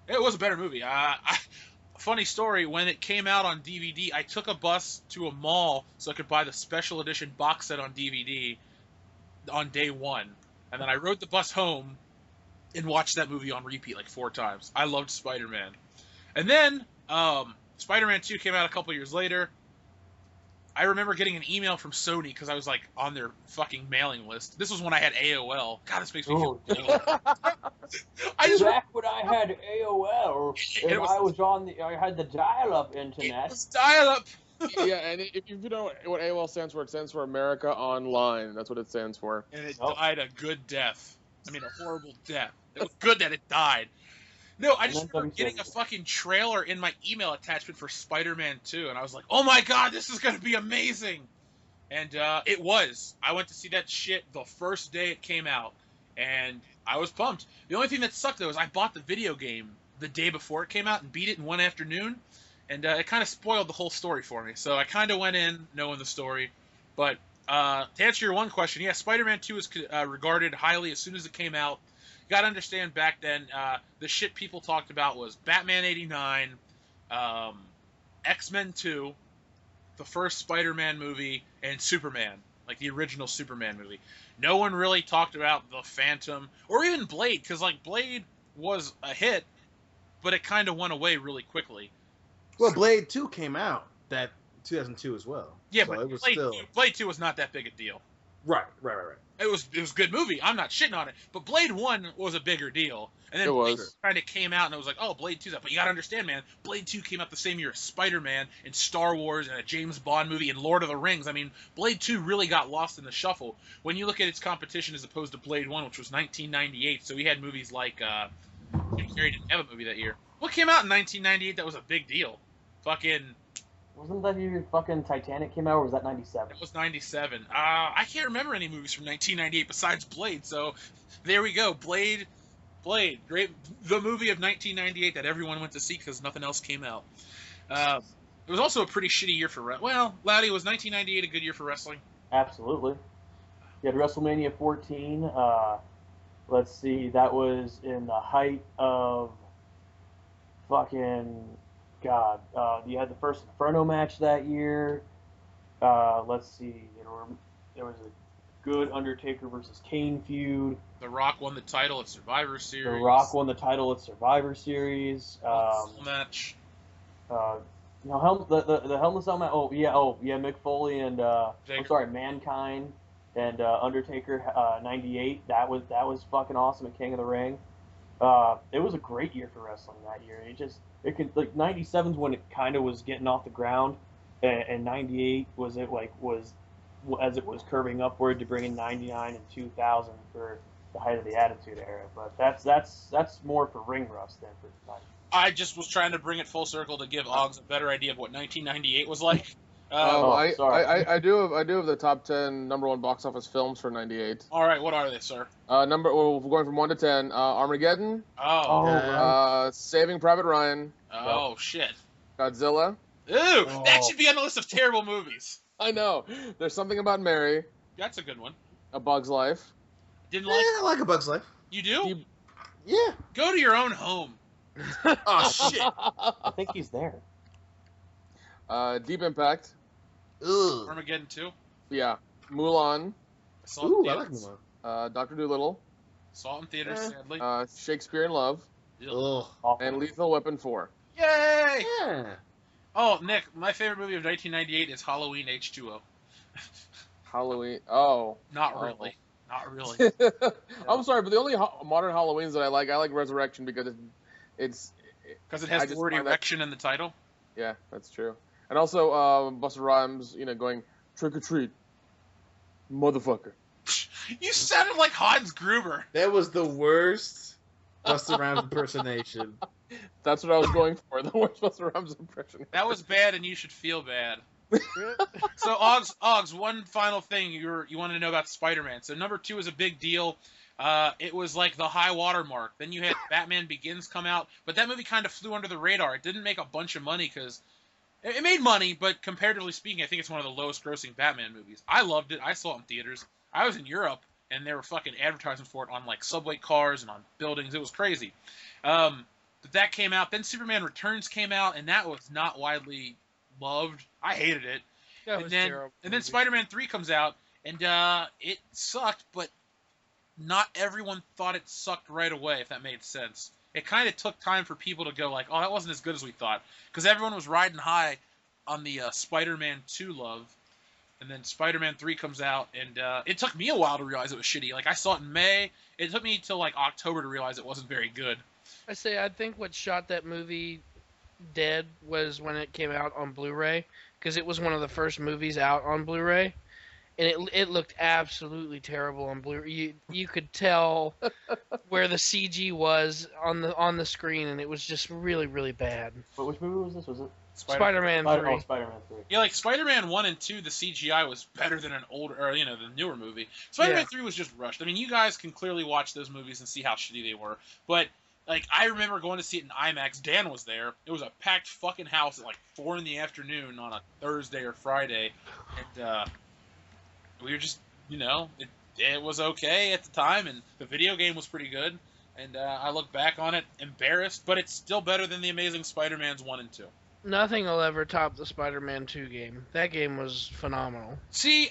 It was a better movie. Funny story, when it came out on DVD, I took a bus to a mall so I could buy the special edition box set on DVD on day one. And then I rode the bus home and watched that movie on repeat like 4 times. I loved Spider-Man. And then Spider-Man 2 came out a couple years later. I remember getting an email from Sony because I was like on their fucking mailing list. This was when I had AOL. God, this makes me feel old. Back when I had AOL, I had the dial-up internet. It was dial-up. Yeah, and if you know what AOL stands for, it stands for America Online. That's what it stands for. And it died a good death. I mean, a horrible death. It was good that it died. No, I just remember getting a fucking trailer in my email attachment for Spider-Man 2, and I was like, oh my god, this is going to be amazing! And it was. I went to see that shit the first day it came out, and I was pumped. The only thing that sucked, though, is I bought the video game the day before it came out and beat it in one afternoon, and it kind of spoiled the whole story for me. So I kind of went in knowing the story. But to answer your one question, yeah, Spider-Man 2 is regarded highly as soon as it came out. You got to understand, back then, the shit people talked about was Batman 89, X-Men 2, the first Spider-Man movie, and Superman, like the original Superman movie. No one really talked about the Phantom, or even Blade, because like Blade was a hit, but it kind of went away really quickly. Well, Blade 2 came out that 2002 as well. Yeah, so but it was Blade 2 was not that big a deal. Right. It was a good movie. I'm not shitting on it, but Blade 1 was a bigger deal. And then It Blade was. kind of came out, and it was like, oh, Blade 2's up. But you gotta understand, man, Blade 2 came out the same year as Spider-Man and Star Wars and a James Bond movie and Lord of the Rings. I mean, Blade 2 really got lost in the shuffle. When you look at its competition as opposed to Blade 1, which was 1998, so we had movies like, Jim Carrey didn't have a movie that year. What came out in 1998 that was a big deal? Fucking... Wasn't that year fucking Titanic came out, or was that 97? That was 97. I can't remember any movies from 1998 besides Blade, so there we go. Blade, great, the movie of 1998 that everyone went to see because nothing else came out. It was also a pretty shitty year for well, Laddie, was 1998 a good year for wrestling? Absolutely. You had WrestleMania 14. Let's see, that was in the height of fucking... God, you had the first Inferno match that year. Let's see, there was a good Undertaker versus Kane feud. The Rock won the title at Survivor Series. The Rock won the title at Survivor Series. Match. The Hell in a Cell match. Oh yeah, Mick Foley and Mankind and Undertaker 98. That was fucking awesome at King of the Ring. It was a great year for wrestling that year. It could, like, 97's when it kind of was getting off the ground, and 98 was as it was curving upward to bring in 99 and 2000 for the height of the Attitude Era. But that's more for ring rust than for 90. I just was trying to bring it full circle to give Oggs a better idea of what 1998 was like. Sorry. I do have the top 10 number 1 box office films for '98. All right, what are they, sir? We're going from 1 to 10. Armageddon. Saving Private Ryan. Oh, shit. Godzilla. Ooh, that should be on the list of terrible movies. I know. There's Something About Mary. That's a good one. A Bug's Life. Didn't Yeah, like. I like A Bug's Life. You do? Yeah. Go to your own home. Oh shit. I think he's there. Deep Impact. Ugh. Armageddon 2. Yeah. Mulan. I saw it Ooh, in I like theaters. Mulan. Dr. Dolittle. Saw it in theaters, sadly. Shakespeare in Love. Ugh. Ugh. And Lethal Weapon 4. Yay! Yeah. Oh, Nick, my favorite movie of 1998 is Halloween H2O. Halloween. Oh. Not Oh. really. Not really. I'm sorry, but the only modern Halloweens that I like Resurrection because it's Because it I has the just word find that- erection in the title. Yeah, that's true. And also, Busta Rhymes, going trick or treat, motherfucker. You sounded like Hans Gruber. That was the worst Busta Rhymes impersonation. That's what I was going for. The worst Busta Rhymes impression. That was bad, and you should feel bad. So, Oggs, one final thing you wanted to know about Spider-Man. So, number 2 is a big deal. It was like the high water mark. Then you had Batman Begins come out, but that movie kind of flew under the radar. It didn't make a bunch of money because it made money, but comparatively speaking, I think it's one of the lowest grossing Batman movies. I loved it. I saw it in theaters. I was in Europe, and they were fucking advertising for it on like subway cars and on buildings. It was crazy. But that came out. Then Superman Returns came out, and that was not widely loved. I hated it. That was terrible. And then Spider-Man 3 comes out, and it sucked, but not everyone thought it sucked right away, if that made sense. It kind of took time for people to go like, oh, that wasn't as good as we thought. Because everyone was riding high on the Spider-Man 2 love. And then Spider-Man 3 comes out, and it took me a while to realize it was shitty. Like, I saw it in May. It took me till, like, October to realize it wasn't very good. I think what shot that movie dead was when it came out on Blu-ray, because it was one of the first movies out on Blu-ray, and it looked absolutely terrible on Blu-ray. You could tell where the CG was on the screen, and it was just really, really bad. But which movie was this? Was it Spider-Man 3. Oh, Spider-Man 3. Yeah, like Spider-Man 1 and 2, the CGI was better than an older, or the newer movie. Spider-Man 3 was just rushed. I mean, you guys can clearly watch those movies and see how shitty they were. But like, I remember going to see it in IMAX. Dan was there. It was a packed fucking house at like 4 in the afternoon on a Thursday or Friday, and we were just, it was okay at the time, and the video game was pretty good. And I look back on it embarrassed, but it's still better than the Amazing Spider-Mans 1 and 2. Nothing will ever top the Spider-Man 2 game. That game was phenomenal. See,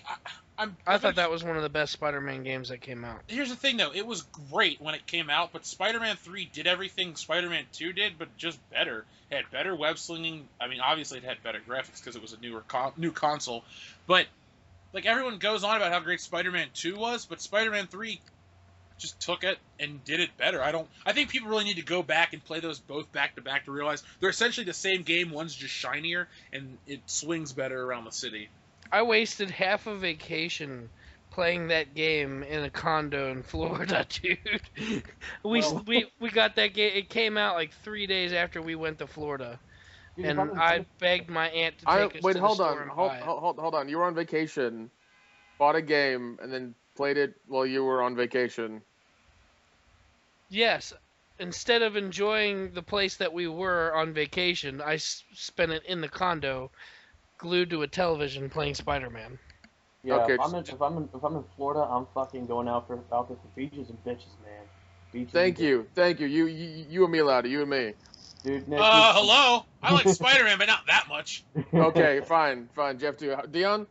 I thought that was one of the best Spider-Man games that came out. Here's the thing, though. It was great when it came out, but Spider-Man 3 did everything Spider-Man 2 did, but just better. It had better web slinging. I mean, obviously it had better graphics because it was a new console. But, like, everyone goes on about how great Spider-Man 2 was, but Spider-Man 3 just took it and did it better. I think people really need to go back and play those both back to back to realize they're essentially the same game. One's just shinier and it swings better around the city. I wasted half a vacation playing that game in a condo in Florida, dude. We got that game. It came out like 3 days after we went to Florida, and I begged my aunt to take us to the store and buy it. Hold on. You were on vacation, bought a game, and then played it while you were on vacation. Yes. Instead of enjoying the place that we were on vacation, I spent it in the condo, glued to a television playing Spider-Man. Yeah, Okay. if I'm in Florida, I'm fucking going out there for beaches and bitches, man. Beaches. Thank you. You and me, Loudy. You and me. Dude, Nick, Hello? I like Spider-Man, but not that much. Okay, fine. Jeff, too. Dion?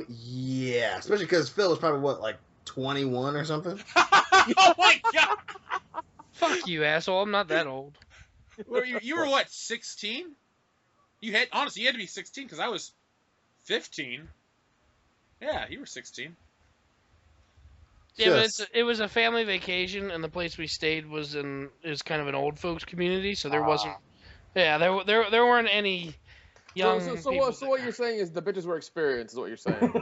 Yeah, especially because Phil was probably like 21 or something. Oh my god! Fuck you, asshole. I'm not that old. You were what, 16? You had to be 16 because I was 15. Yeah, you were 16. Yeah, but it was a family vacation, and the place we stayed is kind of an old folks community, so there wasn't. Yeah, there weren't any young. So what you're saying is the bitches were experienced, is what you're saying.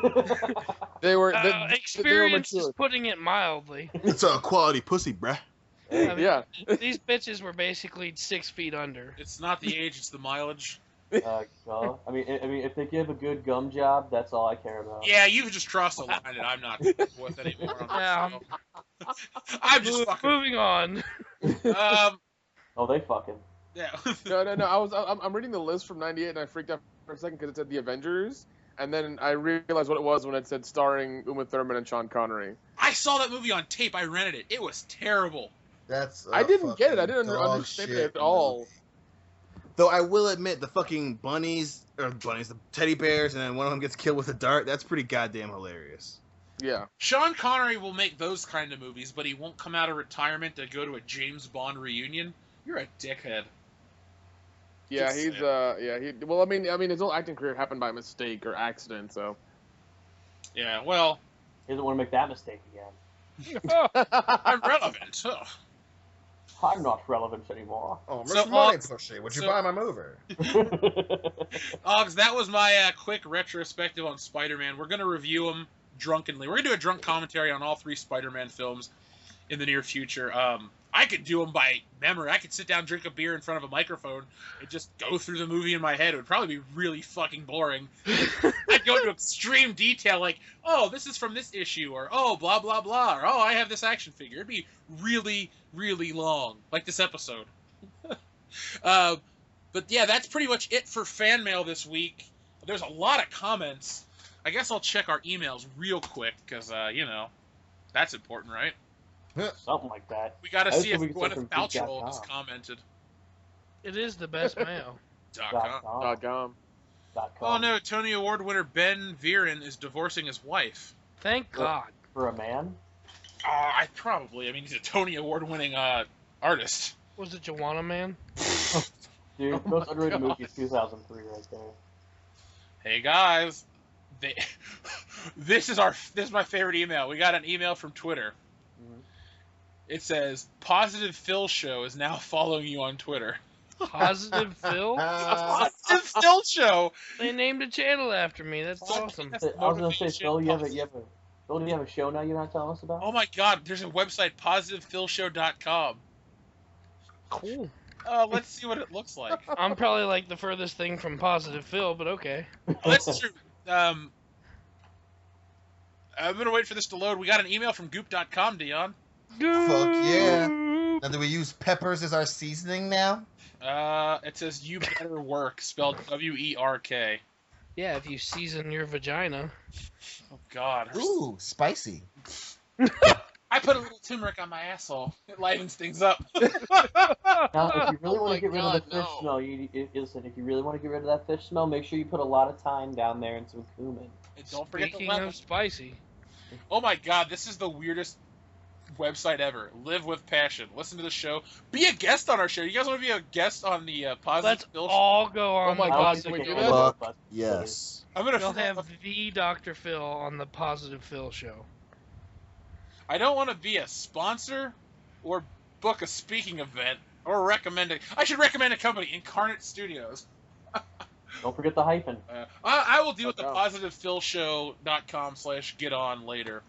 They were experience is mature. putting it mildly. It's a quality pussy, bruh. I mean, Yeah. These bitches were basically 6 feet under. It's not the age, it's the mileage. God. I mean, if they give a good gum job, that's all I care about. Yeah, you've just crossed the line that I'm not with anymore. Yeah, I'm just fucking. moving on. Oh, they fucking. Yeah. No. I'm reading the list from '98, and I freaked out for a second because it said The Avengers, and then I realized what it was when it said starring Uma Thurman and Sean Connery. I saw that movie on tape. I rented it. It was terrible. I didn't get it. I didn't understand it at all. Though I will admit, the fucking the teddy bears, and then one of them gets killed with a dart. That's pretty goddamn hilarious. Yeah. Sean Connery will make those kind of movies, but he won't come out of retirement to go to a James Bond reunion. You're a dickhead. Yeah, Just he's saying. Well, I mean, his whole acting career happened by mistake or accident. So. Yeah, well, He doesn't want to make that mistake again. I'm relevant. Ugh. I'm not relevant anymore. Oh, So, Mr. Money Ox- Pushy, would you so- buy my mover? Oggs, that was my quick retrospective on Spider-Man. We're going to review them drunkenly. We're going to do a drunk commentary on all 3 Spider-Man films in the near future. I could do them by memory. I could sit down, drink a beer in front of a microphone, and just go through the movie in my head. It would probably be really fucking boring. I'd go into extreme detail, like, oh, this is from this issue, or oh, blah, blah, blah, or oh, I have this action figure. It'd be really, really long, like this episode. But yeah, that's pretty much it for fan mail this week. There's a lot of comments. I guess I'll check our emails real quick, because, that's important, right? Something like that. We got to I see if think we can Gwyneth check from Paltrow has geek.com. commented. It is the best mail. .com. .com. Oh no, Tony Award winner Ben Viren is divorcing his wife. Thank God. For a man? I mean, he's a Tony Award winning artist. Was it Joanna Man? Dude, most underrated movie is 2003 right there. Hey guys, this is my favorite email. We got an email from Twitter. Mhm. It says, "Positive Phil Show is now following you on Twitter." Positive Phil? Positive Phil Show. They named a channel after me. That's awesome. Podcast I was gonna say, motivation Phil, do you have podcast. a show now you're not telling us about? Oh my God, there's a website, positivephilshow.com. Cool. Let's see what it looks like. I'm probably like the furthest thing from Positive Phil, but okay. That's true. I'm gonna wait for this to load. We got an email from goop.com, Dion. Fuck yeah. Now, do we use peppers as our seasoning now? It says "You better work," spelled WERK. Yeah, if you season your vagina. Oh God. Ooh, spicy. I put a little turmeric on my asshole. It lightens things up. Now, if you really want my to get rid of God, the fish no. smell, listen. If you really want to get rid of that fish smell, make sure you put a lot of thyme down there and some cumin. And don't forget the Speaking lemon. of spicy. Oh my God, this is the weirdest website ever. Live with passion. Listen to the show. Be a guest on our show. You guys want to be a guest on the Positive Let's Phil Show? all go on Oh my the God, Positive can we do Phil. that? Fuck yes. I'm gonna. We'll have the Dr. Phil on the Positive Phil show. I don't want to be a sponsor or book a speaking event or recommend it. I should recommend a company, Incarnate Studios. Don't forget the hyphen. I will deal with the Oh. positivephilshow.com/get on later.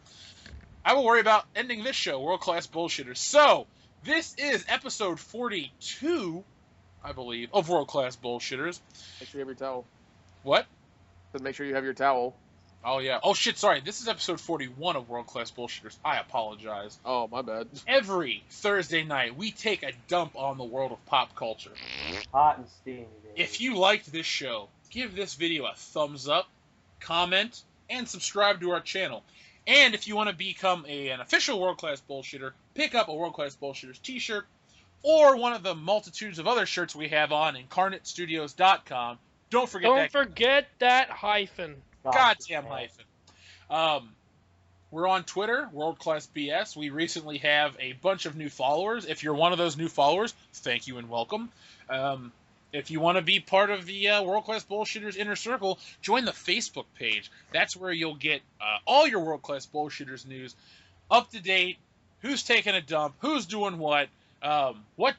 I will worry about ending this show, World Class Bullshitters. So, this is episode 42, I believe, of World Class Bullshitters. Make sure you have your towel. What? Just make sure you have your towel. Oh, yeah. Oh, shit, sorry. This is episode 41 of World Class Bullshitters. I apologize. Oh, my bad. Every Thursday night, we take a dump on the world of pop culture. Hot and steamy, baby. If you liked this show, give this video a thumbs up, comment, and subscribe to our channel. And if you want to become an official World Class Bullshitter, pick up a World Class Bullshitters t-shirt or one of the multitudes of other shirts we have on IncarnateStudios.com. Don't forget Don't that forget that hyphen. goddamn man. hyphen. We're on Twitter, World Class BS. We recently have a bunch of new followers. If you're one of those new followers, thank you and welcome. If you want to be part of the World Class Bullshitters Inner Circle, join the Facebook page. That's where you'll get all your World Class Bullshitters news, up to date, who's taking a dump, who's doing what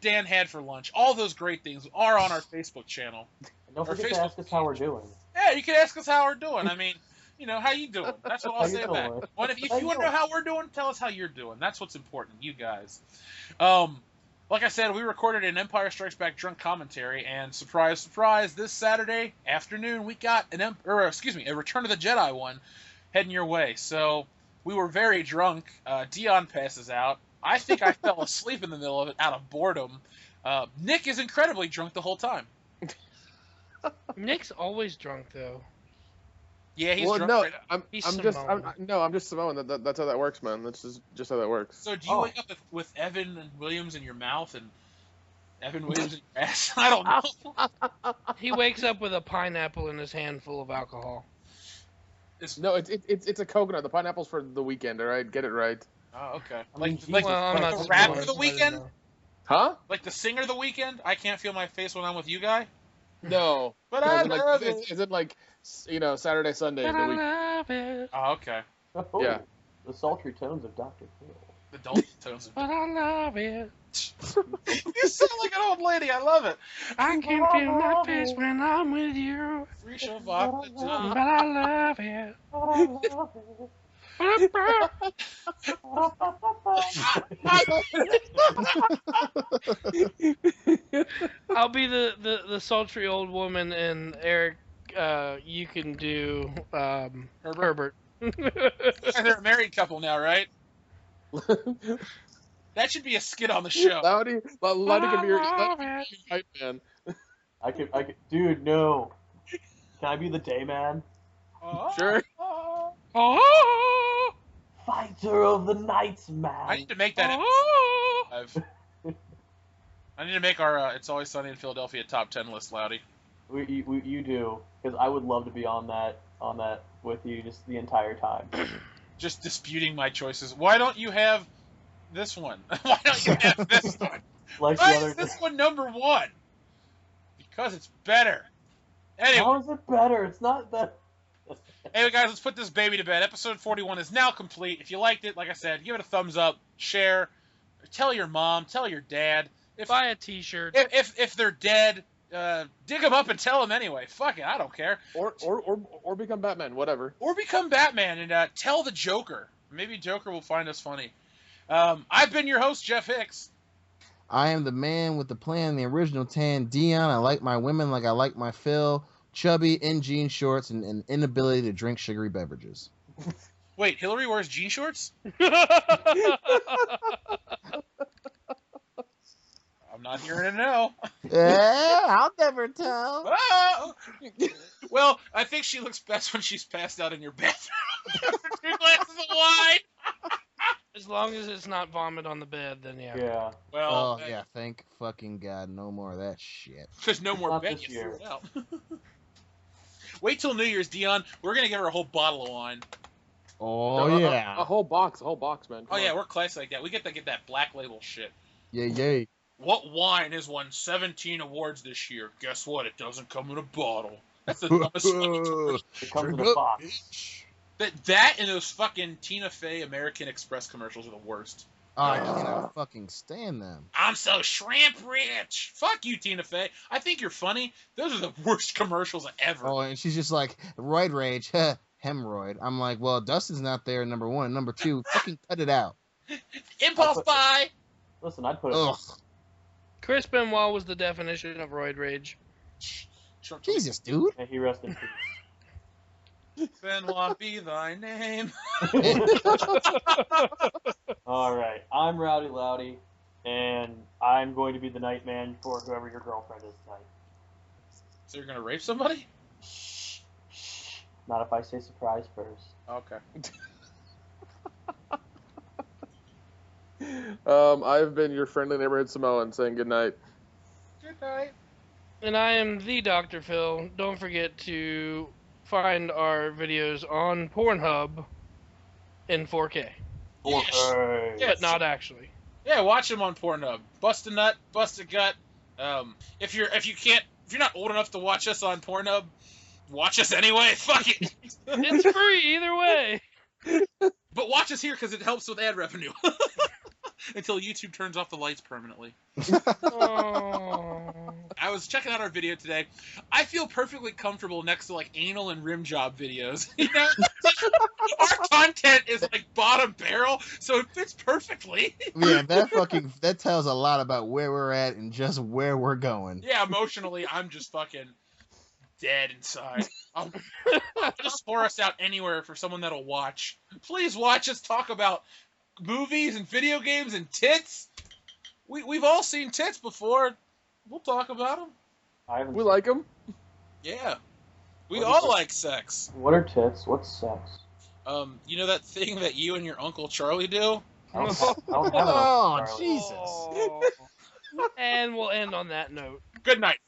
Dan had for lunch. All those great things are on our Facebook channel. And don't Our forget to Facebook ask us how we're doing. Yeah, you can ask us how we're doing. I mean, how you doing? That's what I'll How you say back. doing? If you How you want to know doing? how we're doing, tell us how you're doing. That's what's important, you guys. Like I said, we recorded an Empire Strikes Back drunk commentary, and surprise, surprise, this Saturday afternoon we got a Return of the Jedi one heading your way. So we were very drunk. Dion passes out. I think I fell asleep in the middle of it out of boredom. Nick is incredibly drunk the whole time. Nick's always drunk though. Yeah, he's Well, drunk. no, Right now. He's I'm just Samoan. That's how that works, man. That's just how that works. So do you Oh. wake up with Evan and Williams in your mouth and Evan Williams in your ass? I don't know. He wakes up with a pineapple in his hand full of alcohol. No, it's a coconut. The pineapple's for the weekend. All right, get it right. Oh, okay. I mean, Like, Jesus like, Well, I'm Christ, not the the rapper Lord. the weekend? Huh? Like the singer the weekend? I can't feel my face when I'm with you, guy? No. But No, I is it like, love is, it. is it like, Saturday, Sunday, But the I week? love it. Oh, okay. Oh, Yeah. The sultry tones of Dr. Phil. The dulcet tones of But I love it. You sound like an old lady. I love it. I can feel my face when I'm with you. Free show vodka. But I love it. I'll be the sultry old woman, and Eric, you can do Herbert. They're a married couple now, right? That should be a skit on the show. Loudy can be your I love it. hype man. I could, dude, no. Can I be the day man? Sure. Oh, Fighter of the nights, man. I need to make that. oh. I need to make our It's Always Sunny in Philadelphia top 10 list, Loudy. You do, because I would love to be on that with you just the entire time. Just disputing my choices. Why don't you have this one? Why don't you have this one? Like Why the other is this one number one? Because it's better. Anyway, How is it better? It's not that. anyway, guys, let's put this baby to bed. Episode 41 is now complete. If you liked it, like I said, give it a thumbs up, share, tell your mom, tell your dad. Buy a T-shirt. If they're dead, dig them up and tell them anyway. Fuck it, I don't care. Or become Batman, whatever. Or become Batman and tell the Joker. Maybe Joker will find us funny. I've been your host, Jeff Hicks. I am the man with the plan, the original tan, Dion. I like my women like I like my Phil. Chubby, in jean shorts, and an inability to drink sugary beverages. Wait, Hillary wears jean shorts? I'm not hearing it now. Yeah, I'll never tell. Oh! Well, I think she looks best when she's passed out in your bathroom. After 2 glasses of wine. As long as it's not vomit on the bed, then yeah. Yeah. Well, Oh, yeah, thank fucking God. No more of that shit. There's no more Not bed. this You year. threw it out. Wait till New Year's, Dion. We're going to give her a whole bottle of wine. Oh, yeah. A whole box, man. Come Oh, yeah, on. we're classy like that. We get to get that black label shit. Yay, yay. What wine has won 17 awards this year? Guess what? It doesn't come in a bottle. That's the dumbest fucking commercial. It comes in Drink a up, box. bitch. That and those fucking Tina Fey American Express commercials are the worst. Oh, I cannot fucking stand them. I'm so shrimp rich. Fuck you, Tina Fey. I think you're funny. Those are the worst commercials ever. Oh, and she's just like, roid rage, hemorrhoid. I'm like, well, Dustin's not there, number one. Number two, fucking cut it out. Impulse buy. Listen, I'd put it. Ugh. Chris Benoit was the definition of roid rage. Jesus, dude. May he rest in peace. Benoit be thy name. All right, I'm Rowdy Loudy, and I'm going to be the night man for whoever your girlfriend is tonight. So you're gonna rape somebody? Not if I say surprise first. Okay. I've been your friendly neighborhood Samoan saying good night. Good night. And I am the Dr. Phil. Don't forget to find our videos on Pornhub in 4K. Yes. Hey. Yeah. But not actually. Yeah, watch them on Pornhub. Bust a nut, bust a gut. If you're not old enough to watch us on Pornhub, watch us anyway. Fuck it. It's free either way. But watch us here because it helps with ad revenue. Until YouTube turns off the lights permanently. Oh. I was checking out our video today. I feel perfectly comfortable next to like anal and rim job videos. You know, our content is like bottom barrel, so it fits perfectly. Yeah, that tells a lot about where we're at and just where we're going. Yeah, emotionally, I'm just fucking dead inside. I'll just pour us out anywhere for someone that'll watch. Please watch us talk about movies and video games and tits. We've all seen tits before. We'll talk about them. I haven't. We like them. Yeah. We What all is it? like sex. What are tits? What's sex? You know that thing that you and your Uncle Charlie do? I don't have Oh, Charlie. Jesus. Oh. And we'll end on that note. Good night.